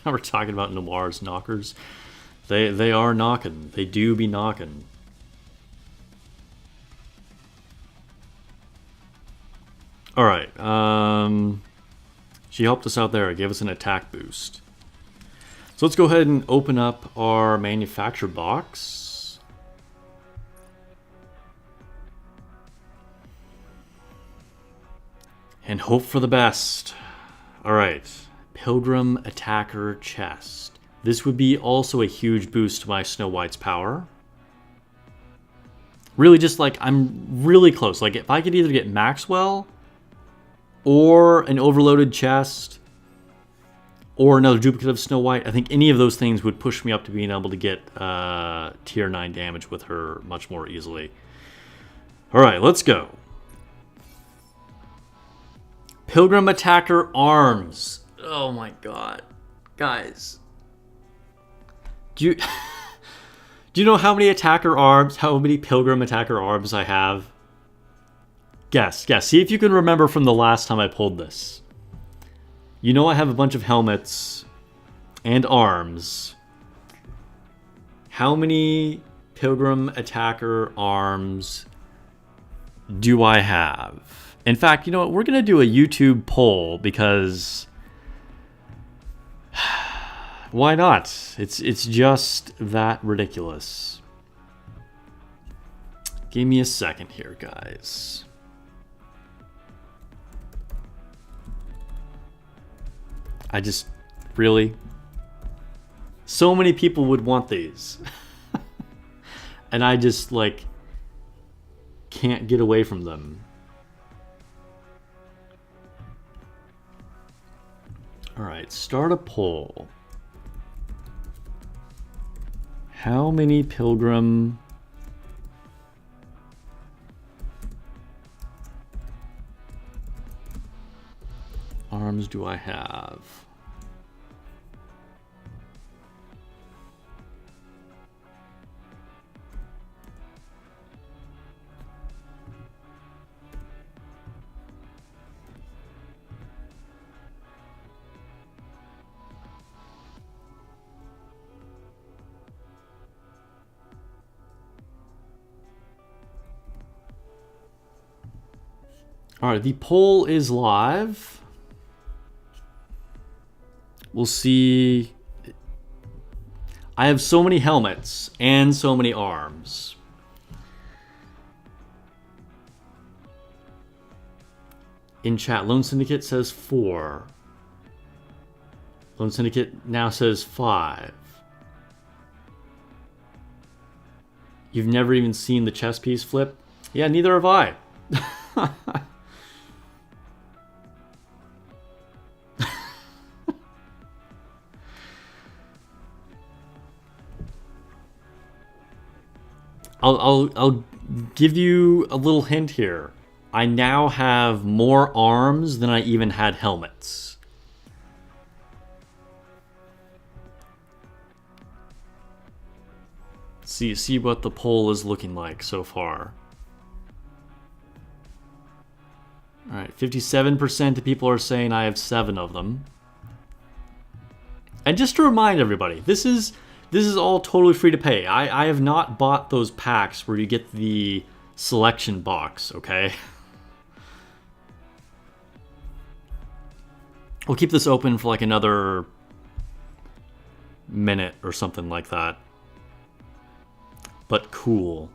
We're talking about Noir's knockers. They are knocking. They do be knocking. All right. She helped us out there. It gave us an attack boost. So let's go ahead and open up our manufacture box. And hope for the best. All right. Pilgrim Attacker Chest. This would be also a huge boost to my Snow White's power. Really just like, I'm really close. Like if I could either get Maxwell or an overloaded chest or another duplicate of Snow White, I think any of those things would push me up to being able to get tier 9 damage with her much more easily. Alright, let's go. Pilgrim Attacker Arms. Oh my god. Guys. Do you... Do you know how many attacker arms, how many Pilgrim Attacker Arms I have? Guess. See if you can remember from the last time I pulled this. You know I have a bunch of helmets and arms. How many Pilgrim Attacker Arms do I have? In fact, you know what? We're going to do a YouTube poll because... why not? It's just that ridiculous. Give me a second here, guys. I just... really? So many people would want these. And I just, like, can't get away from them. Alright, start a poll. How many Pilgrim arms do I have? All right, the poll is live. We'll see. I have so many helmets and so many arms. In chat, Lone Syndicate says 4. Lone Syndicate now says 5. You've never even seen the chess piece flip? Yeah, neither have I. I'll give you a little hint here. I now have more arms than I even had helmets. See what the poll is looking like so far. All right, 57% of people are saying I have 7 of them. And just to remind everybody, this is all totally free to pay. I have not bought those packs where you get the selection box, okay? We'll keep this open for like another minute or something like that. But cool.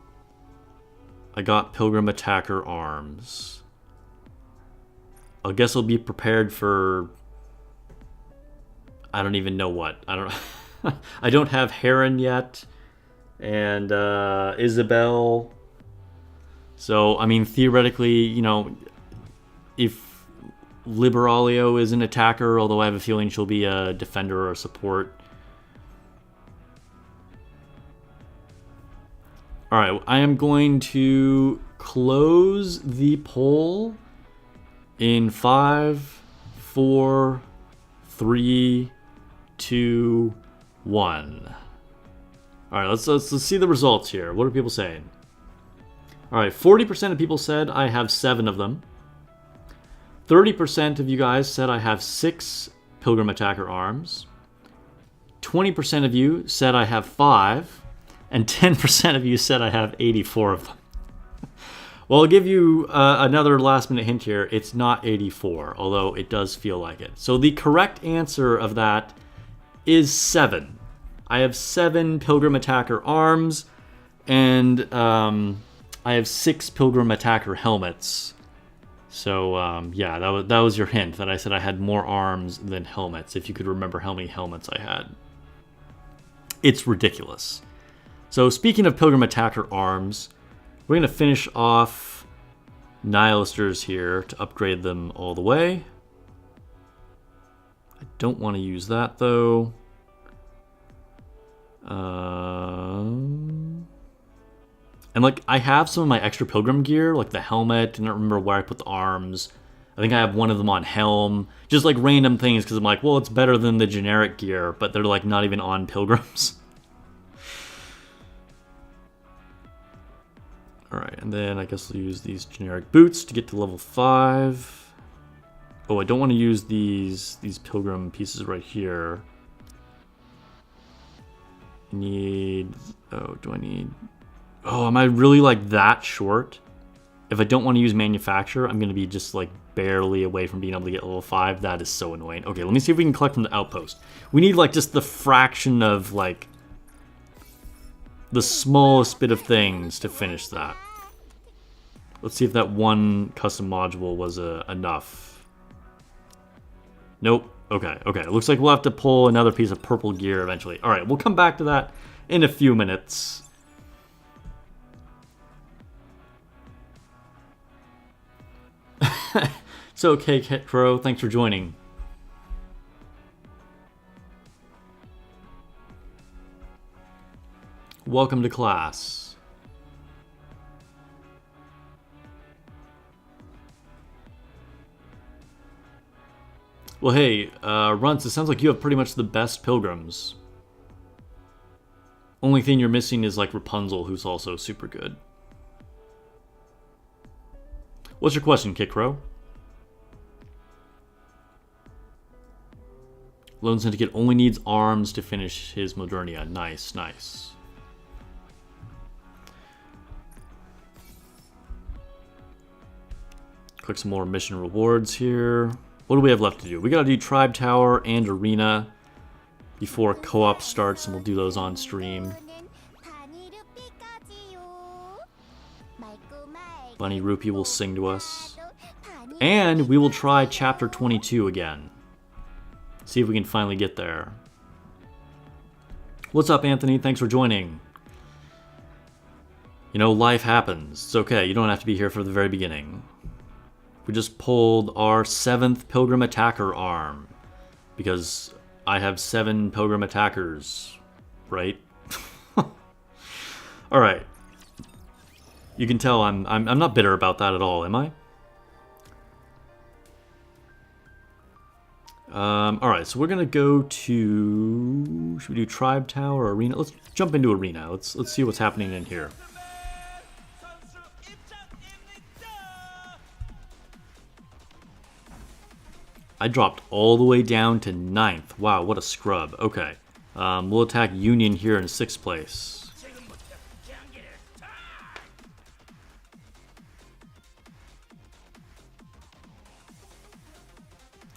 I got Pilgrim Attacker arms. I guess I'll be prepared for... I don't even know what. I don't... I don't have Heron yet. And Isabel. So, I mean, theoretically, you know, if Liberalio is an attacker, although I have a feeling she'll be a defender or a support. Alright, I am going to close the poll in 5, 4, 3, 2, 1. Alright, let's see the results here. What are people saying? Alright, 40% of people said I have 7 of them. 30% of you guys said I have 6 Pilgrim Attacker arms. 20% of you said I have 5. And 10% of you said I have 84 of them. Well, I'll give you another last minute hint here. It's not 84, although it does feel like it. So the correct answer of that is 7. I have 7 Pilgrim Attacker arms, and I have 6 Pilgrim Attacker helmets. So yeah, that was your hint, that I said I had more arms than helmets, if you could remember how many helmets I had. It's ridiculous. So speaking of Pilgrim Attacker arms, We're going to finish off Nihilisters here to upgrade them all the way. I don't want to use that, though. And, like, I have some of my extra Pilgrim gear, like the helmet. I don't remember where I put the arms. I think I have one of them on helm. Just, like, random things, because I'm like, well, it's better than the generic gear, but they're, like, not even on Pilgrims. Alright, and then I guess I'll use these generic boots to get to level 5. Oh, I don't want to use these Pilgrim pieces right here. Need... Oh, do I need... Oh, am I really, like, that short? If I don't want to use manufacture, I'm going to be just, like, barely away from being able to get level 5. That is so annoying. Okay, let me see if we can collect from the outpost. We need, like, just the fraction of, like, the smallest bit of things to finish that. Let's see if that one custom module was enough. Nope. Okay, okay. It looks like we'll have to pull another piece of purple gear eventually. Alright, we'll come back to that in a few minutes. It's okay, Cat Crow. Thanks for joining. Welcome to class. Well, hey, Runts, it sounds like you have pretty much the best pilgrims. Only thing you're missing is, like, Rapunzel, who's also super good. What's your question, Kit Crow? Lone Syndicate only needs arms to finish his Modernia. Nice, nice. Click some more mission rewards here. What do we have left to do? We gotta do Tribe Tower and Arena before co-op starts, and we'll do those on stream. Bunny Rupee will sing to us. And we will try Chapter 22 again. See if we can finally get there. What's up, Anthony? Thanks for joining. You know, life happens. It's okay. You don't have to be here for the very beginning. We just pulled our 7th Pilgrim Attacker arm. Because I have 7 Pilgrim Attackers. Right? Alright. You can tell I'm not bitter about that at all, am I? Alright, so we're gonna go to... Should we do Tribe Tower or Arena? Let's jump into Arena. Let's see what's happening in here. I dropped all the way down to 9th. Wow, what a scrub. Okay. We'll attack Union here in 6th place.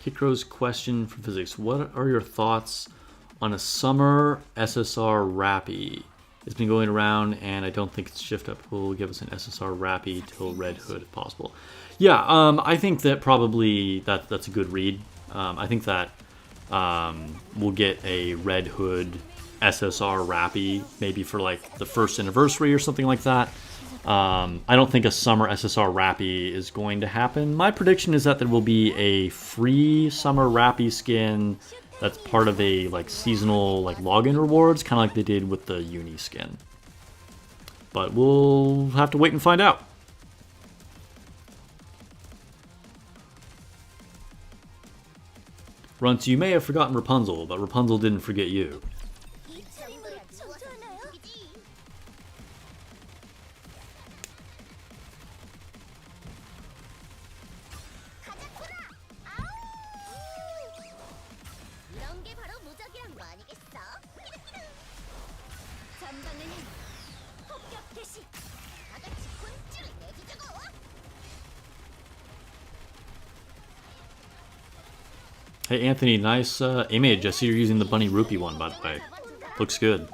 Kikrow's question for physics. What are your thoughts on a summer SSR Rappy? It's been going around, and I don't think Shift Up will give us an SSR Rappy till Red Hood if possible. Yeah, I think that probably that's a good read. I think that we'll get a Red Hood SSR Rappy maybe for like the 1st anniversary or something like that. I don't think a summer SSR Rappy is going to happen. My prediction is that there will be a free summer Rappy skin that's part of a like seasonal like login rewards, kind of like they did with the Uni skin. But we'll have to wait and find out. Runts, you may have forgotten Rapunzel, but Rapunzel didn't forget you. Hey Anthony, nice image. I see you're using the Bunny Rupee one, by the way. Looks good.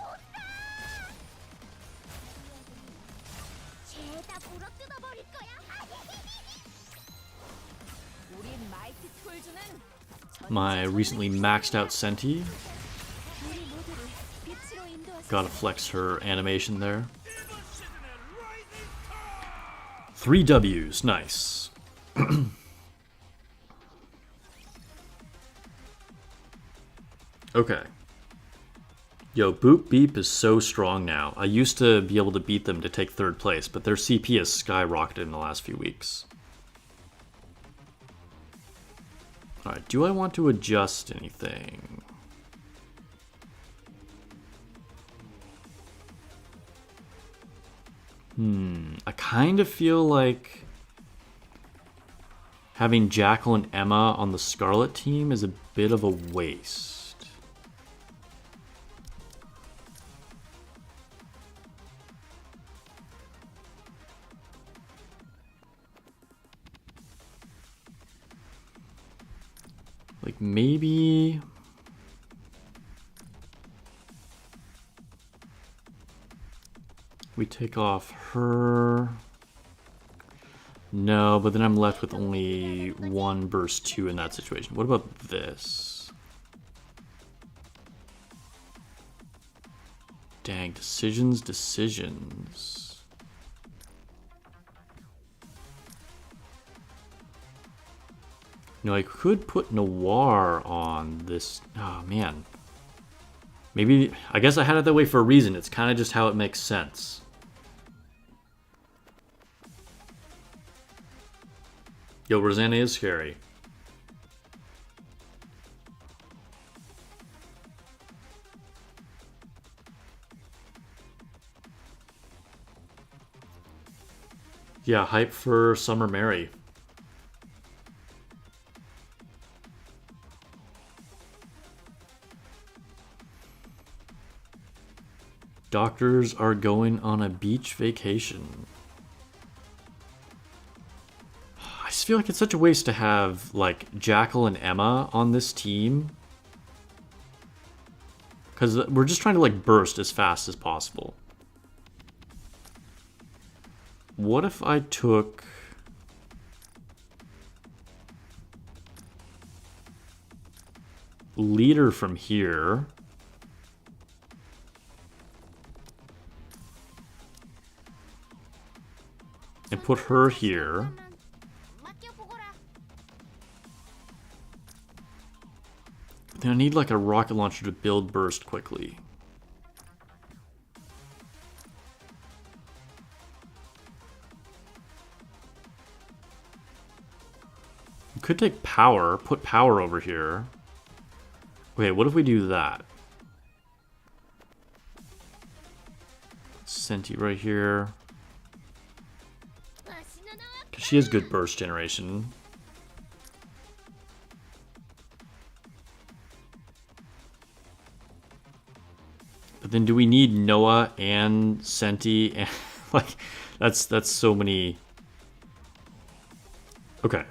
My recently maxed out Senti. Gotta flex her animation there. 3 W's, nice. Okay. Yo, Boop Beep is so strong now. I used to be able to beat them to take 3rd place, but their CP has skyrocketed in the last few weeks. Alright, do I want to adjust anything? I kind of feel like having Jackal and Emma on the Scarlet team is a bit of a waste. Like maybe... we take off her. No, but then I'm left with only 1 burst 2 in that situation. What about this? Dang, decisions. No, I could put Noir on this. Oh, man. Maybe, I guess I had it that way for a reason. It's kind of just how it makes sense. Yo, Rosanna is scary. Yeah, hype for Summer Mary. Doctors are going on a beach vacation. I just feel like it's such a waste to have, like, Jackal and Emma on this team. Because we're just trying to, like, burst as fast as possible. What if I took... Leader from here... and put her here. Then I need like a rocket launcher to build burst quickly. You could take power, put power over here. Wait, what if we do that? Senti right here. Because she has good burst generation. But then do we need Noah and Senti? And like, that's so many. Okay.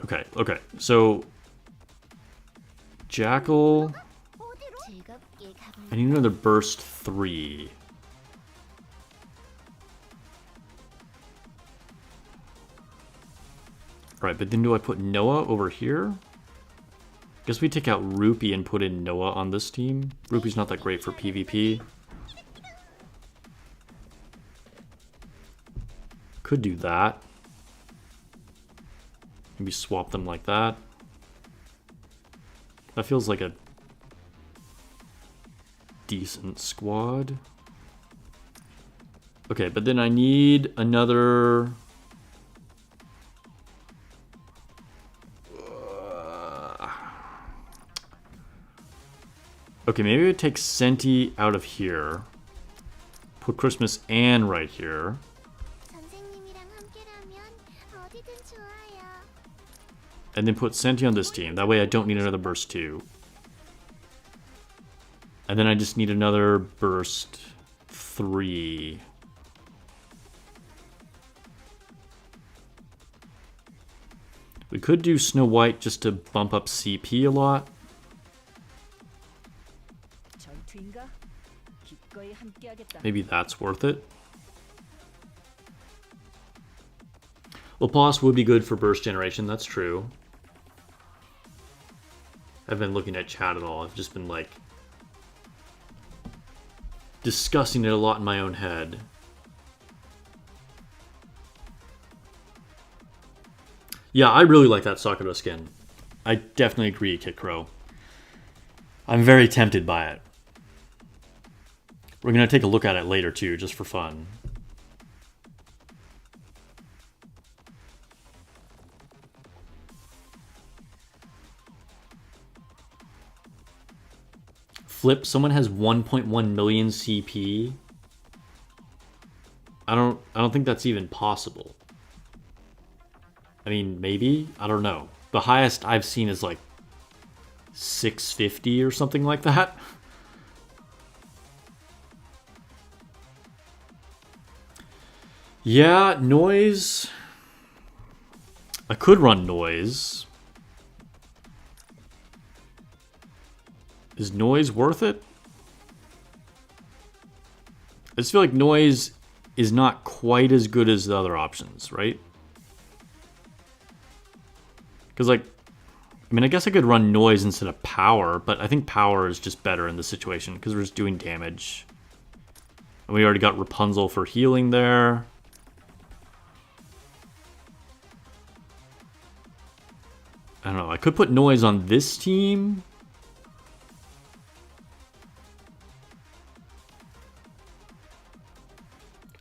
So Jackal. I need another burst 3. Right, but then do I put Noah over here? Guess we take out Rupee and put in Noah on this team. Rupee's not that great for PvP. Could do that. Maybe swap them like that. That feels like a decent squad. Okay, but then I need another... Okay, maybe we take Senti out of here. Put Christmas Ann right here. And then put Senti on this team. That way I don't need another burst 2. And then I just need another burst 3. We could do Snow White just to bump up CP a lot. Maybe that's worth it. Laplace would be good for burst generation, that's true. I've been looking at chat at all. I've just been like discussing it a lot in my own head. Yeah, I really like that Sakura skin. I definitely agree, Kit Crow. I'm very tempted by it. We're going to take a look at it later, too, just for fun. Flip, someone has 1.1 million CP. I don't think that's even possible. I mean, maybe? I don't know. The highest I've seen is like 650 or something like that. Yeah, noise. I could run noise. Is noise worth it? I just feel like noise is not quite as good as the other options, right? Because, like, I mean, I guess I could run noise instead of power, but I think power is just better in this situation because we're just doing damage. And we already got Rapunzel for healing there. I don't know. I could put noise on this team.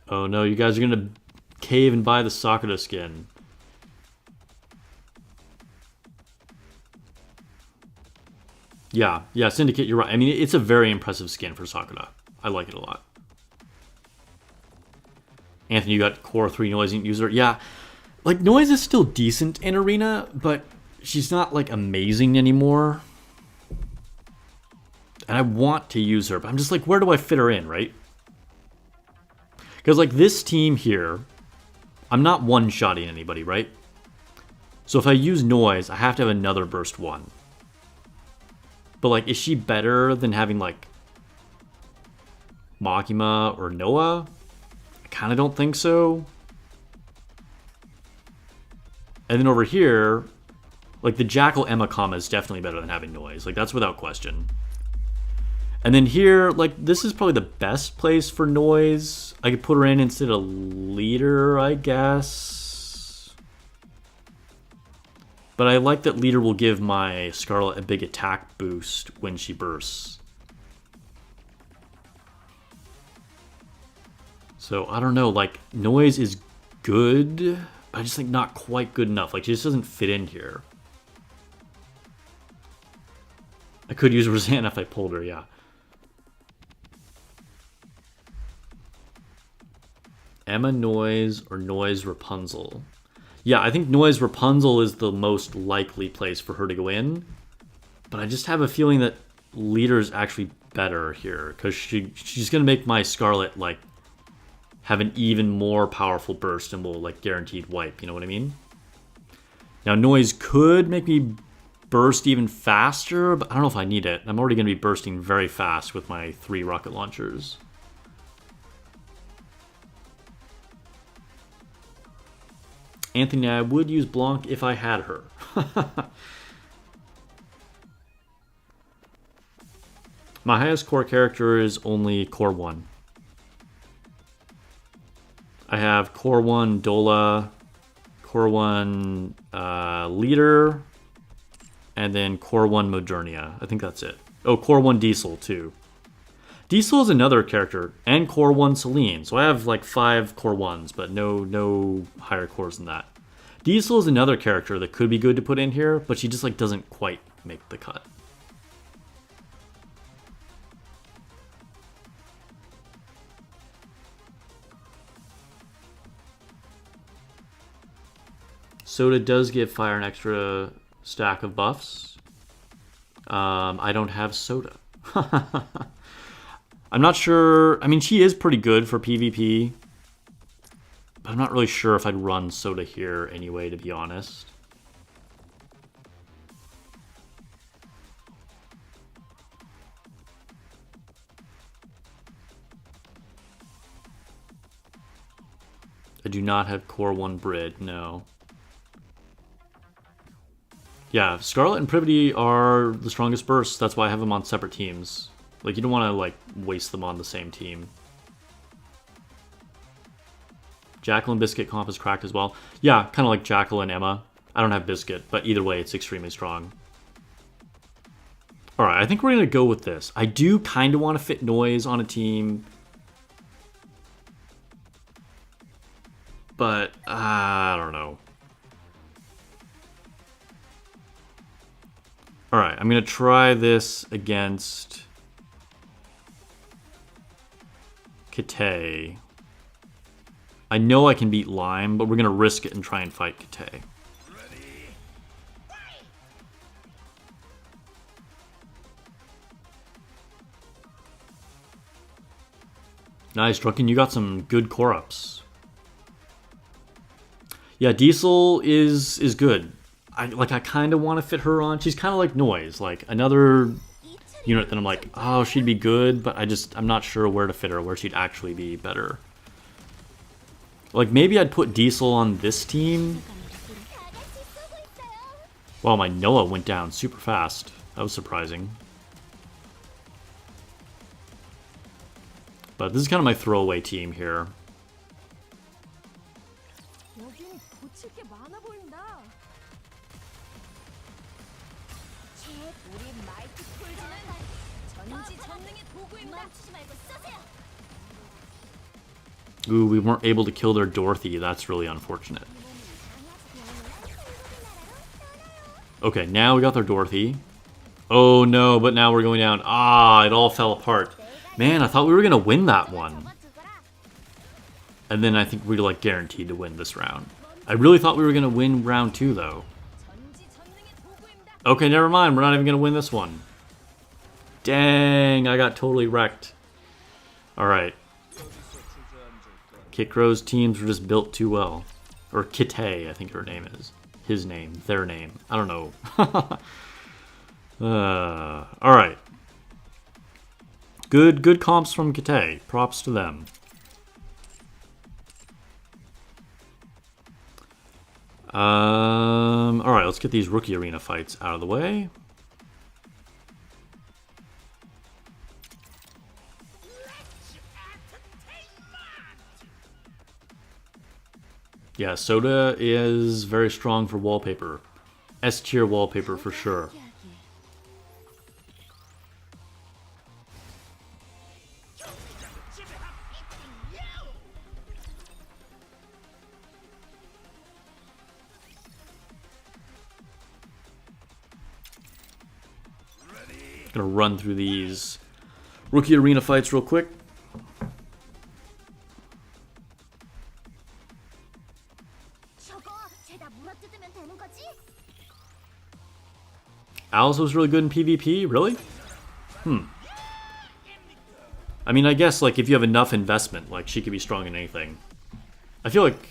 Oh no, you guys are going to cave and buy the Sakura skin. Yeah, Syndicate, you're right. I mean, it's a very impressive skin for Sakura. I like it a lot. Anthony, you got Core 3 Noise user. Yeah, like, Noise is still decent in Arena, but she's not, like, amazing anymore. And I want to use her, but I'm just like, where do I fit her in, right? Because, like, this team here, I'm not one-shotting anybody, right? So if I use Noise, I have to have another Burst 1. But, like, is she better than having, like, Makima or Noah? I kind of don't think so. And then over here, like, the Jackal Emma comma is definitely better than having Noise. Like, that's without question. And then here, like, this is probably the best place for Noise. I could put her in instead of Leader, I guess. But I like that Leader will give my Scarlet a big attack boost when she bursts. So, I don't know, like, Noise is good, but I just think not quite good enough. Like, she just doesn't fit in here. I could use Rosanna if I pulled her, yeah. Emma Noise or Noise Rapunzel. Yeah, I think Noise Rapunzel is the most likely place for her to go in. But I just have a feeling that Leader's actually better here. Because she's going to make my Scarlet, like, have an even more powerful burst and will, like, guaranteed wipe. You know what I mean? Now, Noise could make me burst even faster, but I don't know if I need it. I'm already going to be bursting very fast with my 3 rocket launchers. Anthony, I would use Blanc if I had her. My highest core character is only core 1. I have core 1 Dola, core 1 Leader, and then core 1 Modernia. I think that's it. Oh, core 1 Diesel too. Diesel is another character, and core 1 Celine. So I have like 5 core 1s, but no higher cores than that. Diesel is another character that could be good to put in here, but she just like doesn't quite make the cut. Soda does give Fire an extra stack of buffs. I don't have Soda. I'm not sure. I mean, she is pretty good for PvP. But I'm not really sure if I'd run Soda here anyway, to be honest. I do not have core 1 Brid, no. Yeah, Scarlet and Privity are the strongest bursts. That's why I have them on separate teams. Like, you don't want to, like, waste them on the same team. Jackal and Biscuit comp is cracked as well. Yeah, kind of like Jackal and Emma. I don't have Biscuit, but either way, it's extremely strong. Alright, I think we're going to go with this. I do kind of want to fit Noise on a team. But, I don't know. Alright, I'm going to try this against Nikkei. I know I can beat Lime, but we're going to risk it and try and fight Nikkei. Nice, Drunken, you got some good core ups. Yeah, Diesel is good. I kind of want to fit her on. She's kind of like Noise, like another unit that I'm like, oh, she'd be good, but I'm not sure where to fit her, where she'd actually be better. Like, maybe I'd put Diesel on this team. Wow, my Noah went down super fast. That was surprising. But this is kind of my throwaway team here. Ooh, we weren't able to kill their Dorothy. That's really unfortunate. Okay, now we got their Dorothy. Oh no, but now we're going down. Ah, it all fell apart. Man, I thought we were going to win that one. And then I think we're like guaranteed to win this round. I really thought we were going to win round 2 though. Okay, never mind. We're not even going to win this one. Dang, I got totally wrecked. Alright. Kikro's teams were just built too well. Or Nikkei, I think her name is. His name. Their name. I don't know. Alright. Good comps from Nikkei. Props to them. Alright, let's get these rookie arena fights out of the way. Yeah, Soda is very strong for wallpaper. S tier wallpaper for sure. Gonna run through these rookie arena fights real quick. Alice was really good in PvP? Really? I mean, I guess, like, if you have enough investment, like, she could be strong in anything. I feel like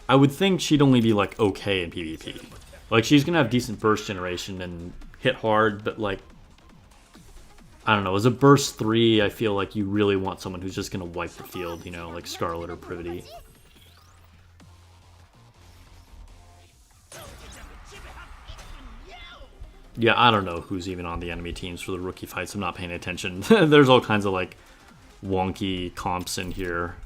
I would think she'd only be, like, okay in PvP. Like, she's gonna have decent burst generation and hit hard, but, like, I don't know. As a burst 3, I feel like you really want someone who's just gonna wipe the field, you know, like Scarlet or Privity. Yeah, I don't know who's even on the enemy teams for the rookie fights. I'm not paying attention. There's all kinds of, like, wonky comps in here.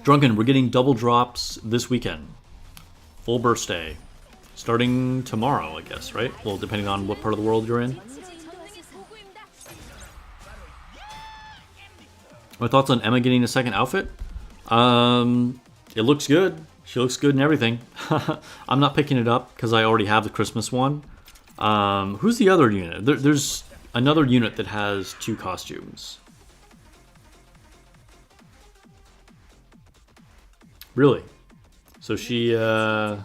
Drunken, we're getting double drops this weekend. Full burst day. Starting tomorrow, I guess, right? Well, depending on what part of the world you're in. My thoughts on Emma getting a second outfit? It looks good. She looks good and everything. I'm not picking it up because I already have the Christmas one. Who's the other unit? There's another unit that has 2 costumes. Really? So she, I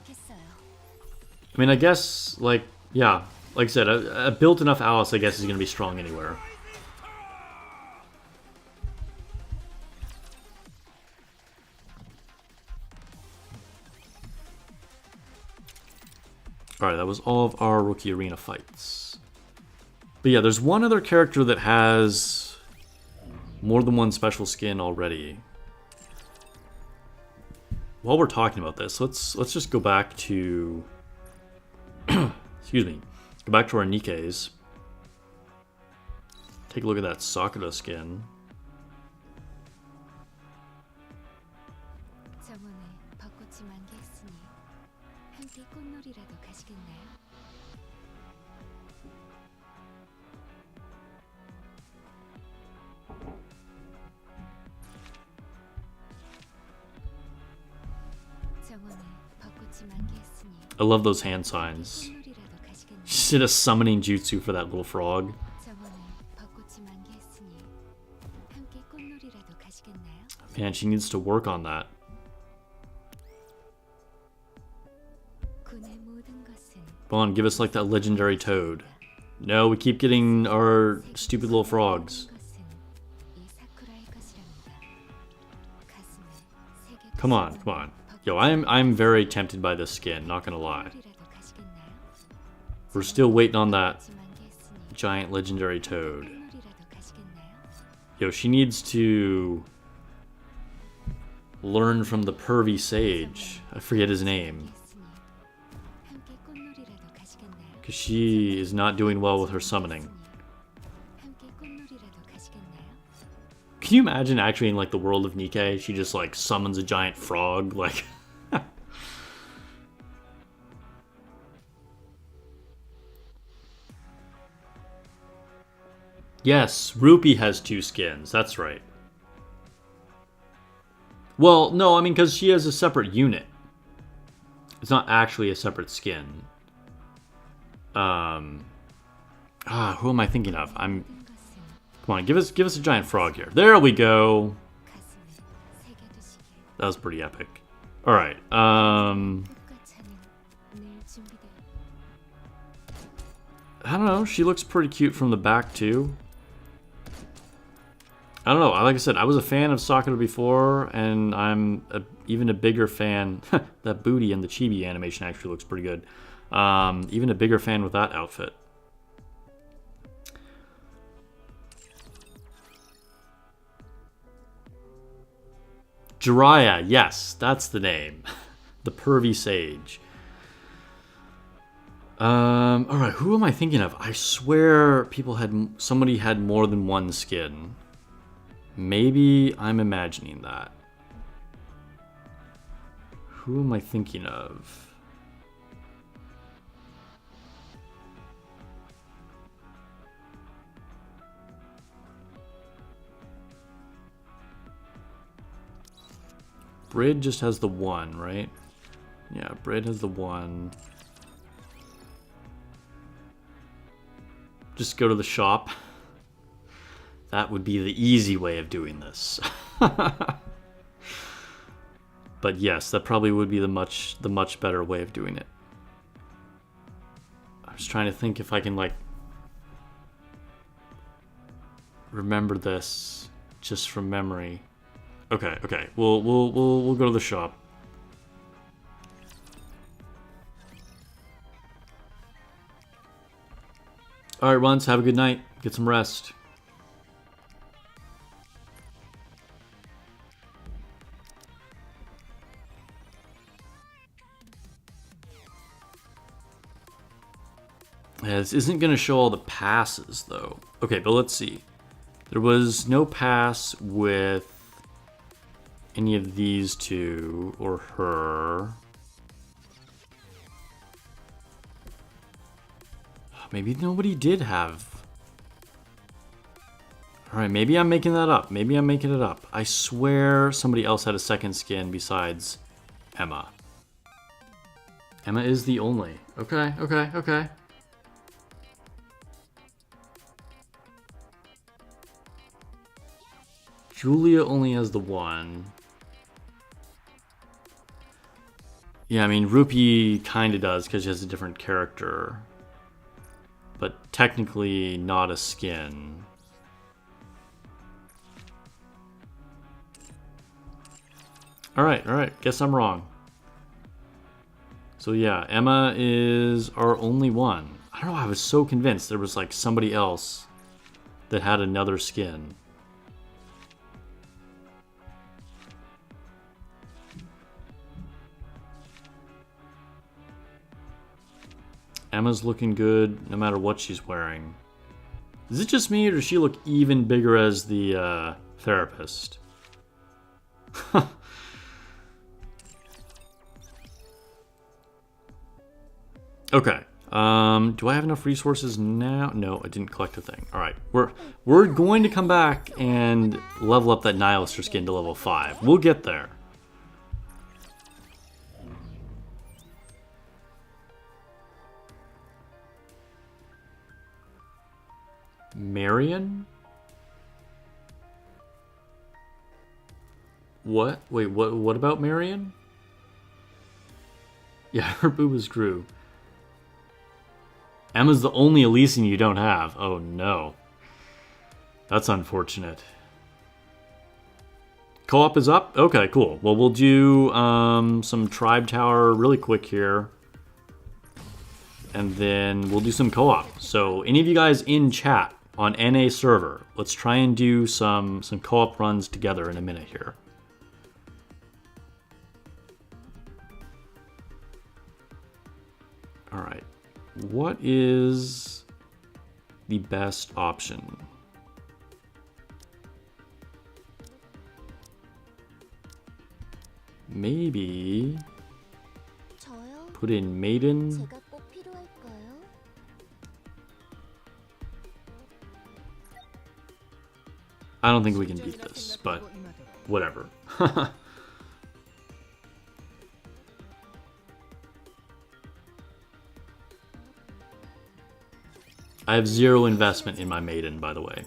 mean, I guess, like, yeah. Like I said, a built enough Alice, I guess, is going to be strong anywhere. Alright, that was all of our rookie arena fights. But yeah, there's one other character that has more than one special skin already. While we're talking about this, let's just go back to excuse me. Let's go Go back to our Nikkeis. Take a look at that Sakura skin. 저번에 벚꽃이 만개했으니 함께 꽃놀이라도 가시겠나요? 저번에 벚꽃이 만개했으니 I love those hand signs. 꽃놀이라도 가시겠나요? She did a summoning jutsu for that little frog. 저번에 벚꽃이 만개했으니 함께 꽃놀이라도 가시겠나요? Man, she needs to work on that. 군의 모든 것은 Come on, give us like that legendary toad. No, we keep getting our stupid little frogs. 것은 이 사쿠라의 것이랍니다. 가슴에 새겨 Come on, come on. Yo, I'm very tempted by this skin, not gonna lie. 꽃놀이라도 가시겠나요? We're still waiting on that 벚꽃이 만개했으니 giant legendary toad. 꽃놀이라도 가시겠나요? Yo, she needs to learn from the pervy sage. I forget his name. 함께 꽃놀이라도 가시겠나요? Because she is not doing well with her summoning. 함께 꽃놀이라도 가시겠나요? Can you imagine actually in like the world of Nikkei, she just like summons a giant frog? Like, yes, Rupee has two skins. That's right. Well, no, I mean, because she has a separate unit. It's not actually a separate skin. Who am I thinking of? 모든 것은 Come on, give us a giant frog here. There we go. 가슴에 새겨두시길. That was pretty epic. All right. 꽃과 차는 늘 준비되어 I don't know. She looks pretty cute from the back too. I don't know. Like I said, I was a fan of Sakura before, and I'm even a bigger fan. That booty and the chibi animation actually looks pretty good. Even a bigger fan with that outfit. Jiraiya, yes, that's the name. The pervy sage. All right, who am I thinking of? I swear somebody had more than one skin. Maybe I'm imagining that. Who am I thinking of? Brid just has the one, right? Yeah, Brid has the one. Just go to the shop. That would be the easy way of doing this. But yes, that probably would be the much better way of doing it. I was trying to think if I can like remember this just from memory. Okay. We'll go to the shop. All right, Runs, have a good night. Get some rest. Yeah, this isn't going to show all the passes, though. Okay, but let's see. There was no pass with any of these two or her. Maybe nobody did have. Alright, maybe I'm making that up. Maybe I'm making it up. I swear somebody else had a second skin besides Emma. Emma is the only. Okay. Julia only has the one. Yeah, I mean, Rupee kind of does because she has a different character. But technically not a skin. Alright. Guess I'm wrong. So yeah, Emma is our only one. I don't know, I was so convinced there was like somebody else that had another skin. Emma's looking good no matter what she's wearing. Is it just me, or does she look even bigger as the therapist? Okay. Do I have enough resources now? No, I didn't collect a thing. All right, we're going to come back and level up that Nihilister skin to level 5. We'll get there. Marion? What? Wait, what about Marion? Yeah, her boobas grew. Emma's the only Elysian you don't have. Oh no. That's unfortunate. Co-op is up? Okay, cool. Well, we'll do some Tribe Tower really quick here. And then we'll do some co-op. So any of you guys in chat on NA server, let's try and do some co-op runs together in a minute here. All right. What is the best option? Maybe put in Maiden. I don't think we can beat this, but whatever. I have 0 investment in my Maiden, by the way.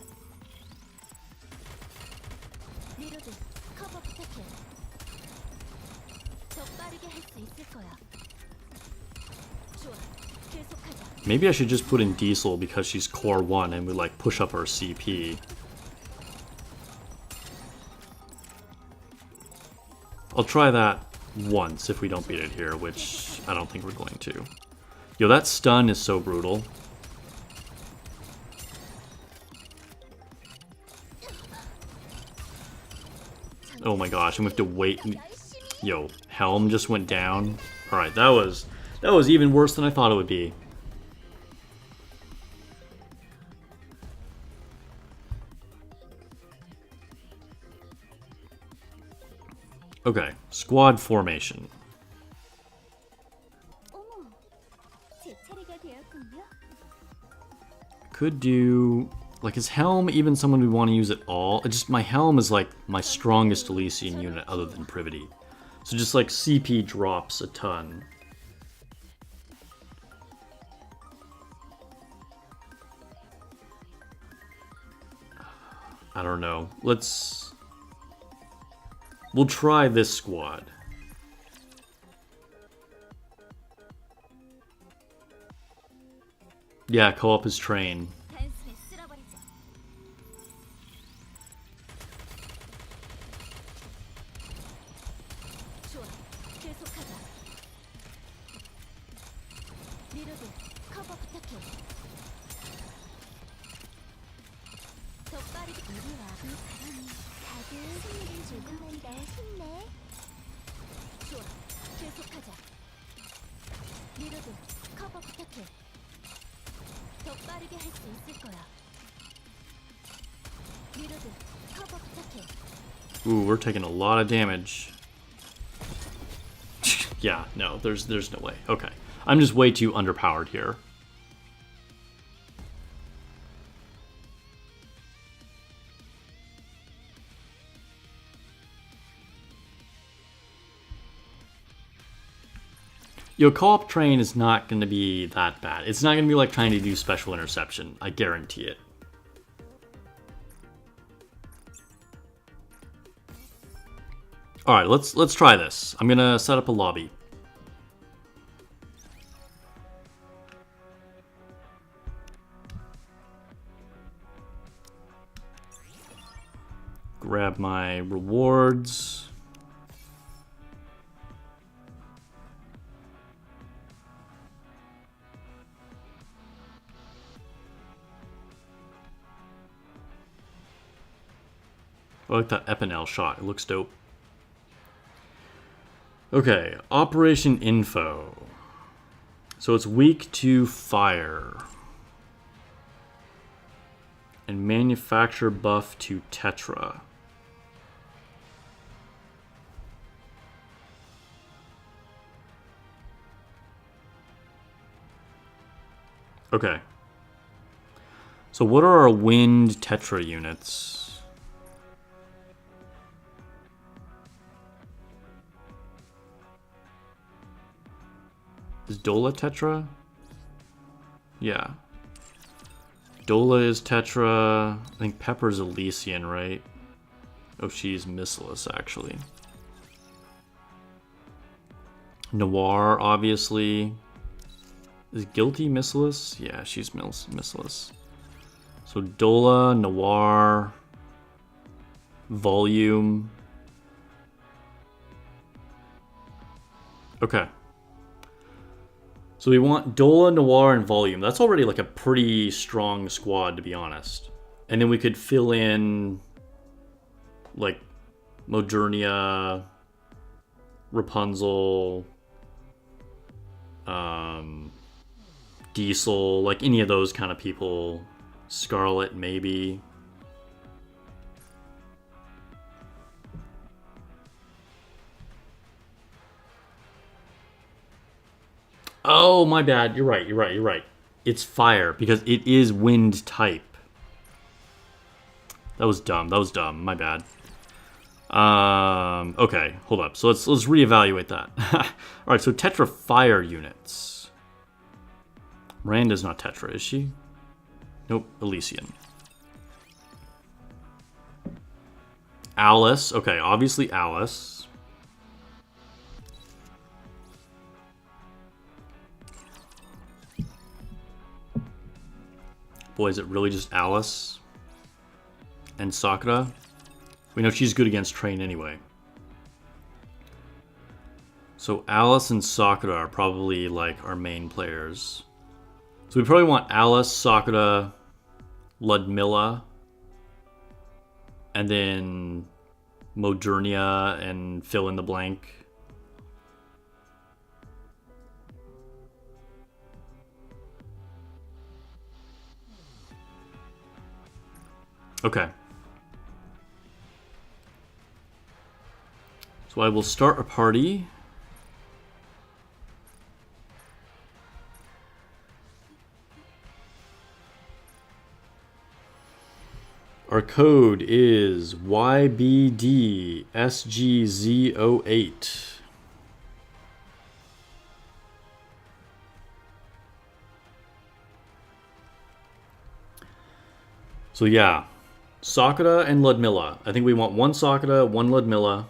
Maybe I should just put in Diesel because she's core 1 and we like push up our CP. I'll try that once if we don't beat it here, which I don't think we're going to. Yo, that stun is so brutal. Oh my gosh, and we have to wait. Yo, Helm just went down. Alright, that was even worse than I thought it would be. Okay, squad formation. Could do... Like, is Helm even someone we want to use at all? My Helm is like my strongest Elysian unit other than Privity. So just like CP drops a ton. I don't know. We'll try this squad. Yeah, co-op is train. Ooh, we're taking a lot of damage. Yeah, no, there's no way. Okay. I'm just way too underpowered here. Yo, co-op train is not going to be that bad. It's not going to be like trying to do special interception. I guarantee it. All right, let's try this. I'm gonna set up a lobby. Grab my rewards. I like that Epinel shot. It looks dope. Okay, Operation Info. So it's weak to fire. And manufacture buff to Tetra. Okay. So what are our wind Tetra units? Is Dola Tetra? Yeah. Dola is Tetra. I think Pepper's Elysian, right? Oh, she's missileless, actually. Noir, obviously. Is Guilty missileless? Yeah, she's missileless. So Dola, Noir, Volume. Okay. So we want Dola, Noir, and Volume. That's already like a pretty strong squad, to be honest. And then we could fill in like Modernia, Rapunzel, Diesel, like any of those kind of people. Scarlet, maybe. Oh, my bad. You're right. It's fire, because it is wind type. That was dumb. My bad. Okay, hold up. So let's reevaluate that. Alright, so Tetra fire units. Miranda's not Tetra, is she? Nope, Elysian. Alice. Okay, obviously Alice. Boy, is it really just Alice and Sakura? We know she's good against Train anyway. So Alice and Sakura are probably like our main players. So we probably want Alice, Sakura, Ludmilla, and then Modernia and fill in the blank. Okay. So I will start a party. Our code is YBDSGZ08. So yeah, Sakura and Ludmilla. I think we want one Sakura, one Ludmilla.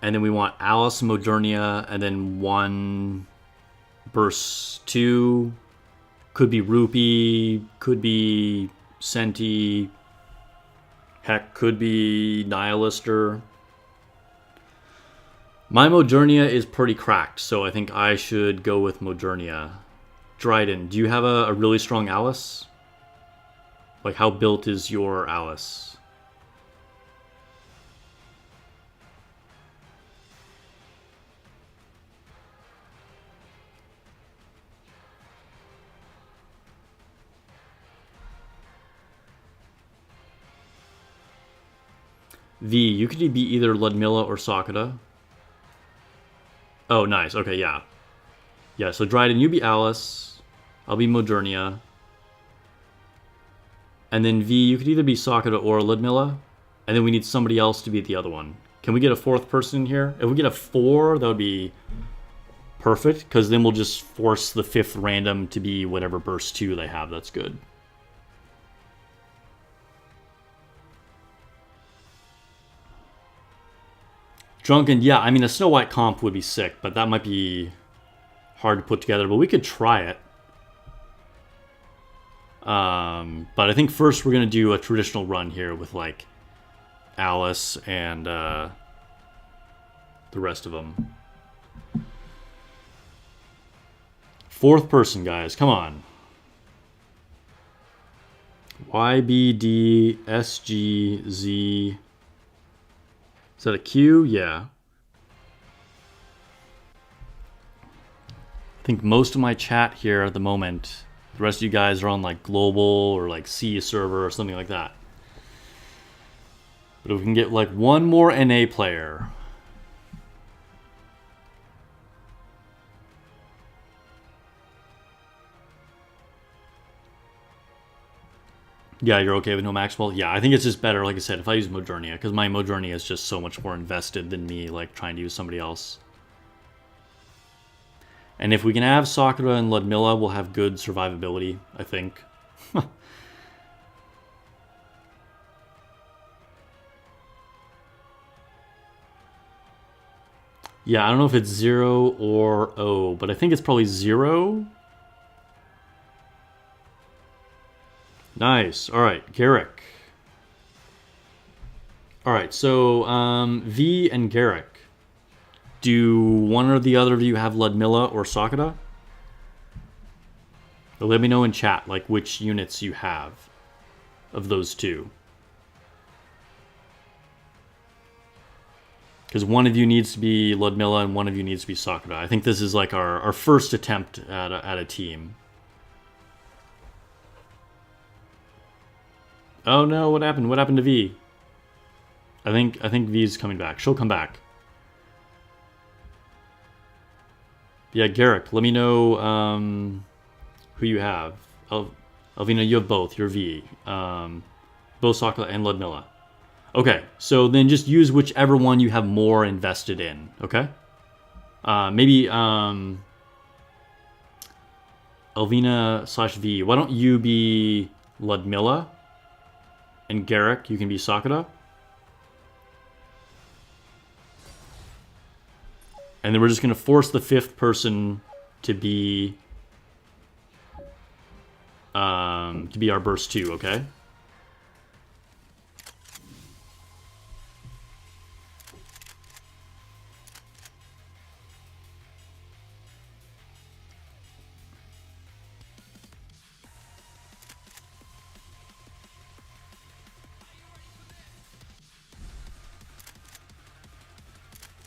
And then we want Alice and Modernia, and then one Burst 2. Could be Rupee, could be Senti. Heck, could be Nihilister. My Modernia is pretty cracked, so I think I should go with Modernia. Dryden, do you have a really strong Alice? Like, how built is your Alice? V, you could be either Ludmilla or Sakura. Oh, nice. Okay, yeah. Yeah, so Dryden, you be Alice. I'll be Modernia. And then V, you could either be Sakura or Ludmilla. And then we need somebody else to be the other one. Can we get a fourth person in here? If we get a 4, that would be perfect. Because then we'll just force the 5th random to be whatever burst 2 they have. That's good. Drunken, yeah, I mean, a Snow White comp would be sick, but that might be hard to put together, but we could try it. But I think first we're going to do a traditional run here with, like, Alice and the rest of them. 4th person, guys, come on. YBDSGZ. Is that a Q? Yeah. think most of my chat here at the moment, the rest of you guys are on like global or like C server or something like that. But if we can get like one more NA player. Yeah, you're okay with no Maxwell? Yeah, I think it's just better, like I said, if I use Modernia, because my Modernia is just so much more invested than me, like, trying to use somebody else. And if we can have Sakura and Ludmilla, we'll have good survivability, I think. Yeah, I don't know if it's 0 or O, but I think it's probably 0. Nice. All right, Garrick. All right, so V and Garrick. Do one or the other of you have Ludmilla or Sakura? Or let me know in chat, like, which units you have of those two. Because one of you needs to be Ludmilla and one of you needs to be Sakura. I think this is like our first attempt at a team. Oh no, what happened? What happened to V? I think V's coming back. She'll come back. Yeah, Garrick, let me know who you have. Alvina, you have both. You're V. Both Sakura and Ludmilla. Okay, so then just use whichever one you have more invested in, okay? Maybe Alvina/V. Why don't you be Ludmilla? And Garrick, you can be Sakura. And then we're just going to force the 5th person to be our burst 2, okay?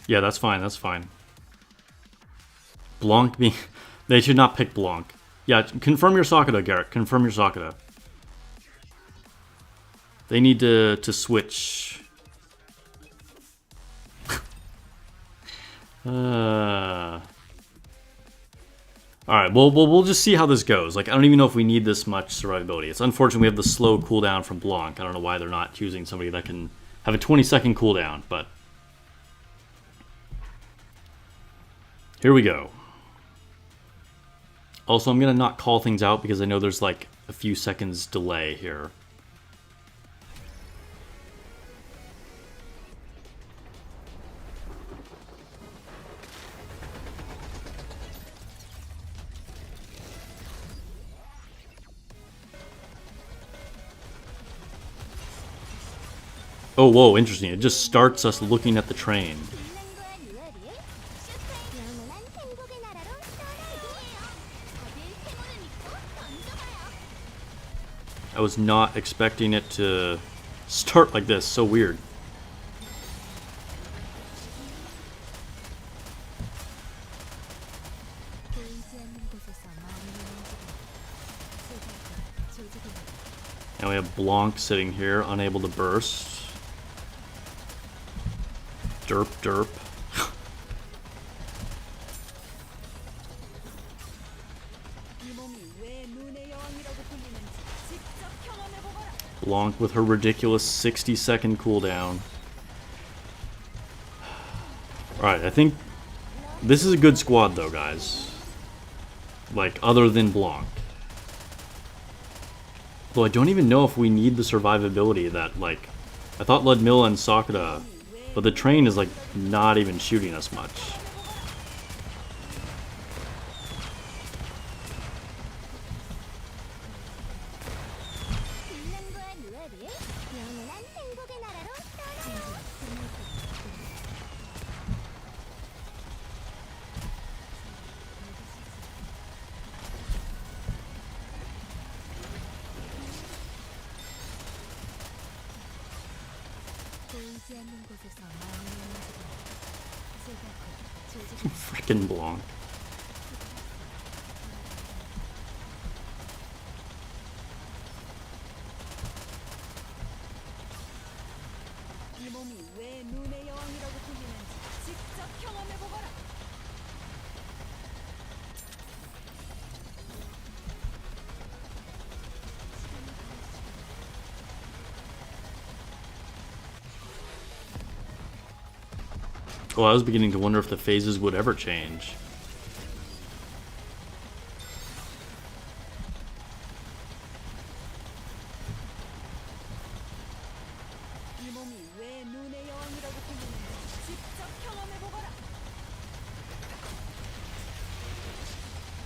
Yeah, that's fine, that's fine. Blanc being... They should not pick Blanc. Yeah, confirm your Sakura, Garrett. Confirm your Sakura. They need to switch. Alright, we'll just see how this goes. Like, I don't even know if we need this much survivability. It's unfortunate we have the slow cooldown from Blanc. I don't know why they're not choosing somebody that can have a 20-second cooldown, but... Here we go. Also, I'm going to not call things out because I know there's like a few seconds delay here. Oh, whoa, interesting. It just starts us looking at the train. I was not expecting it to start like this. So weird. And we have Blanc sitting here, unable to burst. Derp, derp. Blanc with her ridiculous 60-second cooldown. Alright, I think this is a good squad though, guys. Like, other than Blanc. Though I don't even know if we need the survivability that, like... I thought Ludmilla and Sakura, but the train is, like, not even shooting us much. Frickin' Blanc. Oh, I was beginning to wonder if the phases would ever change.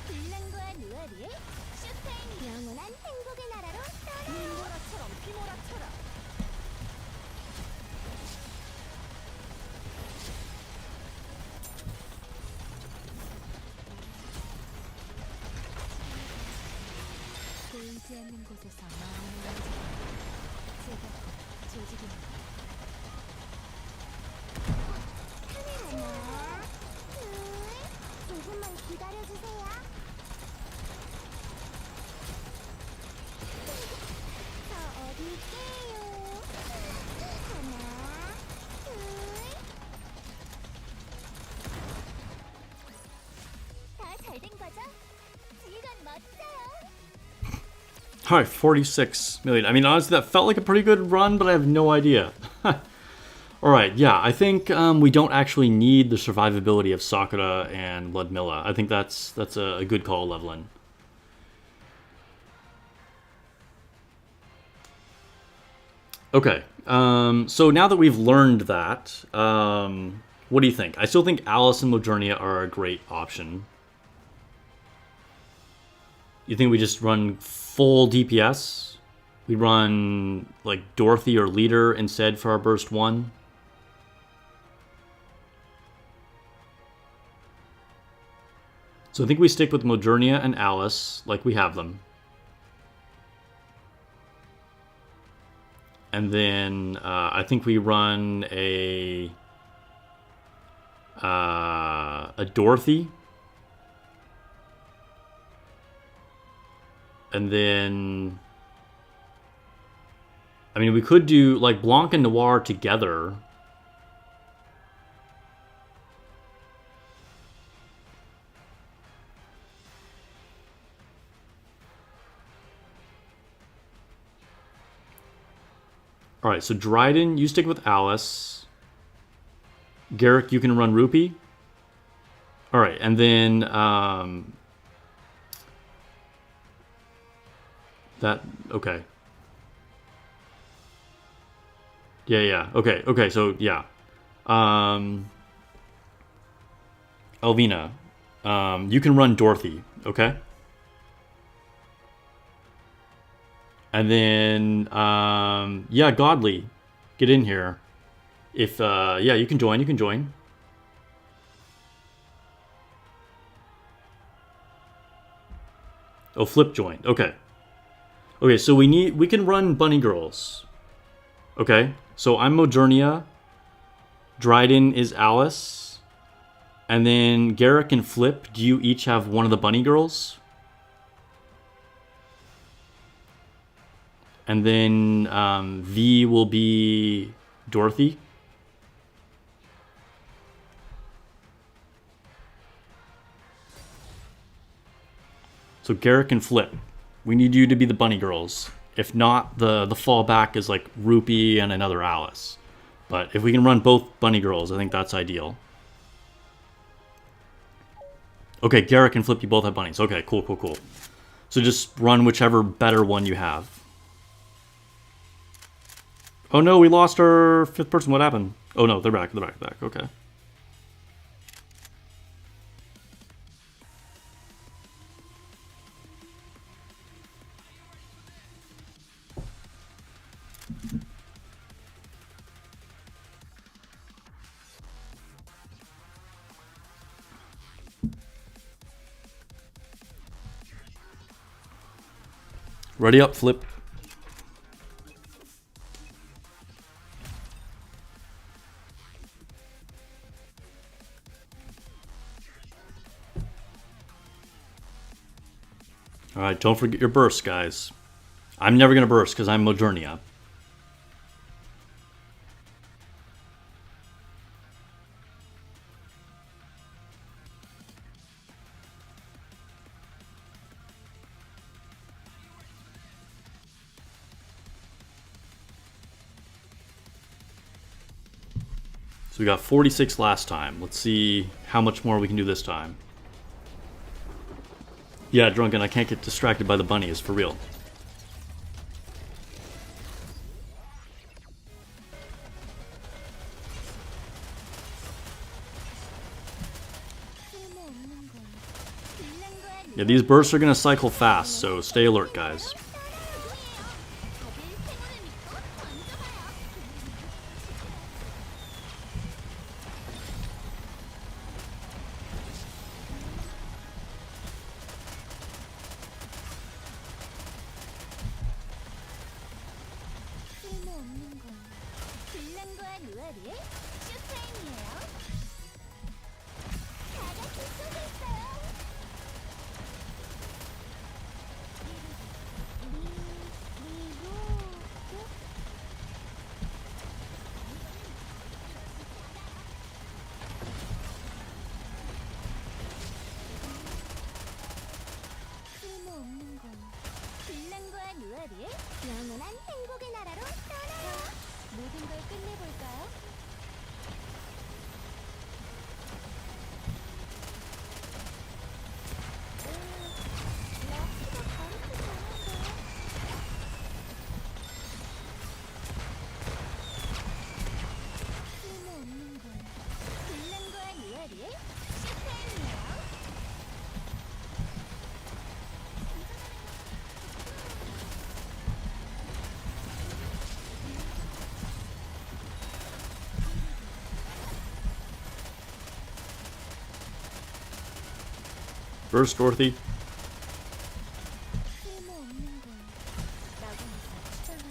빌런과 누아리의 쇼타임 영원한 행복의 나라로 떠나. 눈보라처럼 휘몰아쳐라. 보이지 않는 곳에서 마음을 만져. 제가 곧 조직입니다. 하나, 둘, 조금만 기다려주세요. 저 어디 있게요? 하나, 둘. 다 잘 된 거죠? 지휘관 멋져요. All right, 46 million. I mean, honestly, that felt like a pretty good run, but I have no idea. All right, yeah, I think we don't actually need the survivability of Sakura and Ludmilla. I think that's a good call, Levlin. Okay, so now that we've learned that, what do you think? I still think Alice and Modernia are a great option. You think we just run full DPS? We run like Dorothy or Leader instead for our burst 1? So I think we stick with Modernia and Alice like we have them. And then I think we run a Dorothy. And then, I mean, we could do like Blanc and Noir together. All right, so Dryden, you stick with Alice. Garrick, you can run Rupee. All right, and then okay. Yeah. Okay, so yeah. Elvina, you can run Dorothy, okay? And then yeah, Godly, get in here. If yeah, you can join. Oh, Flip joined. Okay. Okay, so we can run Bunny Girls. Okay, so I'm Modernia. Dryden is Alice. And then Garrick and Flip, do you each have one of the Bunny Girls? And then V will be Dorothy. So Garrick and Flip, we need you to be the Bunny Girls. If not, the fallback is like Rupee and another Alice. But if we can run both Bunny Girls, I think that's ideal. Okay, Garrick and Flip, you both have bunnies. Okay, cool. So just run whichever better one you have. Oh no, we lost our 5th person. What happened? Oh no, they're back. Okay. Ready up, Flip. Alright, don't forget your burst, guys. I'm never going to burst because I'm Modernia. So we got 46 last time. Let's see how much more we can do this time. Yeah, Drunken, I can't get distracted by the bunnies, for real. Yeah, these bursts are gonna cycle fast, so stay alert, guys. 영원한 행복의 나라로 떠나요. 모든 걸 끝내볼까요? 럭키가 가르치지 않은데. 쓸모없는 걸. 불량과 유아리의 쇼타임이에요. Burst, Dorothy. 쓸모없는 걸. 나가면서 떠나.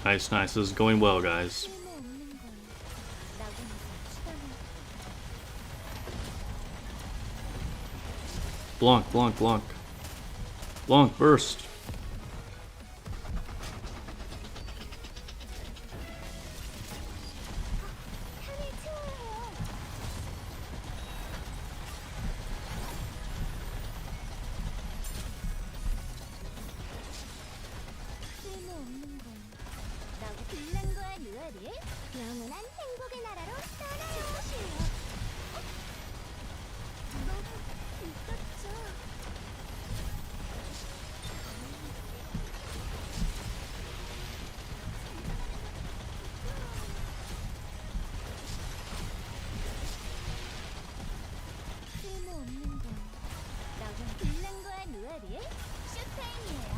Nice, nice. This is going well, guys. 쓸모없는 걸. 나가면서 떠나. Blanc, Blanc, Blanc. Blanc, burst. 편을 치워요. 쓸모없는 걸. 나고 불량과 유아리의 영원한 행복의 나라로 떠나요. 너무 있었죠. 쓸모없는 걸. 나고 불량과 유아리의 쇼타임이에요.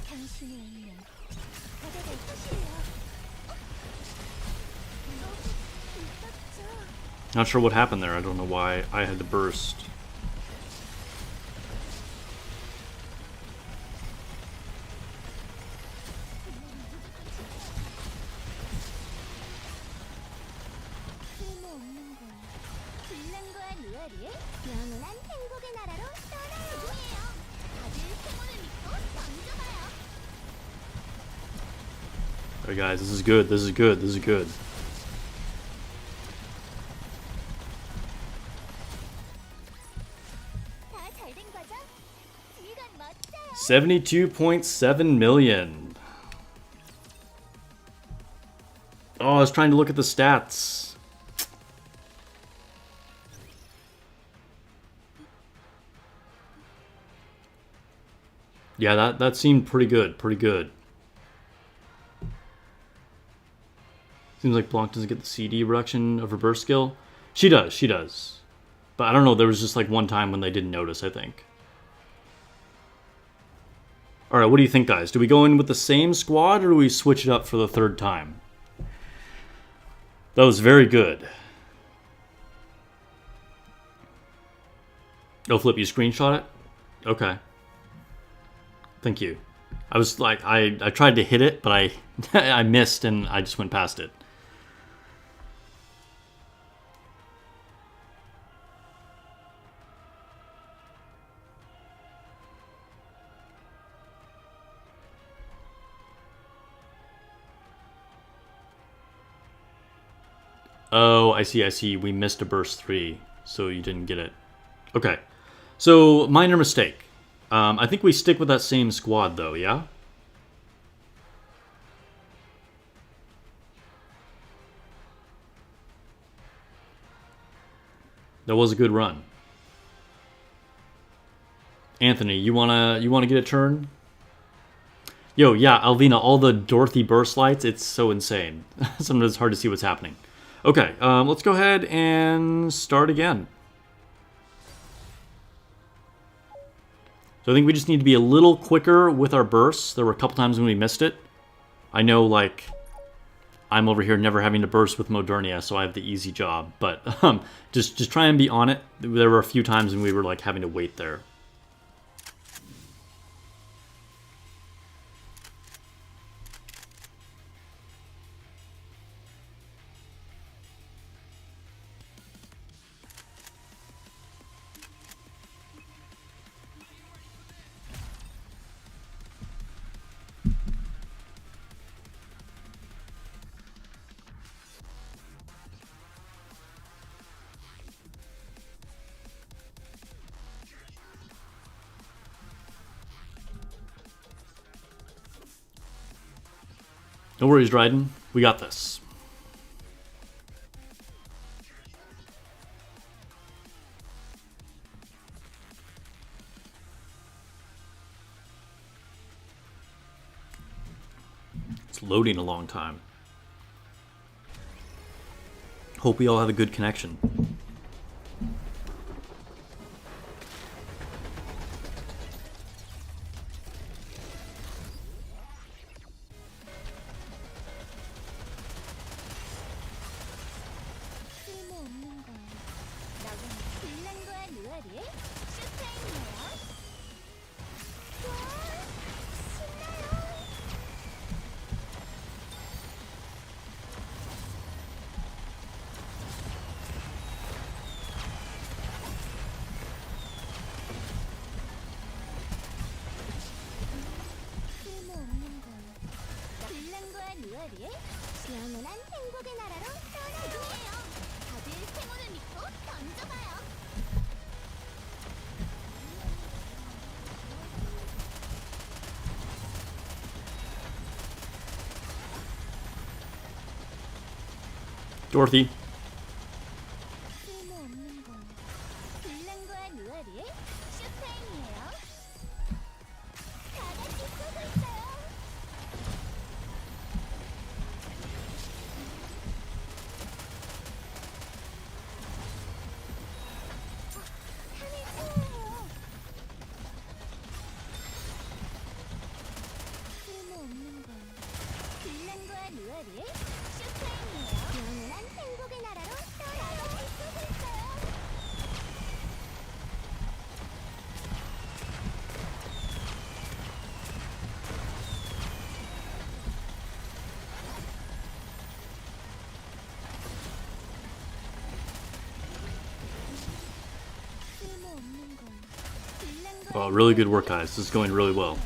당신의 운명 바다를 타실래요? 너무 있었죠. Not sure what happened there. I don't know why I had to burst. 쓸모없는 걸. 불량과 유아리의 영원한 행복의 나라로 떠나요. 다들 행운을 믿고 던져봐요. Alright, guys, this is good. This is good. This is good. 다 잘 된 거죠? 이건 멋져요. 72.7 million. Oh, I was trying to look at the stats. Yeah, that seemed pretty good. Pretty good. Seems like Blanc doesn't get the CD reduction of her burst skill. She does, she does. But I don't know, there was just like one time when they didn't notice, I think. Alright, what do you think, guys? Do we go in with the same squad or do we switch it up for the third time? That was very good. Oh, Flip, you screenshot it? Okay. Thank you. I was like, I tried to hit it, but I I missed and I just went past it. Oh, I see, I see. We missed a burst 3, so you didn't get it. Okay. So, minor mistake. I think we stick with that same squad, though, yeah? That was a good run. Anthony, you wanna get a turn? Yo, yeah, Alvina, all the Dorothy burst lights, it's so insane. Sometimes it's hard to see what's happening. Okay, let's go ahead and start again. So I think we just need to be a little quicker with our bursts. There were a couple times when we missed it. I know, like, I'm over here never having to burst with Modernia, so I have the easy job. But just try and be on it. There were a few times when we were, like, having to wait there. No worries, Dryden. We got this. It's loading a long time. Hope we all have a good connection. 쓸모없는 걸. 나는 빌런과 누아리의 슈타임이에요. 신나요. 쓸모없는 걸. 빌런과 누아리의 영원한 행복의 나라로 떠나요. 다들 행운을 믿고 던져봐요. Dorothy. 쓸모없는 걸. 빌런과 누아리의 쇼타임이에요. 다 같이 쏘고 있어요. 하늘 치워요. 쓸모없는 걸. 빌런과 누아리의 쇼타임이에요. 영원한 행복의 나라로 떠나요. 다 같이 쏘고 있어요. 쓸모없는 걸. 빌런과 Wow, really good work, guys. This is going really well.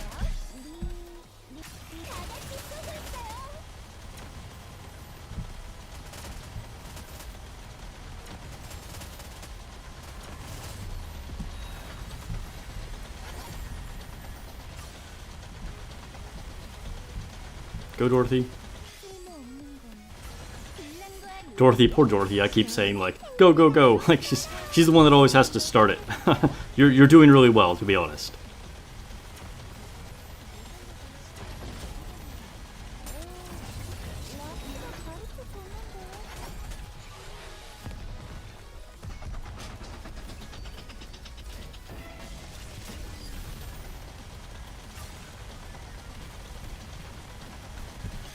다 같이 쏘고 있어요. Go, Dorothy. 쓸모없는 걸. 빌런과 Dorothy, poor Dorothy. I keep saying, like, go, go, go. Like, she's the one that always has to start it. You're doing really well, to be honest.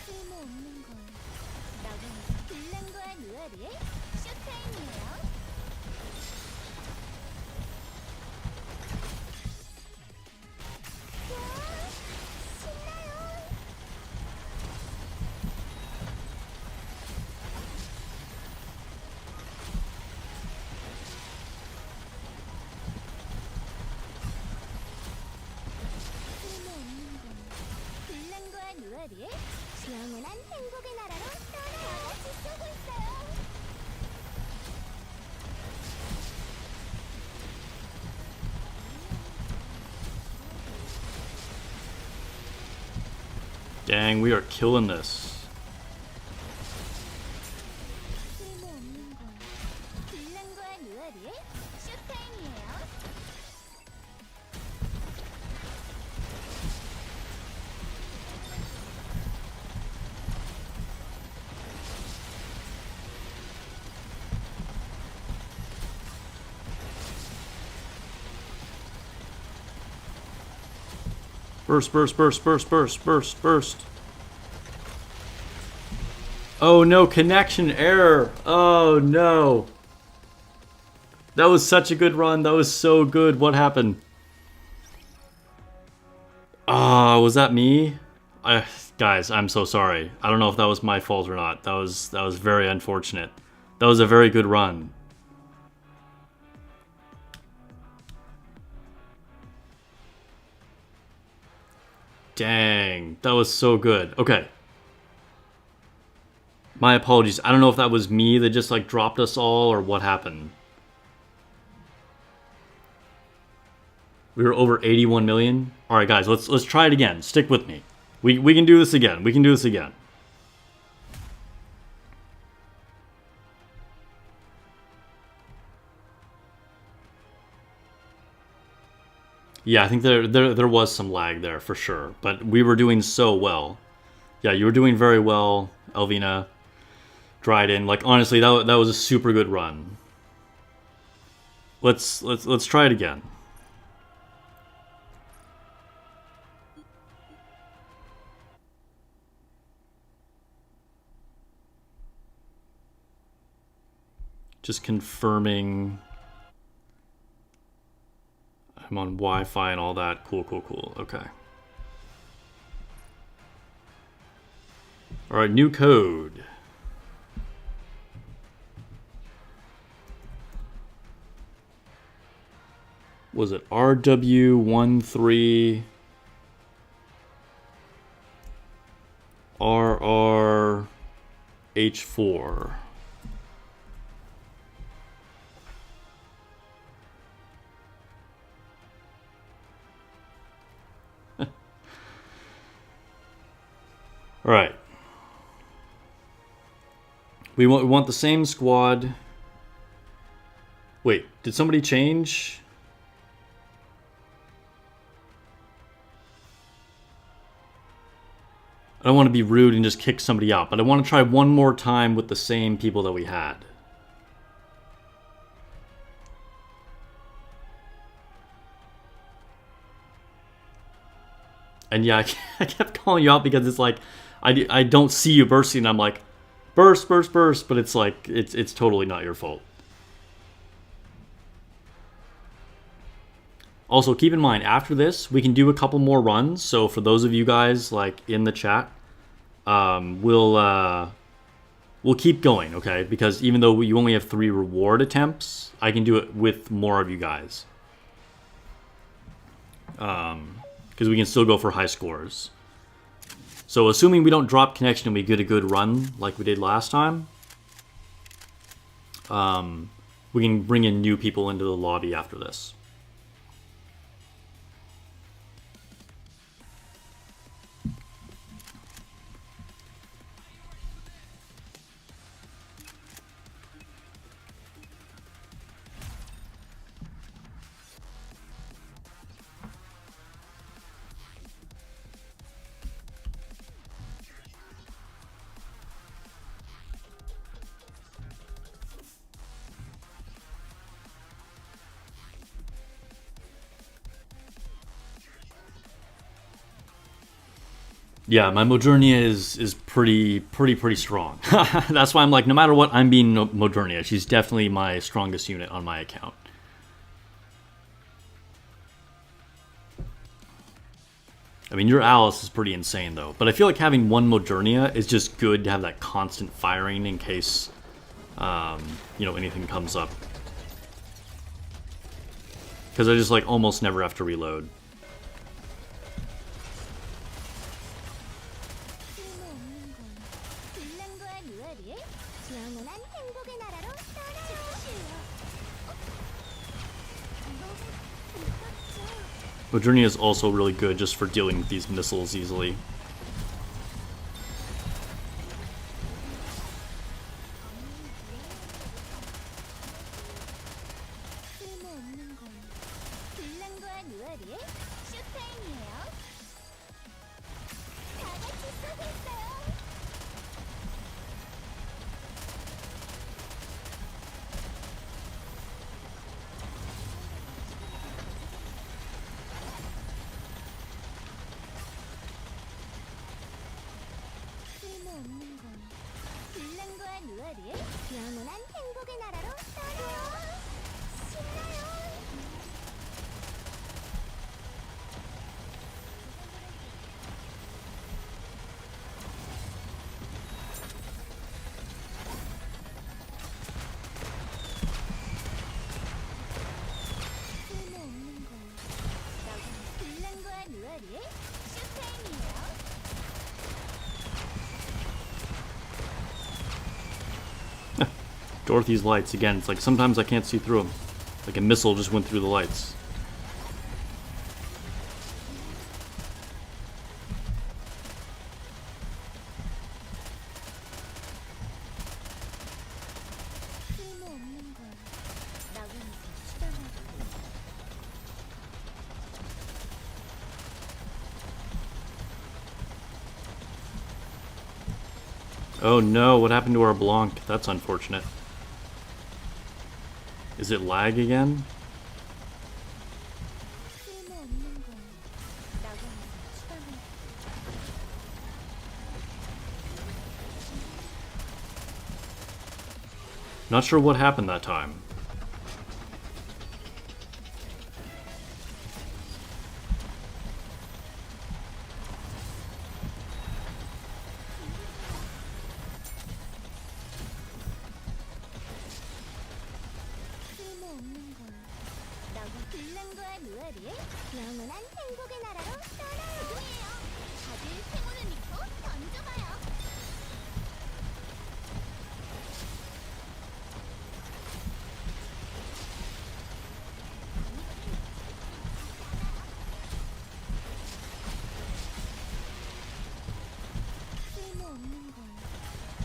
쓸모없는 걸. 나는 빌런과 누아리의 쇼타임이에요. 신나요. 쓸모없는 걸. 빌런과 누아리의 영원한 행복의 나라로 떠나요. 다 같이 쏘고 있어요. Dang, we are killing this. 쓸모없는 건 빌런과 누아리의 쇼타임이에요. Burst, burst, burst, burst, burst, burst, burst. Oh no, connection error. Oh no. That was such a good run. That was so good. What happened? Ah, was that me? Guys, I'm so sorry. I don't know if that was my fault or not. That was very unfortunate. That was a very good run. Dang, that was so good. Okay. My apologies. I don't know if that was me that just like dropped us all or what happened. We were over 81 million. All right, guys, let's try it again. Stick with me. We can do this again. We can do this again. Yeah, I think there was some lag there for sure, but we were doing so well. Yeah, you were doing very well, Elvina. Dryden. Like honestly, that was a super good run. Let's try it again. Just confirming I'm on Wi-Fi and all that. Cool, cool, cool. Okay. All right, new code. Was it RW13 RRH4? All right. We want the same squad. Wait, did somebody change? I don't want to be rude and just kick somebody out, but I want to try one more time with the same people that we had. And yeah, I kept calling you out because it's like, I don't see you bursting, and I'm like, burst, burst, burst, but it's like, it's totally not your fault. Also, keep in mind, after this, we can do a couple more runs. So for those of you guys like in the chat, we'll keep going, okay? Because even though you only have 3 reward attempts, I can do it with more of you guys. Because we can still go for high scores. So assuming we don't drop connection and we get a good run like we did last time, we can bring in new people into the lobby after this. Yeah, my Modernia is pretty strong. That's why I'm like, no matter what, I'm being Modernia. She's definitely my strongest unit on my account. I mean, your Alice is pretty insane though, but I feel like having one Modernia is just good to have that constant firing in case, you know, anything comes up. Because I just like almost never have to reload. Modernia is also really good just for dealing with these missiles easily. 누아리의 쇼타임이에요. 다 같이 쏘고 있어요. 쓸모없는 건 불량과 누아리의 영원한 행복의 나라로 떠나요. 신나요. 쓸모없는 건 불량과 누아리의 쇼타임이에요. Dorothy's lights again. It's like sometimes I can't see through them. Like a missile just went through the lights. 쓸모없는 걸 나가면서 추방하고. Oh no, what happened to our Blanc? That's unfortunate. Is it lag again? 쓸모없는 걸 나가면서 추방하고. Not sure what happened that time. 쓸모없는 걸 나가. 불량과 누아리의 영원한 행복의 나라로 떠나요. 지금이에요. 다들 행운을 믿고 던져봐요. 쓸모없는 걸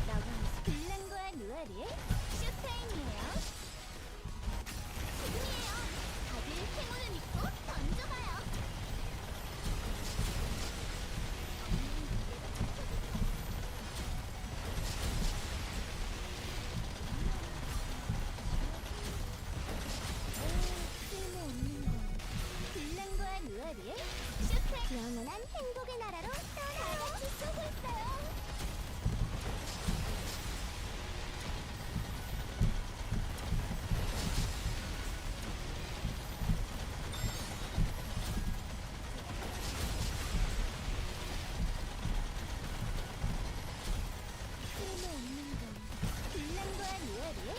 나가면서 불량과 누아리의 쇼타임이에요. 지금이에요. 다들 행운을 믿고 던져봐요. 쓸모없는 건 불량과 누아리의 쇼타임. 영원한 행복의 나라로 떠나요. 다 같이 쏘고 있어요. 쓸모없는 건 불량과 누아리의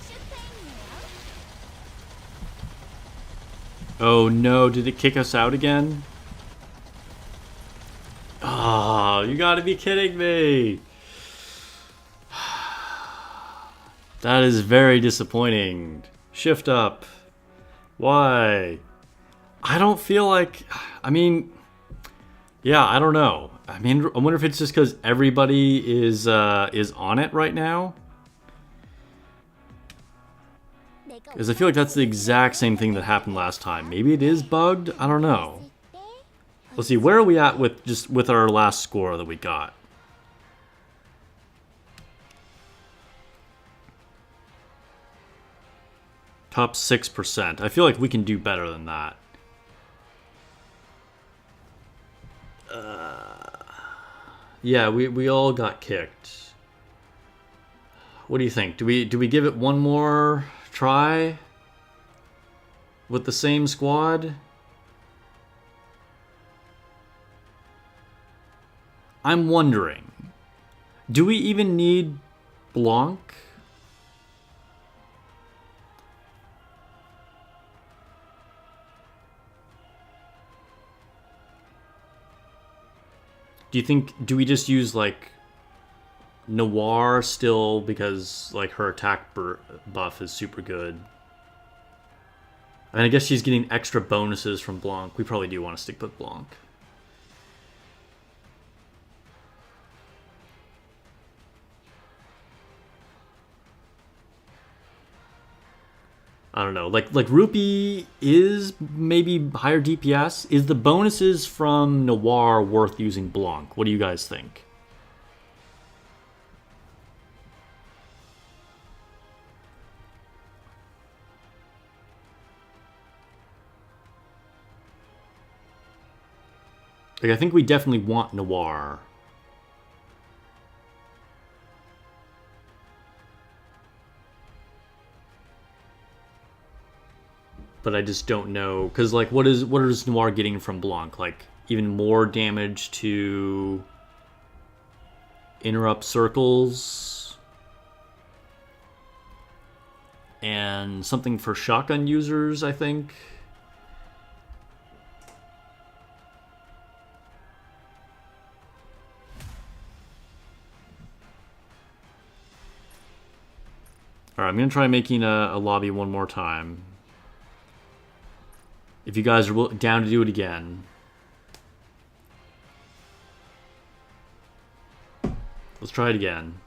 쇼타임이에요. Oh no, did it kick us out again? Ah, you gotta be kidding me. That is very disappointing. Shift up. Why? I don't feel like. I mean, yeah, I don't know. I mean, I wonder if it's just because everybody is on it right now. Because I feel like that's the exact same thing that happened last time. Maybe it is bugged. I don't know. Let's see, where are we at with our last score that we got? Top 6%. I feel like we can do better than that. Yeah, we all got kicked. What do you think? Do we give it one more try with the same squad? I'm wondering, do we even need Blanc? Do we just use like Noir still because like her attack buff is super good? And I guess she's getting extra bonuses from Blanc. We probably do want to stick with Blanc. I don't know. Like Rupee is maybe higher DPS. Is the bonuses from Noir worth using Blanc? What do you guys think? Like, I think we definitely want Noir. But I just don't know, because like, what is Noir getting from Blanc? Like, even more damage to interrupt circles, and something for shotgun users, I think. All right, I'm gonna try making a lobby one more time. If you guys are down to do it again. Let's try it again.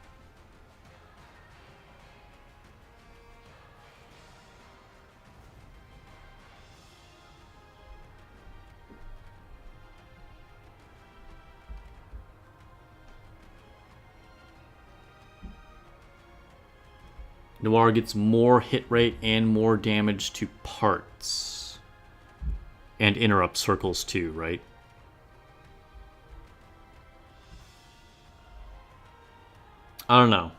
Noir gets more hit rate and more damage to parts. And interrupt circles too, right? I don't know.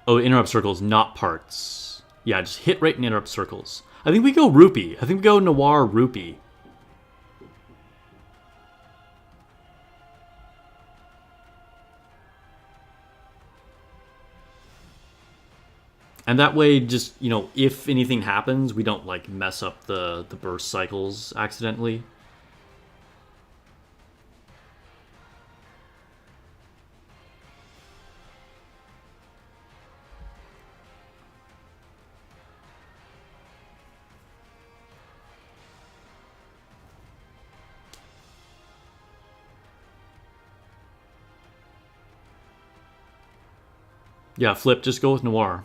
Oh, interrupt circles, not parts. Yeah, just hit rate and interrupt circles. I think we go Rupee. I think we go Noir Rupee. And that way, just, you know, if anything happens, we don't, like, mess up the burst cycles accidentally. Yeah, Flip, just go with Noir.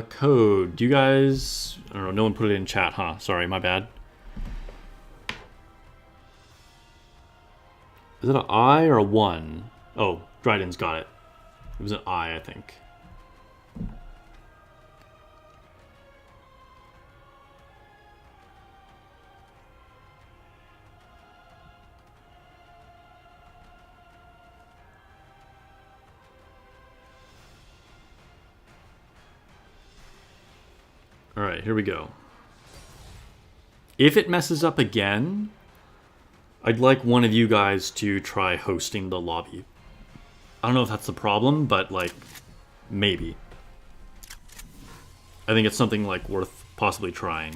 Code. Do you guys... I don't know, no one put it in chat, huh? Sorry, my bad. Is it an I or a 1? Oh, Dryden's got it. It was an I think. Alright, here we go. If it messes up again, I'd like one of you guys to try hosting the lobby. I don't know if that's the problem, but, like, maybe. I think it's something, like, worth possibly trying.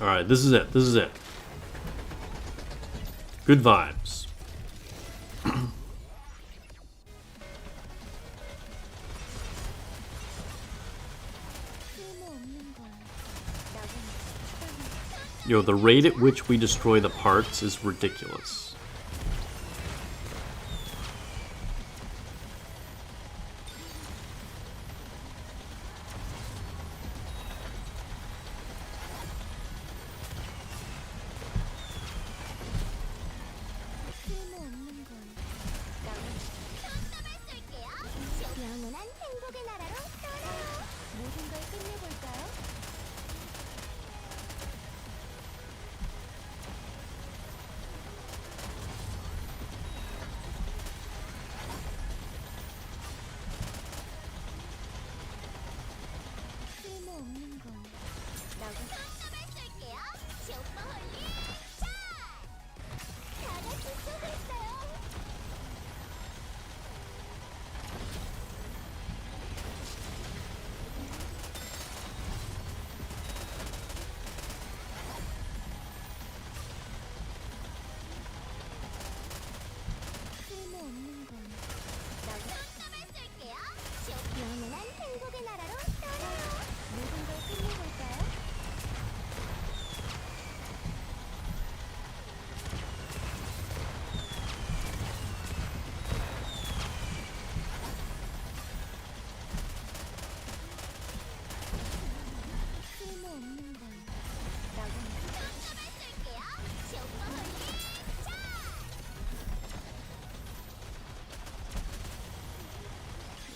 Alright, this is it. This is it. Good vibes. Yo, the rate at which we destroy the parts is ridiculous.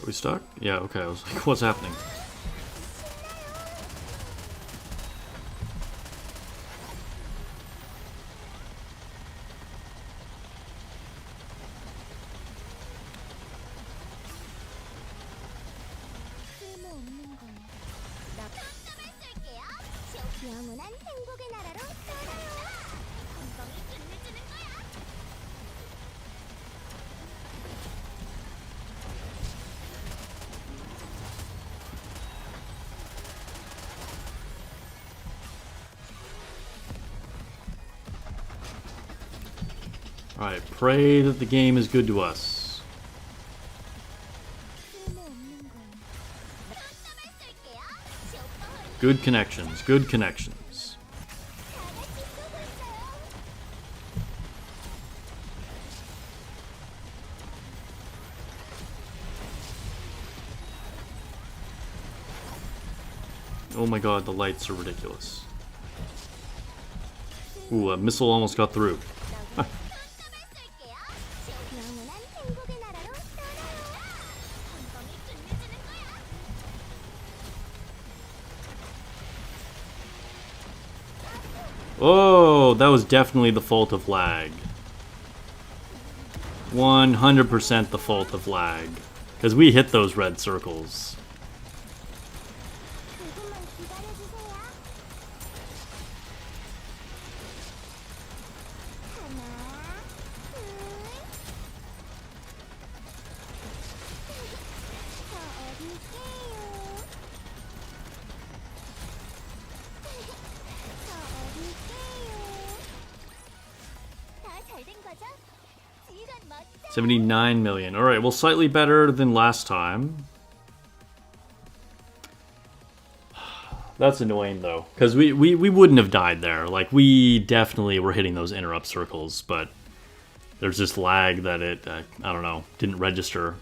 we stuck? Yeah, okay. I was like, what's happening? 쓸모없는 걸. 나 쓸게요. 영원한 행복의 나라로 떠나요. 건강이 끝내주는 거야. Alright, pray that the game is good to us. 쓸모없는 걸. 쓸게요. Good connections, good connections. 다 같이 쏘고 있어요. Oh my god, the lights are ridiculous. Ooh, a missile almost got through. 쓸게요. 영원한 행복의 나라로 떠나요. 건강이 끝내주는 거야. Oh, that was definitely the fault of lag. 100% the fault of lag. Because we hit those red circles. 조금만 기다려주세요. 하나, 둘. 저 어디 있게요? 저 어디 있게요? 다 잘 된 거죠? 이런 멋져. 79 million. Alright, well, slightly better than last time. That's annoying, though. Because we wouldn't have died there. Like, we definitely were hitting those interrupt circles, but there's just lag that it, I don't know, didn't register.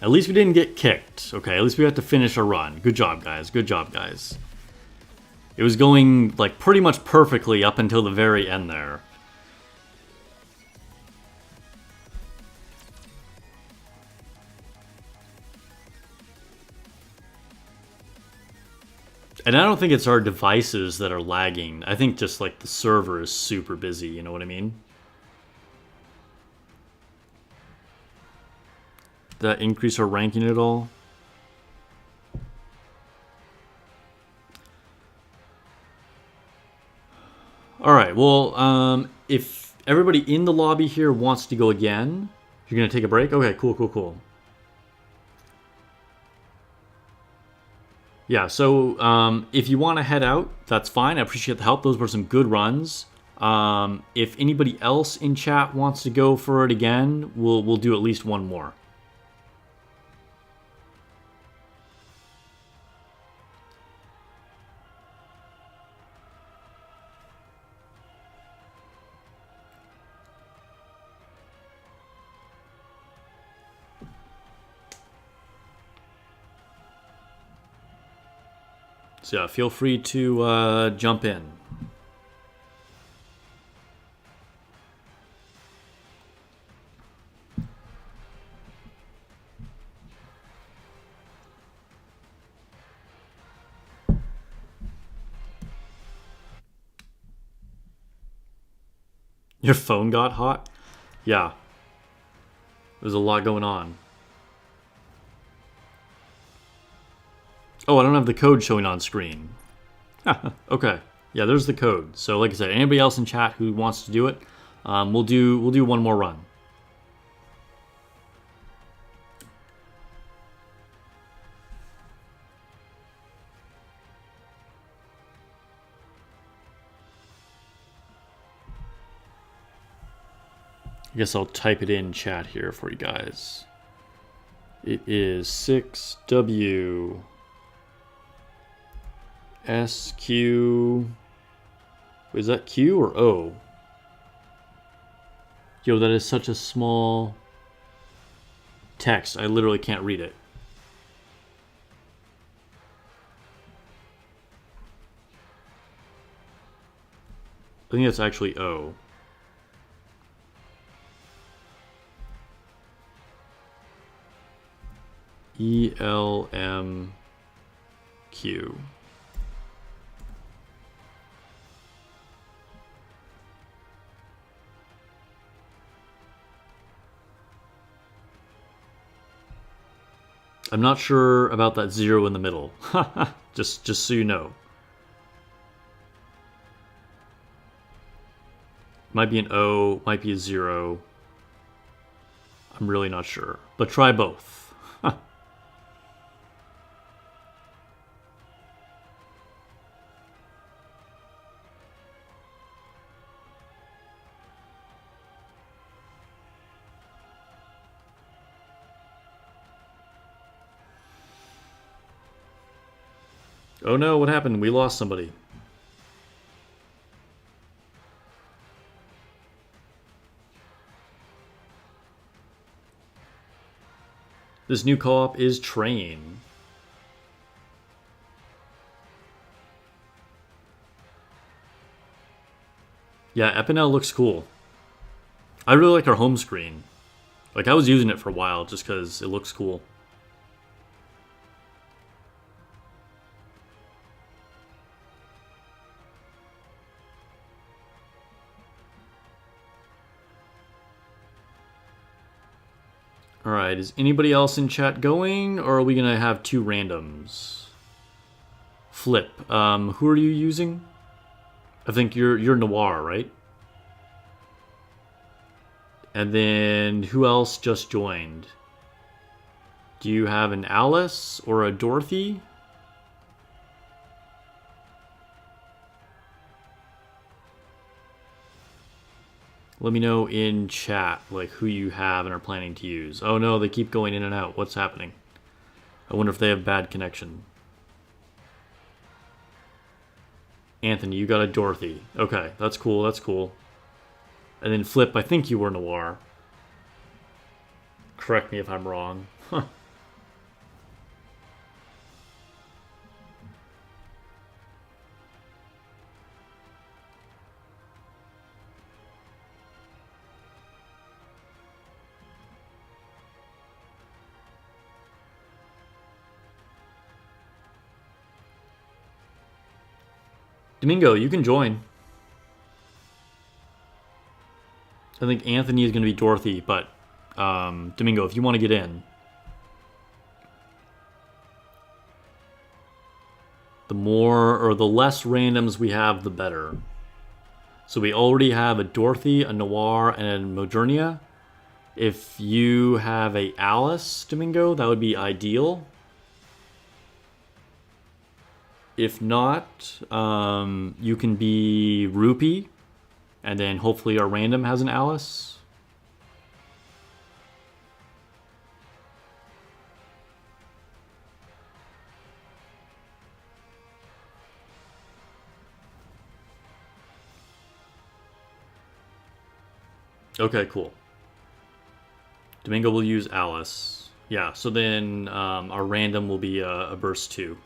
At least we didn't get kicked. Okay, at least we got to finish our run. Good job, guys. Good job, guys. It was going, like, pretty much perfectly up until the very end there. And I don't think it's our devices that are lagging. I think just, like, the server is super busy, you know what I mean? Did that increase our ranking at all? Alright, well, if everybody in the lobby here wants to go again, you're gonna take a break? Okay, cool, cool, cool. Yeah, so if you want to head out, that's fine. I appreciate the help. Those were some good runs. If anybody else in chat wants to go for it again, we'll do at least one more. So yeah, feel free to jump in. Your phone got hot? Yeah. There's a lot going on. Oh, I don't have the code showing on screen. Okay. Yeah, there's the code. So like I said, anybody else in chat who wants to do it, we'll do one more run. I guess I'll type it in chat here for you guys. It is 6W SQ. Is that Q or O? Yo, that is such a small text. I literally can't read it. I think that's actually O. ELMQ. I'm not sure about that 0 in the middle. just so you know. Might be an O, might be a 0. I'm really not sure. But try both. Oh no, what happened? We lost somebody. This new co-op is Train. Yeah, Epinel looks cool. I really like our home screen. Like, I was using it for a while just because it looks cool. Alright, is anybody else in chat going, or are we gonna have 2 randoms? Flip, who are you using? I think you're Noir, right? And then who else just joined? Do you have an Alice or a Dorothy? Let me know in chat, like, who you have and are planning to use. Oh no, they keep going in and out. What's happening? I wonder if they have bad connection. Anthony, you got a Dorothy. Okay, that's cool, that's cool. And then Flip, I think you were Noir. Correct me if I'm wrong. Huh. Domingo, you can join. I think Anthony is going to be Dorothy, but Domingo, if you want to get in. The more or the less randoms we have, the better. So we already have a Dorothy, a Noir, and a Modernia. If you have a Alice, Domingo, that would be ideal. If not, you can be Rupee, and then hopefully our random has an Alice. Okay, cool. Domingo will use Alice. Yeah, so then our random will be a burst 2.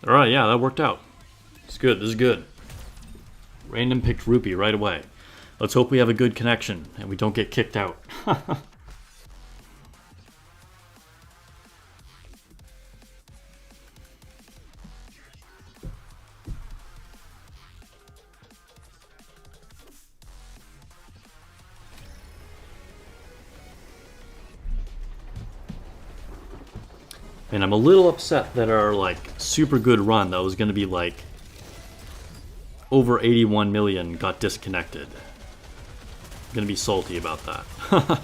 Alright, yeah, that worked out. It's good, this is good. Random picked Rupee right away. Let's hope we have a good connection and we don't get kicked out. And I'm a little upset that our like super good run that was going to be like over 81 million got disconnected. I'm going to be salty about that.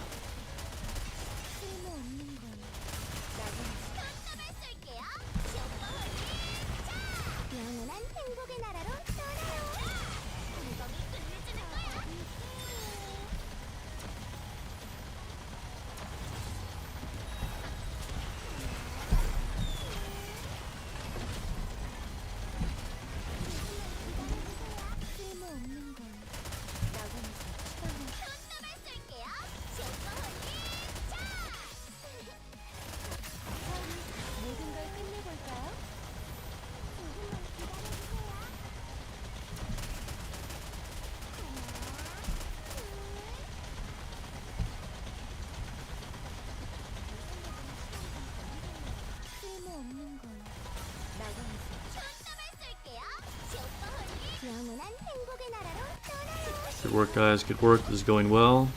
Good work, guys. Good work. This is going well.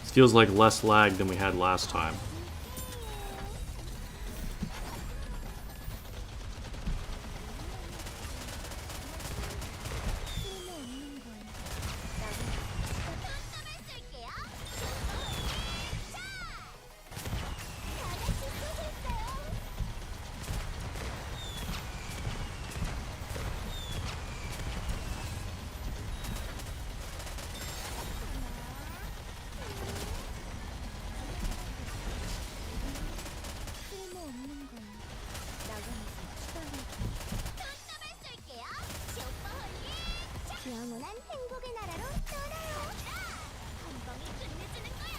This feels like less lag than we had last time. 영원한 행복의 나라로 떠나요. 한 방에 끝내주는 거야.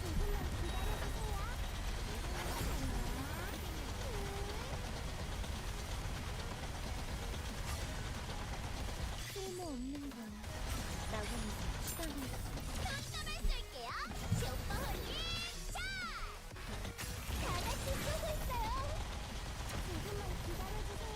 조금만 기다려주세요. 쓸모없는 건 나가면서 추가하겠어. 깜깜을 쏠게요. 슈퍼홀리 차! 다 같이 쏘고 있어요. 조금만 기다려주세요.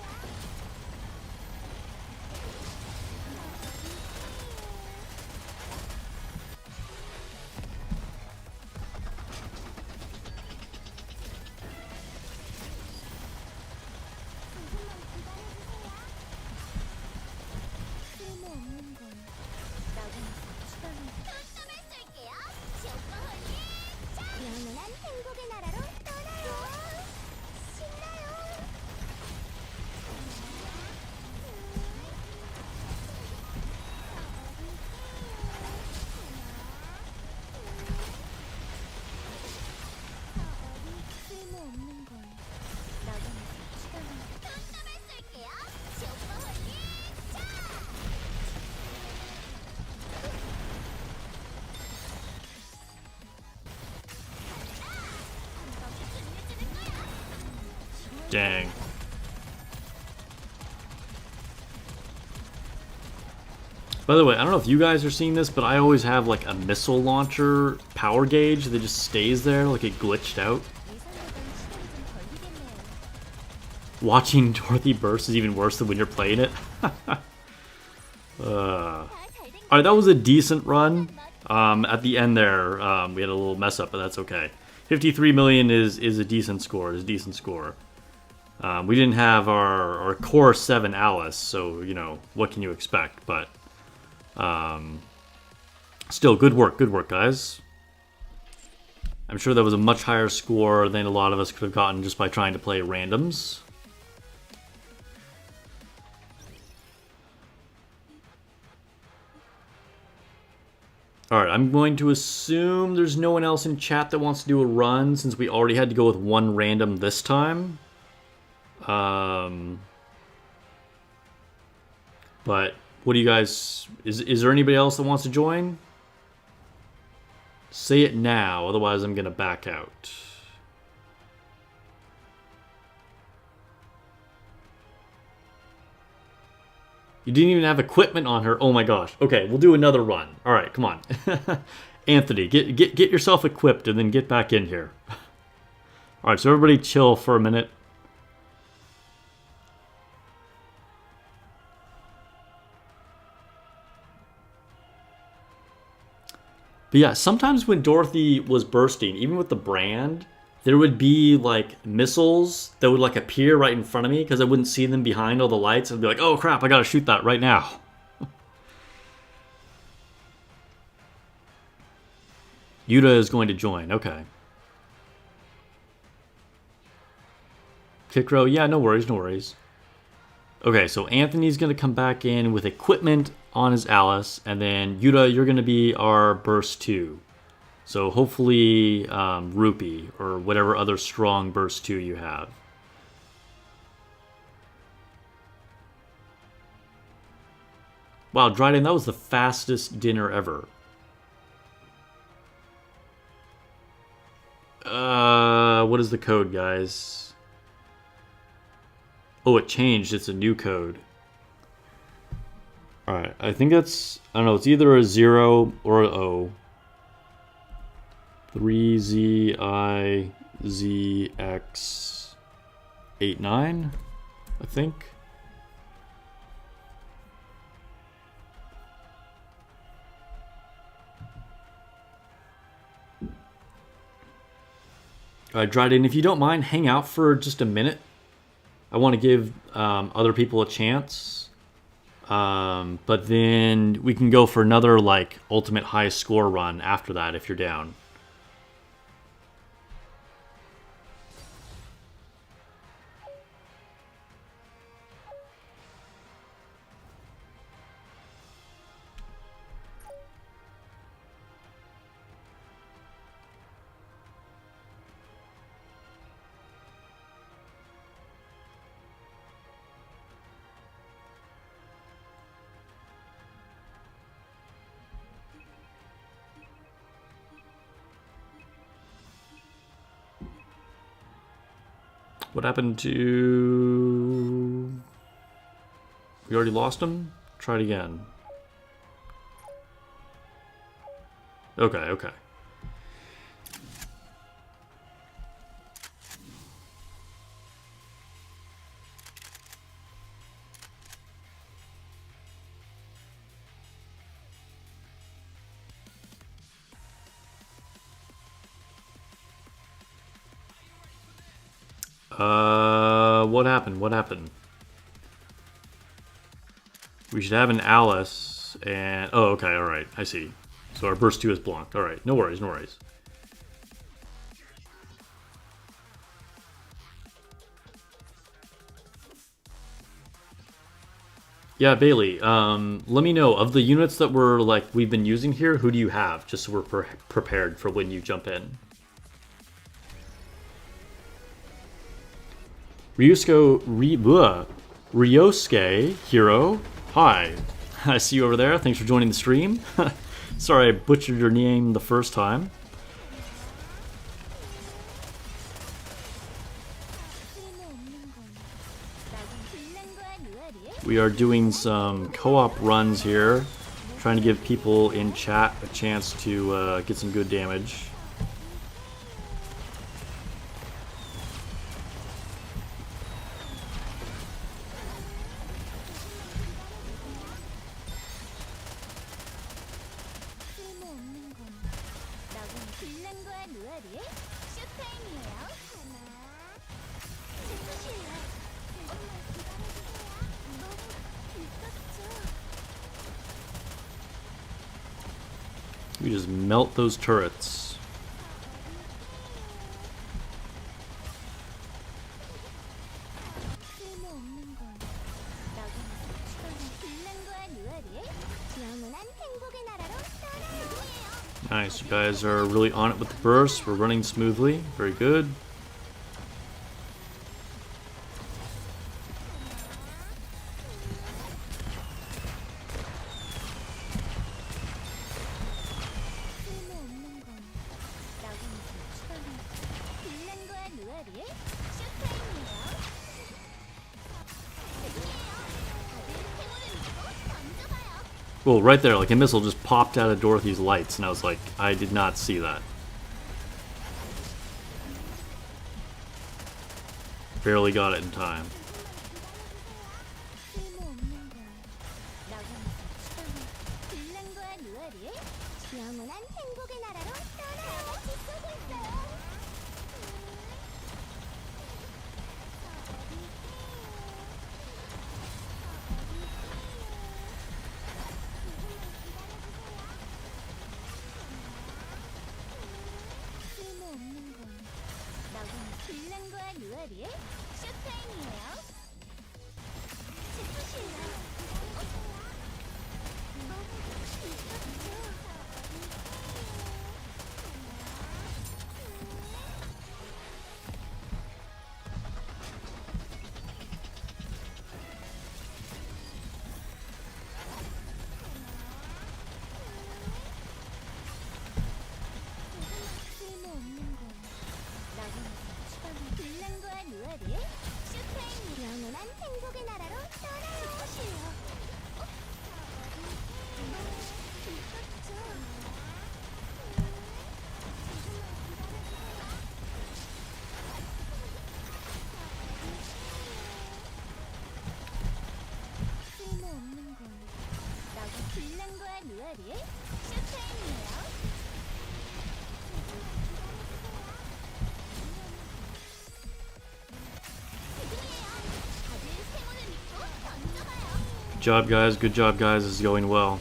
쓸모없는 건 나가면서 추가하겠어. 깜깜을 쏠게요. 슈퍼홀리 차! 영원한 행복의 나라로 떠나요. 신나요. 쓸모없는 걸 나가면서 추가하겠어. 깜깜을 쏠게요. 슈퍼홀리 차! Dang. By the way, I don't know if you guys are seeing this, but I always have like a missile launcher power gauge that just stays there, like it glitched out. 예상보단 시간이 좀 걸리겠네요. Watching Dorothy burst is even worse than when you're playing it. Alright, that was a decent run. At the end there, we had a little mess up, but that's okay. 53 million is a decent score. Is a decent score. We didn't have our core 7 Alice, so you know what can you expect? But still, good work, guys. I'm sure that was a much higher score than a lot of us could have gotten just by trying to play randoms. Alright, I'm going to assume there's no one else in chat that wants to do a run since we already had to go with one random this time. But what do you guys... Is there anybody else that wants to join? Say it now, otherwise I'm going to back out. You didn't even have equipment on her. Oh my gosh. Okay, we'll do another run. All right, come on. Anthony, get yourself equipped and then get back in here. All right, so everybody chill for a minute. But yeah, sometimes when Dorothy was bursting, even with the brand, there would be like missiles that would like appear right in front of me because I wouldn't see them behind all the lights. I'd be like, oh crap, I gotta shoot that right now. Yuta is going to join, okay. Kick row, yeah, no worries, no worries. Okay, so Anthony's gonna come back in with equipment on his Alice, and then Yuta, you're gonna be our burst 2. So hopefully Rupee or whatever other strong burst 2 you have. Wow, Dryden, that was the fastest dinner ever. What is the code, guys? Oh, it changed. It's a new code. Alright, I think that's... I don't know, it's either a 0 or an O. 3ZIZX89. I think. All right, Dryden, if you don't mind, hang out for just a minute. I want to give other people a chance. But then we can go for another, like, ultimate high score run after that if you're down. What happened to... We already lost him? Try it again. Okay, okay. What happened? What happened? We should have an Alice and... Oh, okay, alright. I see. So our burst 2 is blocked. Alright, no worries, no worries. Yeah, Bailey, let me know, of the units that we've been using here, who do you have? Just so we're prepared for when you jump in. Ryosuke Hero, hi. I see you over there. Thanks for joining the stream. Sorry I butchered your name the first time. We are doing some co-op runs here, trying to give people in chat a chance to get some good damage. We just melt those turrets. Nice, you guys are really on it with the burst. We're running smoothly. Very good. Well, right there, like a missile just popped out of Dorothy's lights, and I was like, I did not see that. Barely got it in time. 듀얼이 쇼타임이에요. 다들 세모를 믿고 던져봐요. Good job, guys. Good job, guys. This is going well.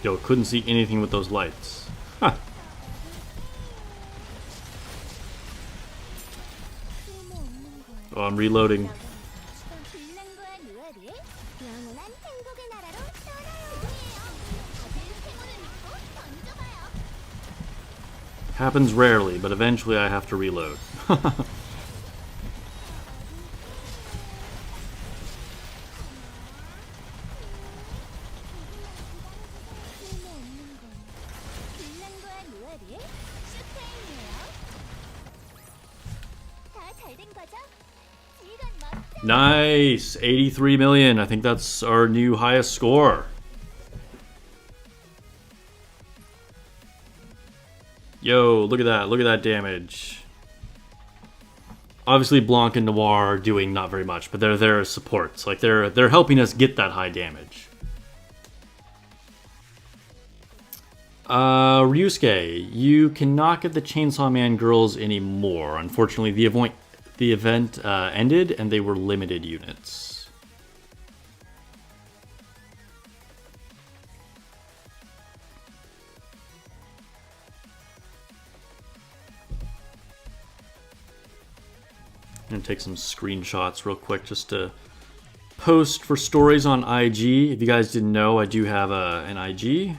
Yo, couldn't see anything with those lights. Huh. Oh, I'm reloading. 빌런과 누얼이 영원한 행복의 나라로 떠나요. 다들 세모를 믿고 던져봐요. Happens rarely, but eventually I have to reload. 빌런과 누얼이 쇼타임이에요. 다 잘 된 거죠? 지금 멋져. Nice! 83 million. I think that's our new highest score. Yo, look at that. Look at that damage. Obviously, Blanc and Noir are doing not very much, but they're there as supports. Like, they're helping us get that high damage. Ryusuke, you cannot get the Chainsaw Man girls anymore. Unfortunately, the event ended and they were limited units. I'm gonna take some screenshots real quick just to post for stories on IG. If you guys didn't know, I do have an IG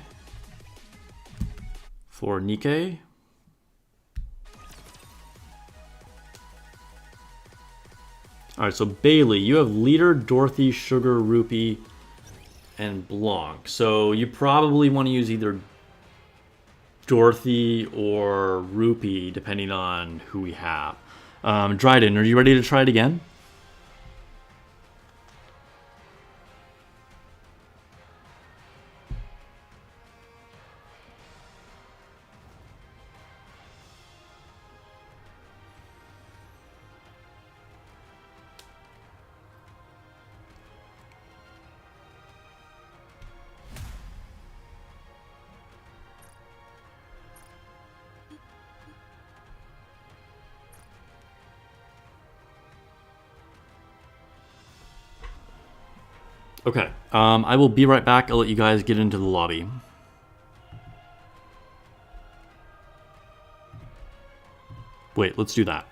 for Nikkei. Alright, so Bailey, you have Leader, Dorothy, Sugar, Rupee, and Blanc. So you probably want to use either Dorothy or Rupee, depending on who we have. Dryden, are you ready to try it again? Okay, I will be right back. I'll let you guys get into the lobby. Wait, let's do that.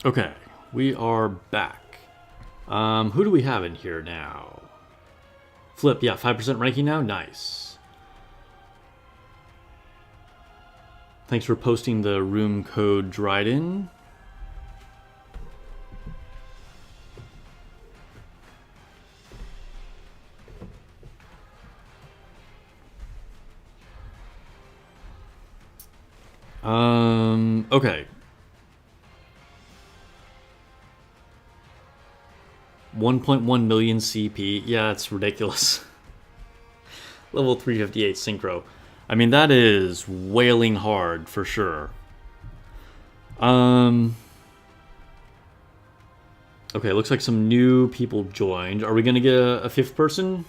Okay, we are back. Who do we have in here now? Flip, yeah, 5% ranking now. Nice. Thanks for posting the room code Dryden. Okay. 1.1 million CP. Yeah, it's ridiculous. Level 358 synchro. I mean, that is wailing hard for sure. Okay, looks like some new people joined. Are we gonna get a fifth person?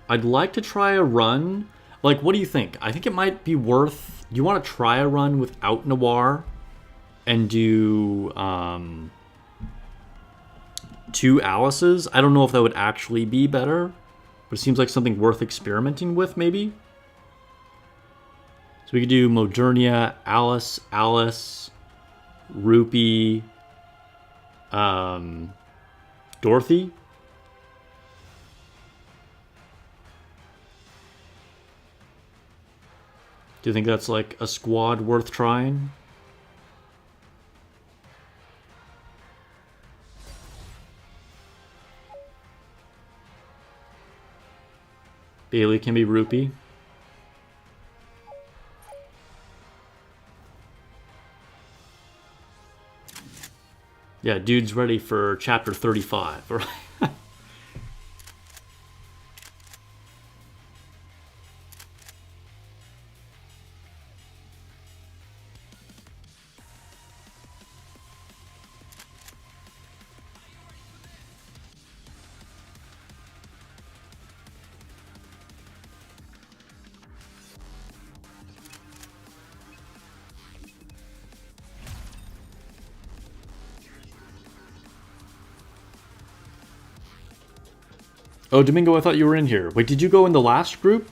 I'd like to try a run. Like, what do you think? I think it might be worth... Do you want to try a run without Noir and do 2 Alices? I don't know if that would actually be better, but it seems like something worth experimenting with, maybe. So we could do Modernia, Alice, Rupee, Dorothy. Do you think that's like a squad worth trying? Bailey can be Rupee. Yeah, dude's ready for chapter 35, right? Oh, Domingo, I thought you were in here. Wait, did you go in the last group?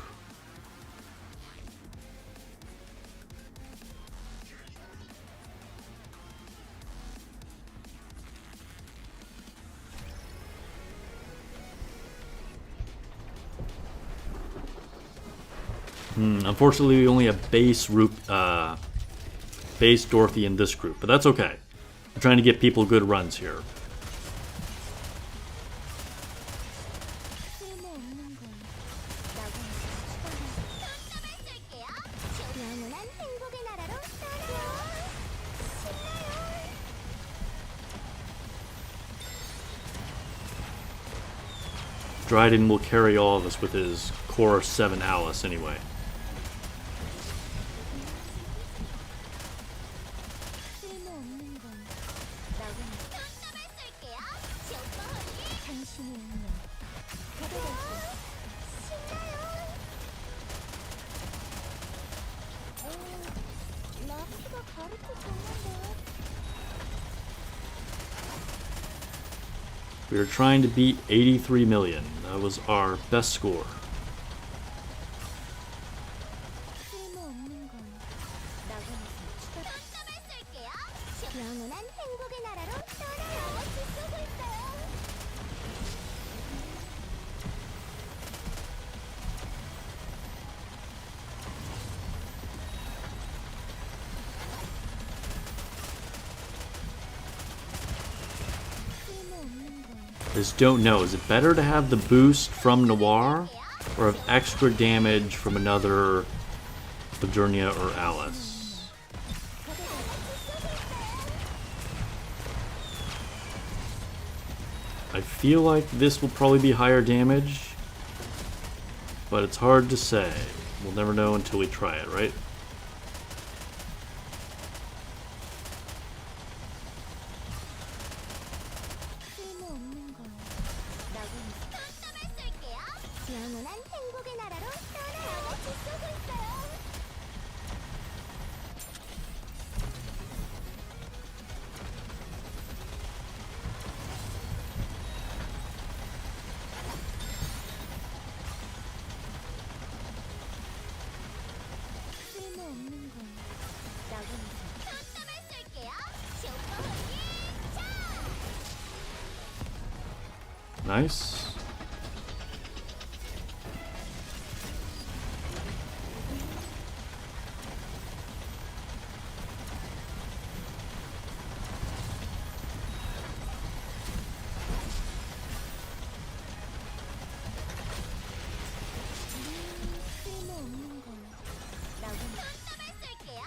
Unfortunately, we only have base Dorothy in this group, but that's okay. We're trying to get people good runs here. Dryden will carry all of us with his Core 7 Alice anyway. We are trying to beat 83 million. That was our best score. Just don't know. Is it better to have the boost from Noir or have extra damage from another Modernia or Alice? I feel like this will probably be higher damage, but it's hard to say. We'll never know until we try it, right? Nice. 쓸모없는 건 라고 쓸게요.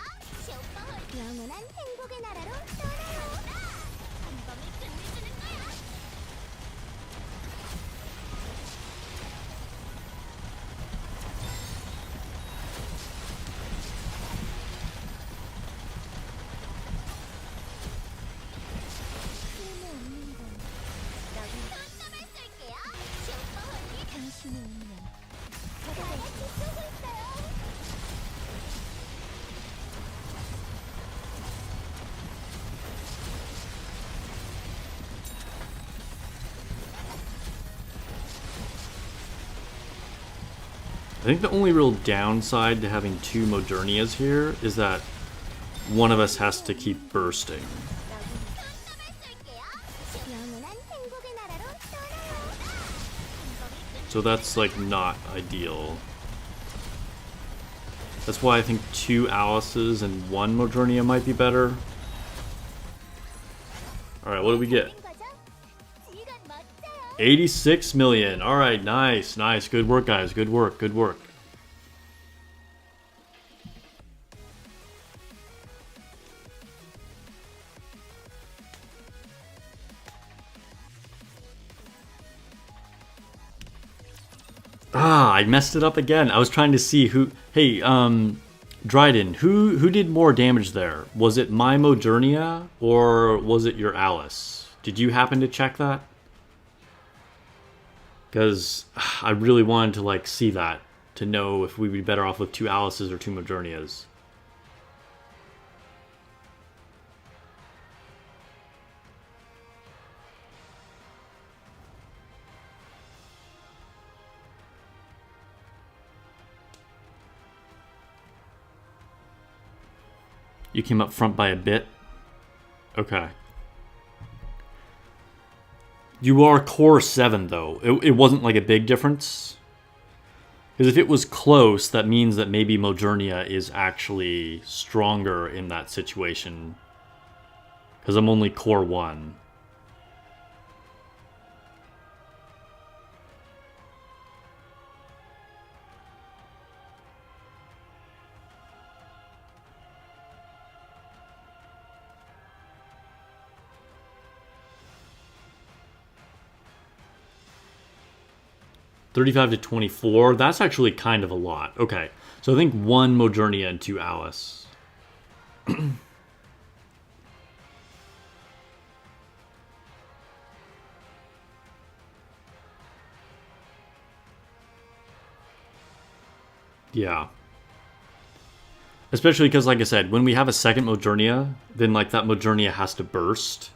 영원한 행복의 나라로 떠나요. 한 방에 끝내주는 거야. 쓸모없는 건 라고 쓸게요. 당신의 운명 다 같이 쓰고 있어요. I think the only real downside to having two Modernias here is that one of us has to keep bursting. 영원한 행복의 나라로 떠나요. So that's like not ideal. That's why I think two Alices and one Modernia might be better. Alright, what do we get? 86 million. Alright, nice, nice. Good work, guys. Good work, good work. Ah, I messed it up again. I was trying to see who... Hey, Dryden, who did more damage there? Was it my Modernia or was it your Alice? Did you happen to check that? Because I really wanted to like see that to know if we'd be better off with two Alices or two Modernias. You came up front by a bit? Okay. You are core 7, though. It wasn't like a big difference. Because if it was close, that means that maybe Modernia is actually stronger in that situation. Because I'm only core 1. $35 to $24. That's actually kind of a lot. Okay, so I think one Modernia and two Alice. Yeah. Especially because, like I said, when we have a second Modernia, then like that Modernia has to burst.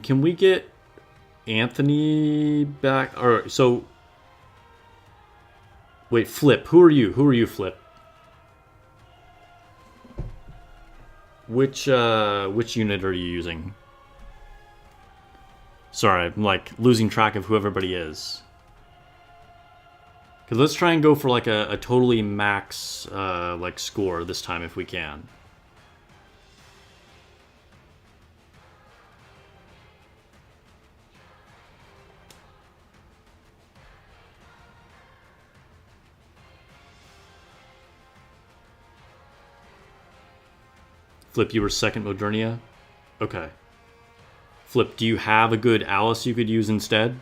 Can we get Anthony back? Or so wait, Flip. Who are you? Who are you, Flip? Which unit are you using? Sorry, I'm like losing track of who everybody is. Cause let's try and go for like a totally max like score this time if we can. Flip, you were second Modernia? Okay. Flip, do you have a good Alice you could use instead?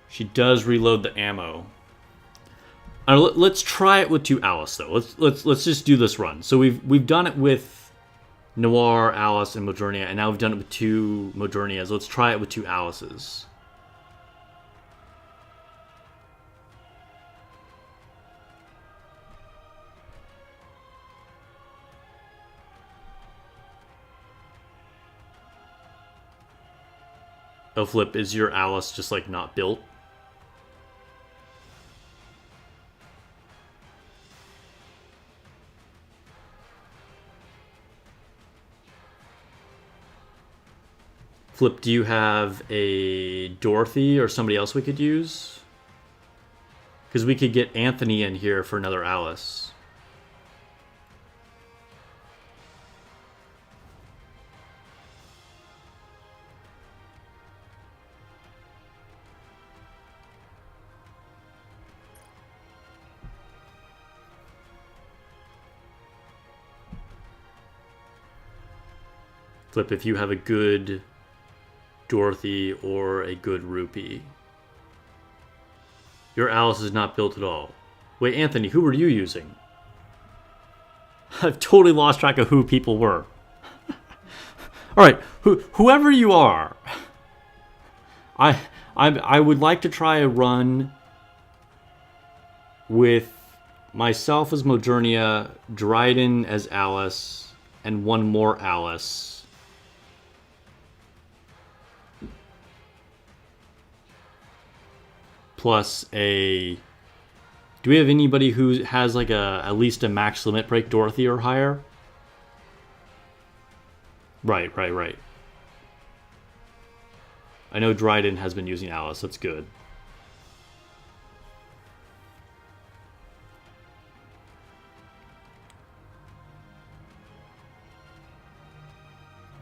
She does reload the ammo. Let's try it with two Alice though. Let's just do this run. So we've done it with Noir, Alice, and Modernia, and now we've done it with two Modernias. Let's try it with two Alices. Oh, Flip, is your Alice just, like, not built? Flip, do you have a Dorothy or somebody else we could use? Because we could get Anthony in here for another Alice. Flip, if you have a good Dorothy or a good Rupee. Your Alice is not built at all. Wait, Anthony, who were you using? I've totally lost track of who people were. Alright, whoever you are, I would like to try a run with myself as Modernia, Dryden as Alice, and one more Alice. Plus a... Do we have anybody who has like at least a max limit break Dorothy or higher? Right. I know Dryden has been using Alice, that's good.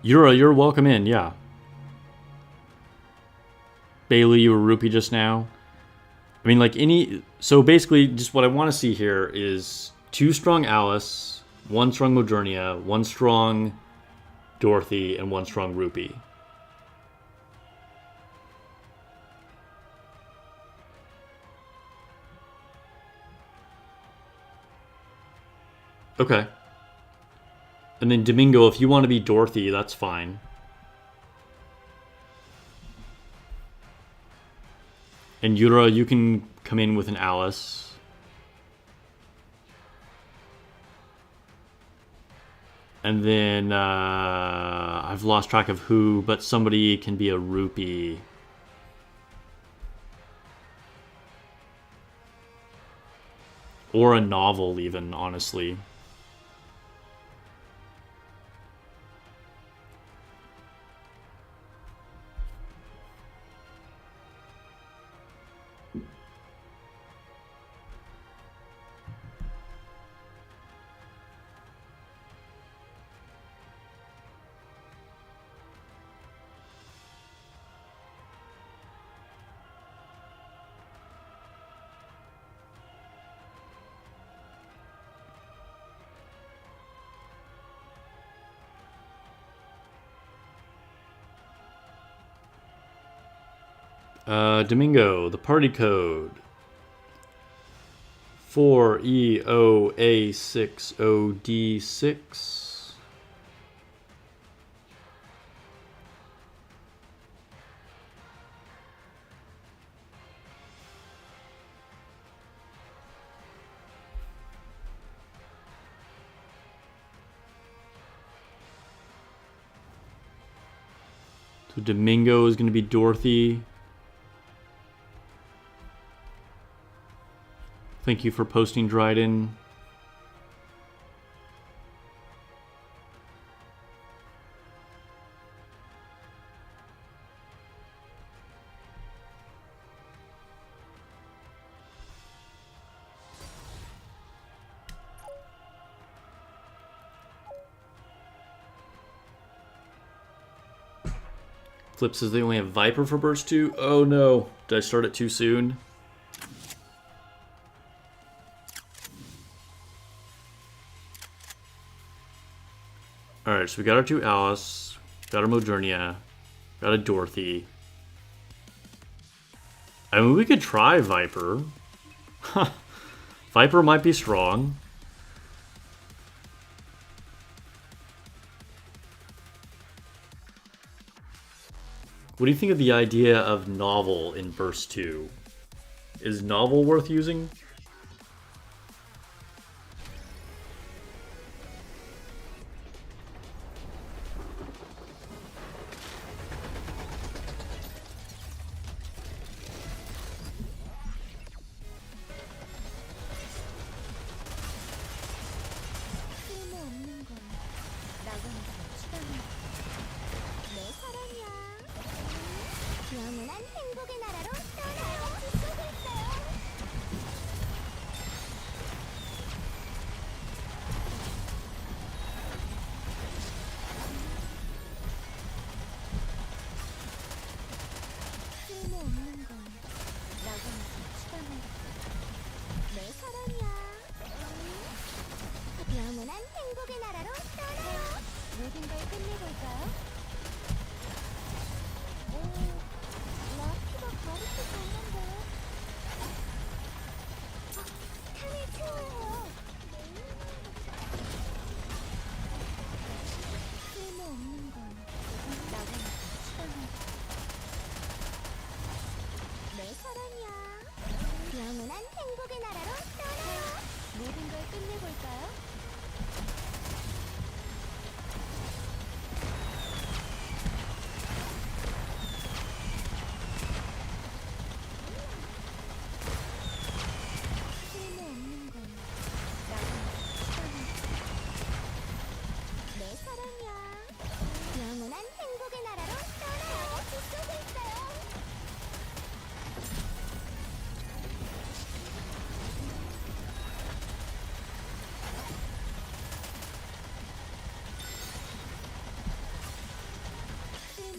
You're welcome in, yeah. Bailey, you were Rupee just now. I mean, like any... So basically, just what I want to see here is 2 strong Alice, 1 strong Modernia, 1 strong Dorothy, and 1 strong Rupee. Okay. And then Domingo, if you want to be Dorothy, that's fine. And Yura, you can come in with an Alice. And then I've lost track of who, but somebody can be a Rupee. Or a novel even, honestly. Domingo, the party code. 4EOA60D6. So Domingo is going to be Dorothy. Thank you for posting, Dryden. Flip says they only have Viper for Burst 2. Oh no, did I start it too soon? Alright, so we got our 2 Alice, got our Modernia, got a Dorothy. I mean, we could try Viper. Viper might be strong. What do you think of the idea of Novel in Burst 2? Is Novel worth using?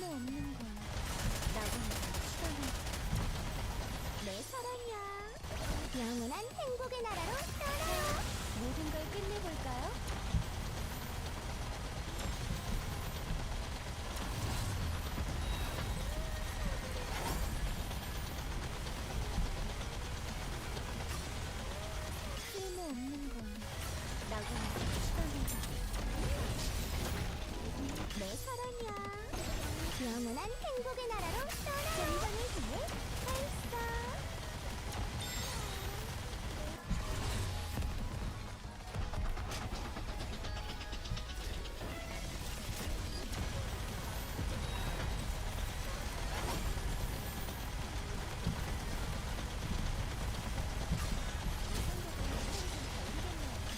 쓸모없는 건 나보다 추가해. 내 사랑이야. 영원한 행복의 나라로 떠나요. 모든 걸 끝내볼까요? 쓸모없는 건 나보다 추가해. 내 사랑이야. 영원한 행복의 나라로 떠나요. 전방의 힘을 발사.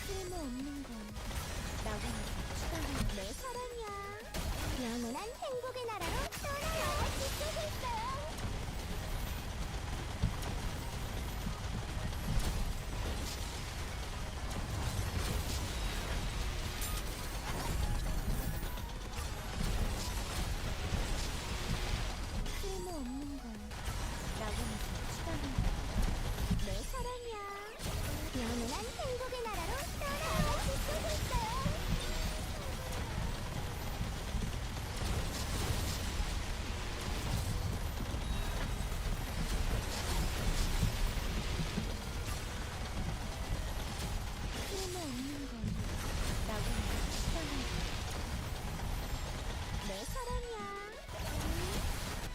쓸모없는 건 나보다 추가해. 내 사랑이야. 영원한 행복의 나라로 떠나요. 지키고 있어요. 쓸모없는 건 나보다 추가해. 내 사랑이야. 영원한 행복의 나라로 떠나요. 지키고 있어요. 쓸모없는 건 나보다 추가해. 내 사랑이야.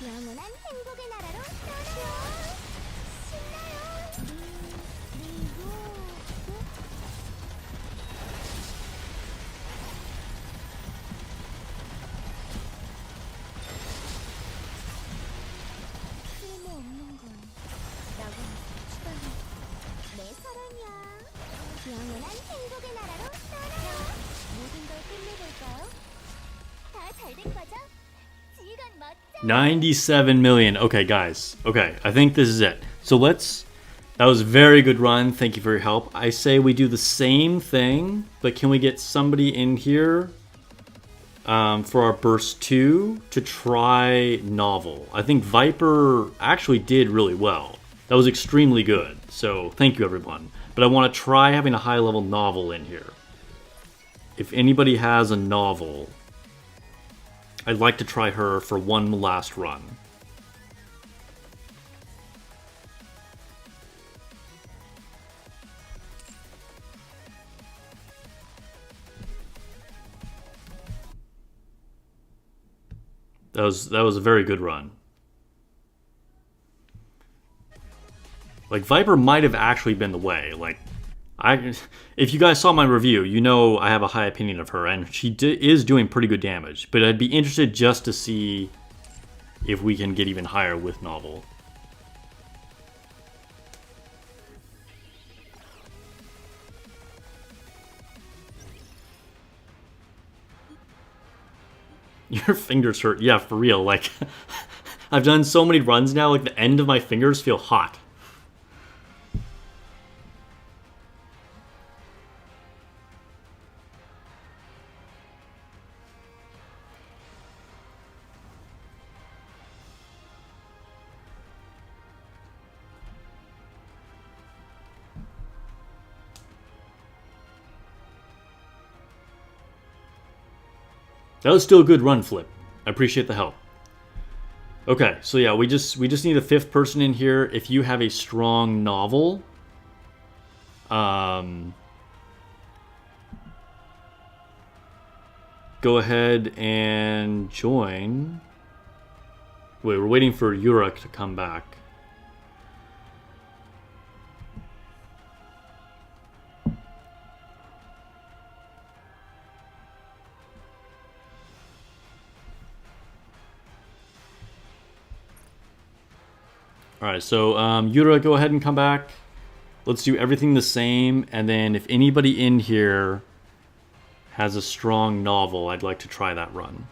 영원한 행복의 나라로 떠나요. 신나요. 그리고 쓸모없는 건 나보다 추가해. 내 사랑이야. 영원한 행복의 나라로 떠나요. 모든 걸 끝내볼까요? 다 잘 된 거죠? 지휘관 멋져. 97 million. Okay, guys. Okay, I think this is it. So that was a very good run. Thank you for your help. I say we do the same thing, but can we get somebody in here for our burst 2 to try novel? I think Viper actually did really well. That was extremely good. So thank you, everyone. But I want to try having a high level novel in here. If anybody has a novel, I'd like to try her for one last run. That was a very good run. Like, Viper might have actually been the way. Like, if you guys saw my review, you know I have a high opinion of her, and she is doing pretty good damage. But I'd be interested just to see if we can get even higher with novel. Your fingers hurt. Yeah, for real. Like, I've done so many runs now, like the end of my fingers feel hot. That was still a good run, Flip. I appreciate the help. Okay, so yeah, we just need a fifth person in here. If you have a strong novel, go ahead and join. Wait, we're waiting for Yurik to come back. Alright, so Yura, go ahead and come back. Let's do everything the same, and then if anybody in here has a strong novel, I'd like to try that run.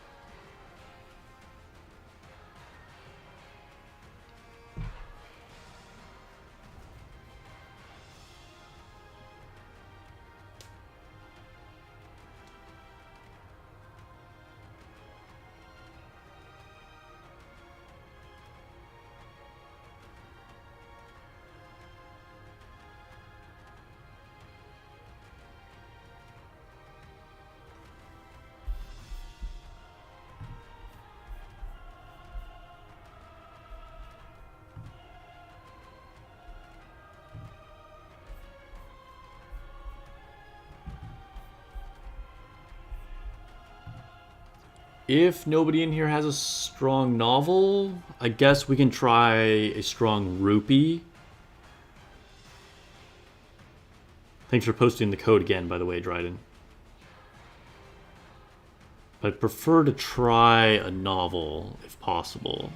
If nobody in here has a strong novel, I guess we can try a strong rupee. Thanks for posting the code again, by the way, Dryden. I'd prefer to try a novel, if possible.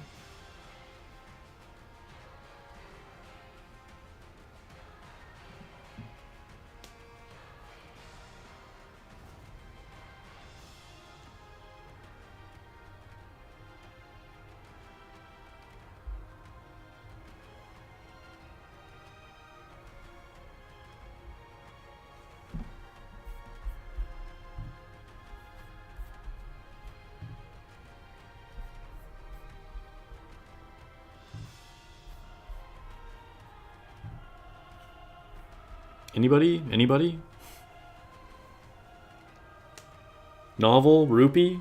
Anybody? Anybody? Novel? Rupee?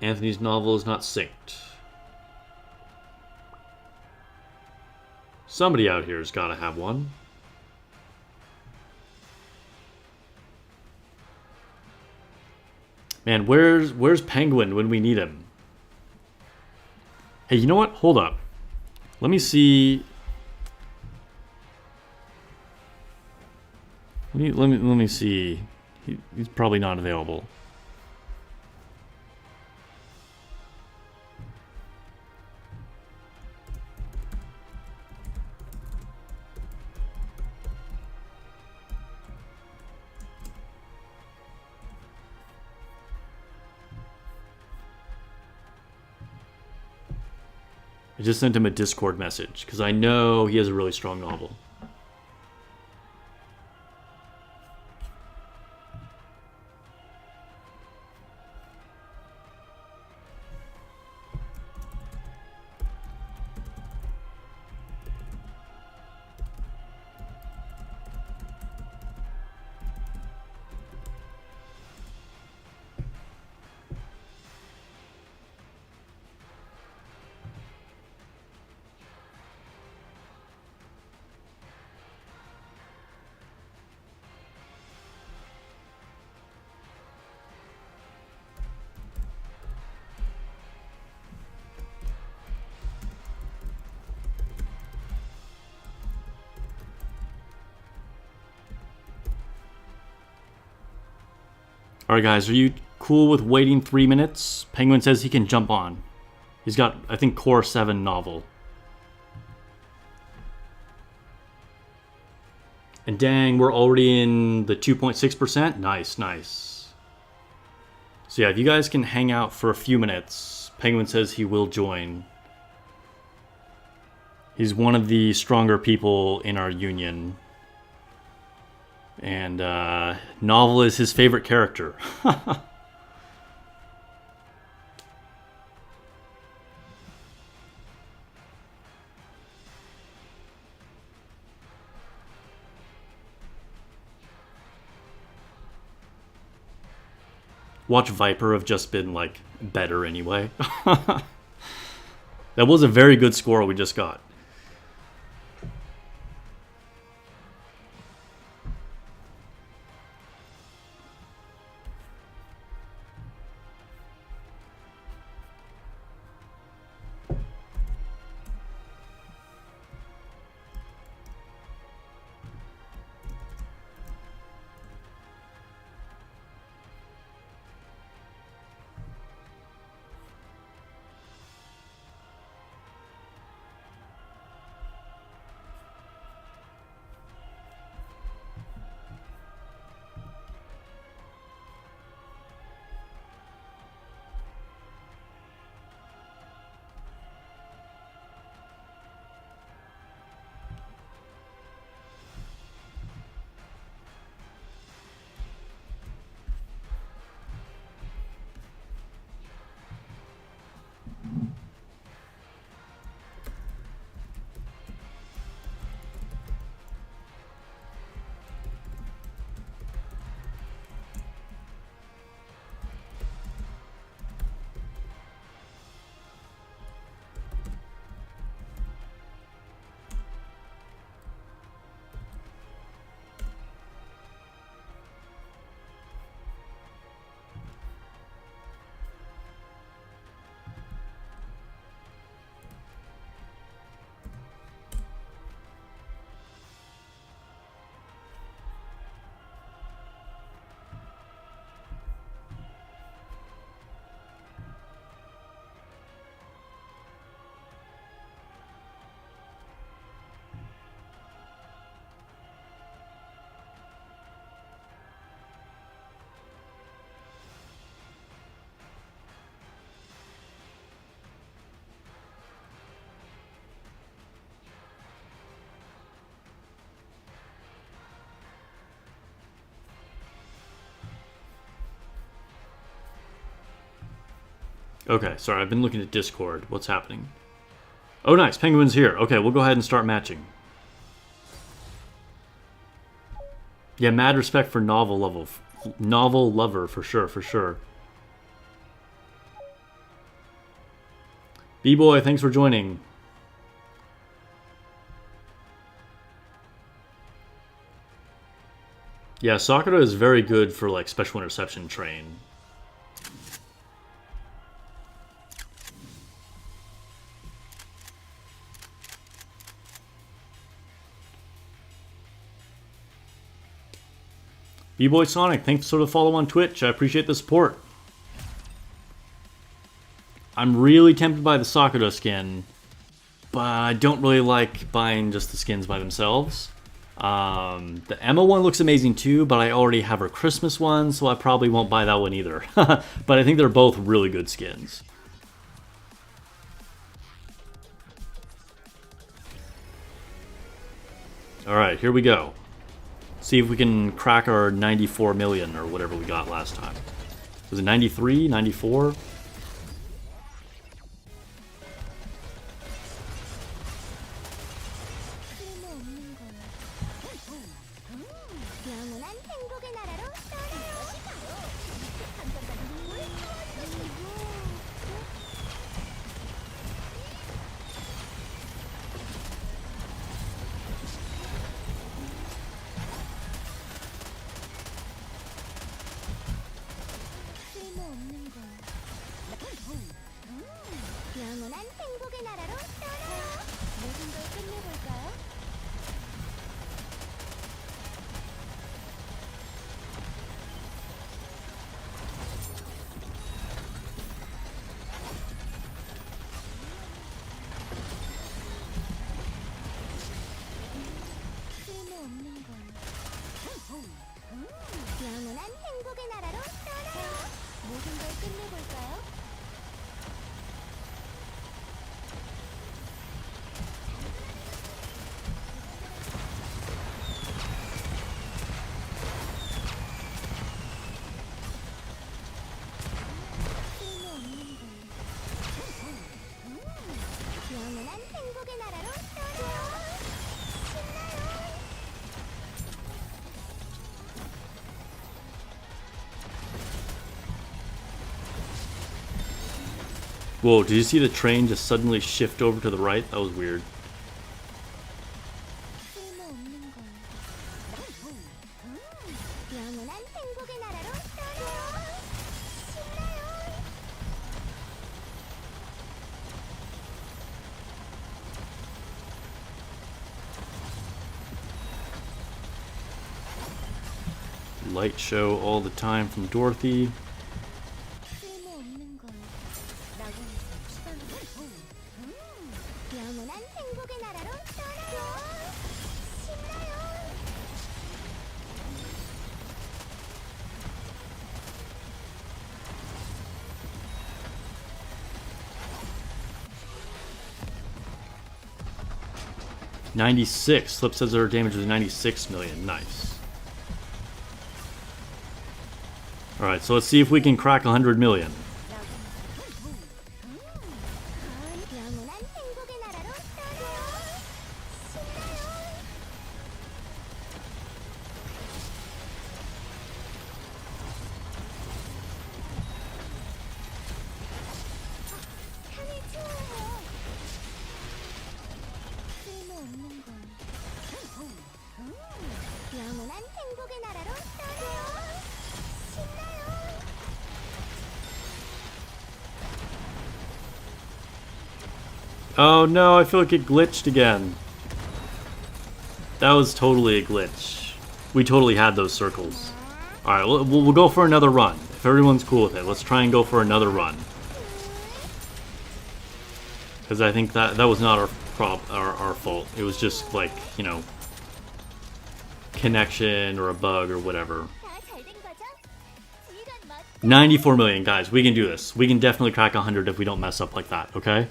Anthony's novel is not synced. Somebody out here has got to have one. Man, where's Penguin when we need him? Hey, you know what? Hold up. Let me see. Let me see. He's probably not available. I just sent him a Discord message because I know he has a really strong novel. Alright guys, are you cool with waiting 3 minutes? Penguin says he can jump on. He's got, I think, Core 7 novel. And dang, we're already in the 2.6%? Nice, nice. So yeah, if you guys can hang out for a few minutes, Penguin says he will join. He's one of the stronger people in our union. And Novel is his favorite character. Watch Viper have just been, like, better anyway. That was a very good score we just got. Okay, sorry, I've been looking at Discord. What's happening? Oh, nice. Penguin's here. Okay, we'll go ahead and start matching. Yeah, mad respect for novel lover, for sure, for sure. B-Boy, thanks for joining. Yeah, Sakura is very good for like special interception train. B-Boy Sonic, thanks for the follow on Twitch. I appreciate the support. I'm really tempted by the Sakura skin, but I don't really like buying just the skins by themselves. The Emma one looks amazing too, but I already have her Christmas one, so I probably won't buy that one either. But I think they're both really good skins. Alright, here we go. See if we can crack our 94 million or whatever we got last time. Was it 93? 94? Whoa, did you see the train just suddenly shift over to the right? That was weird. Light show all the time from Dorothy. $96. Slip says their damage was 96 million. Nice. Alright, so let's see if we can crack 100 million. Oh no, I feel like it glitched again. That was totally a glitch. We totally had those circles. Alright, we'll go for another run. If everyone's cool with it, let's try and go for another run. Because I think that was not our fault. It was just like, you know, connection or a bug or whatever. 94 million, guys. We can do this. We can definitely crack 100 if we don't mess up like that, okay?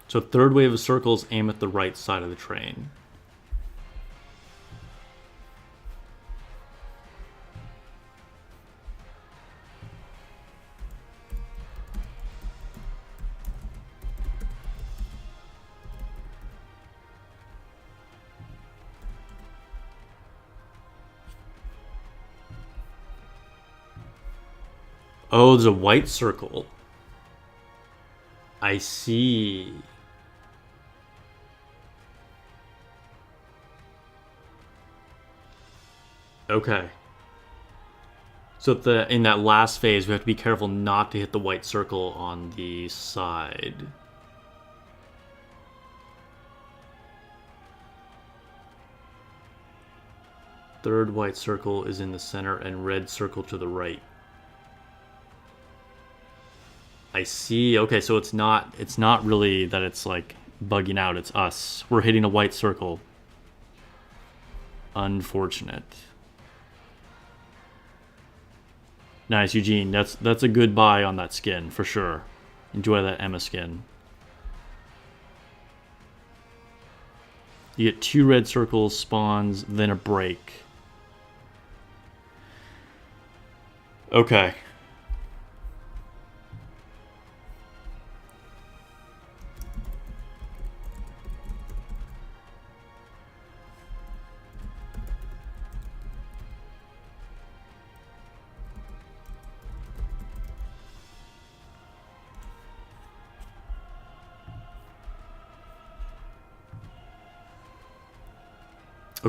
So third wave of circles aim at the right side of the train. Oh, there's a white circle. I see. Okay. So in that last phase, we have to be careful not to hit the white circle on the side. Third white circle is in the center and red circle to the right. I see. Okay, so it's not really that it's like bugging out, it's us. We're hitting a white circle. Unfortunate. Nice, Eugene. That's a good buy on that skin for sure. Enjoy that Emma skin. You get 2 red circles, spawns, then a break. Okay.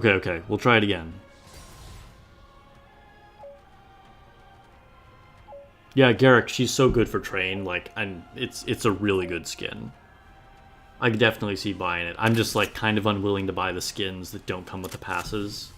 Okay, we'll try it again. Yeah, Garrick, she's so good for train, like, and it's a really good skin. I could definitely see buying it. I'm just like kind of unwilling to buy the skins that don't come with the passes.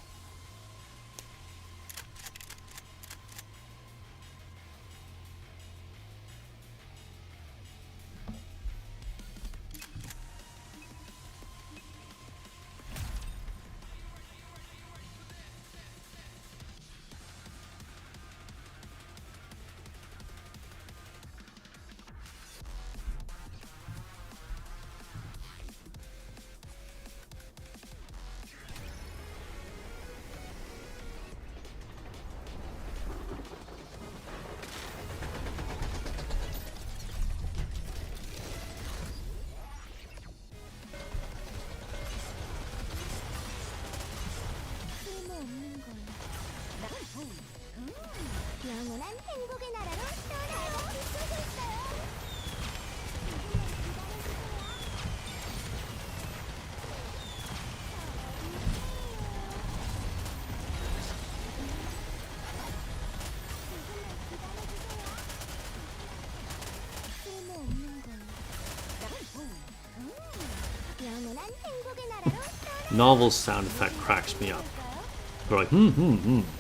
영원한 행복의 나라로 떠나요. 쏘고 있어요. 쓸모없는 걸. 영원한 행복의 나라로 떠나요. Novel's sound effect cracks me up. They're like, 쓸모없는 걸.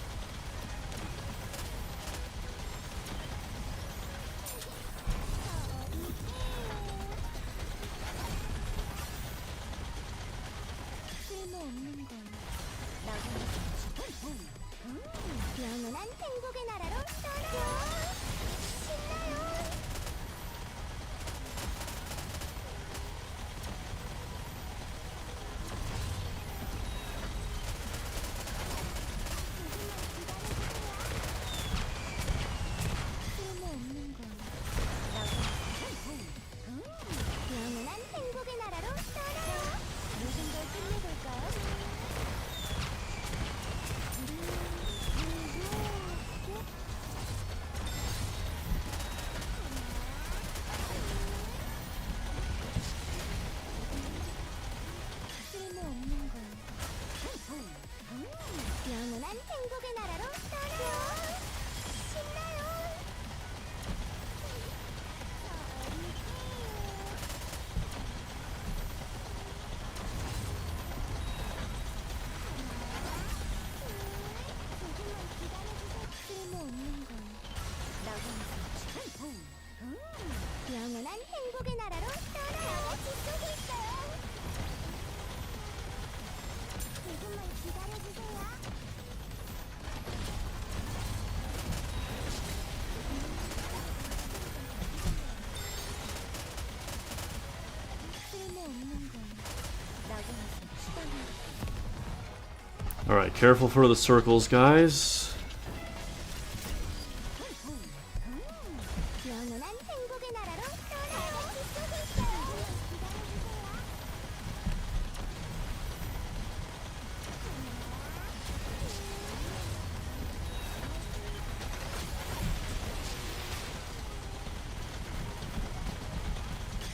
영원한 행복의 나라로 떠나요. 신나요. 쓸모없는 걸. 영원한 행복의 나라로 떠나요. 모든 걸 끝내볼까요? 쓸모없는 걸. 영원한 행복의 나라로 떠나요. 신나요. 쓸모없는 걸. 영원한 행복의 나라로 떠나요. 빗속에 있어요. 조금만 기다려주세요. Alright, careful for the circles, guys. 영원한 행복의 나라로 떠나요. 기다려주세요.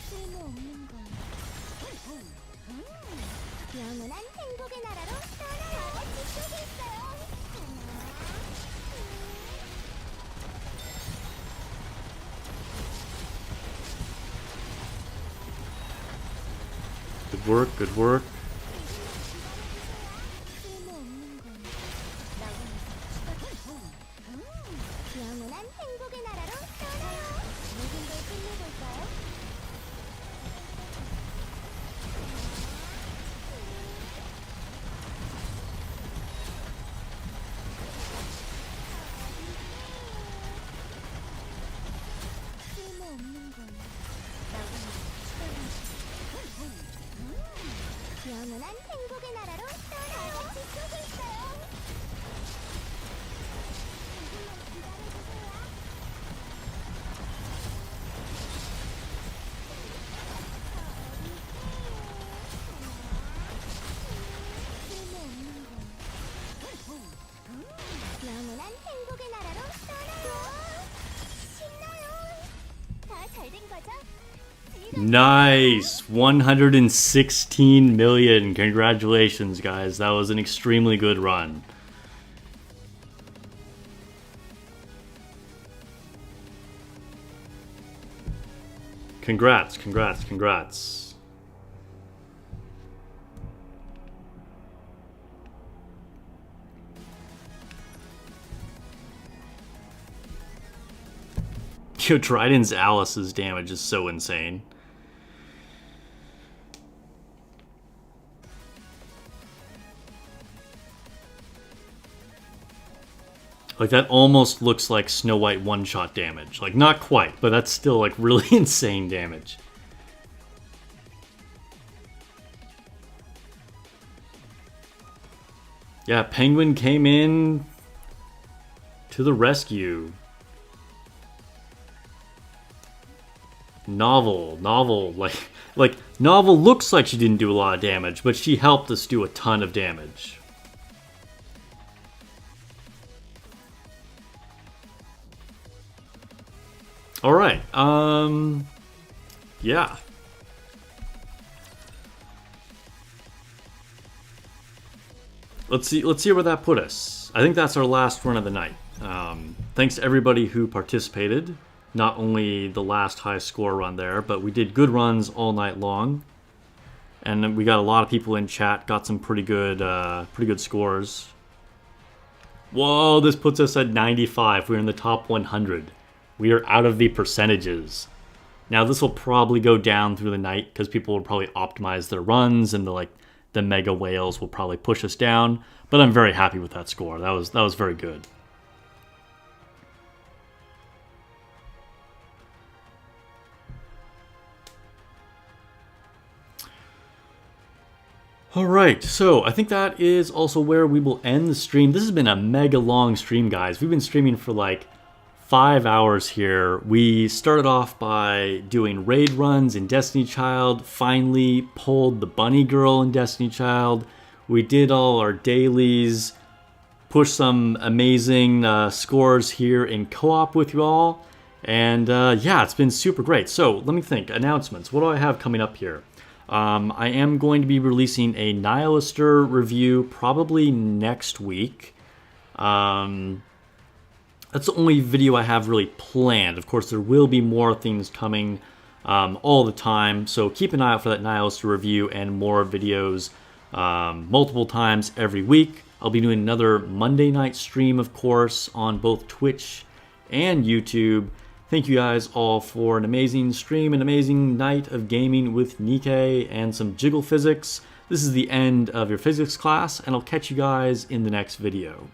쓸모없는 건 영원한 행복의 나라로 떠나요. 같이 쏘고 있어요. Good work, good work. 쓸모없는 건 영원한 행복의 나라로 떠나요. 모든 걸 끝내볼까요? 쓸모없는 건 영원한 행복의 나라로 떠나요. 같이 쏘고 있어요. 조금만 기다려주세요. 쓸모없는 건 영원한 행복의 나라로 떠나요. 신나요. 다 잘 된 거죠? Nice! 116 million. Congratulations, guys. That was an extremely good run. Congrats, congrats, congrats. Yo, Trident's Alice's damage is so insane. Like, that almost looks like Snow White one-shot damage. Like, not quite, but that's still, like, really insane damage. Yeah, Penguin came in to the rescue. Novel, like Novel looks like she didn't do a lot of damage, but she helped us do a ton of damage. All right, yeah. Let's see where that put us. I think that's our last run of the night. Thanks to everybody who participated. Not only the last high score run there, but we did good runs all night long, and we got a lot of people in chat. Got some pretty good scores. Whoa! This puts us at 95. We're in the top 100. We are out of the percentages. Now this will probably go down through the night because people will probably optimize their runs, and the mega whales will probably push us down. But I'm very happy with that score. That was very good. Alright, so I think that is also where we will end the stream. This has been a mega long stream, guys. We've been streaming for like 5 hours here. We started off by doing raid runs in destinychild, finally pulled the bunny girl in destinychild. We did all our dailies, pushed some amazing scores here in co-op with you all. And yeah, it's been super great. So let me think, announcements. What do I have coming up here? I am going to be releasing a Nihilister review probably next week. That's the only video I have really planned. Of course, there will be more things coming all the time, so keep an eye out for that Nihilister review and more videos multiple times every week. I'll be doing another Monday night stream, of course, on both Twitch and YouTube. Thank you guys all for an amazing stream, an amazing night of gaming with Nikke and some jiggle physics. This is the end of your physics class, and I'll catch you guys in the next video.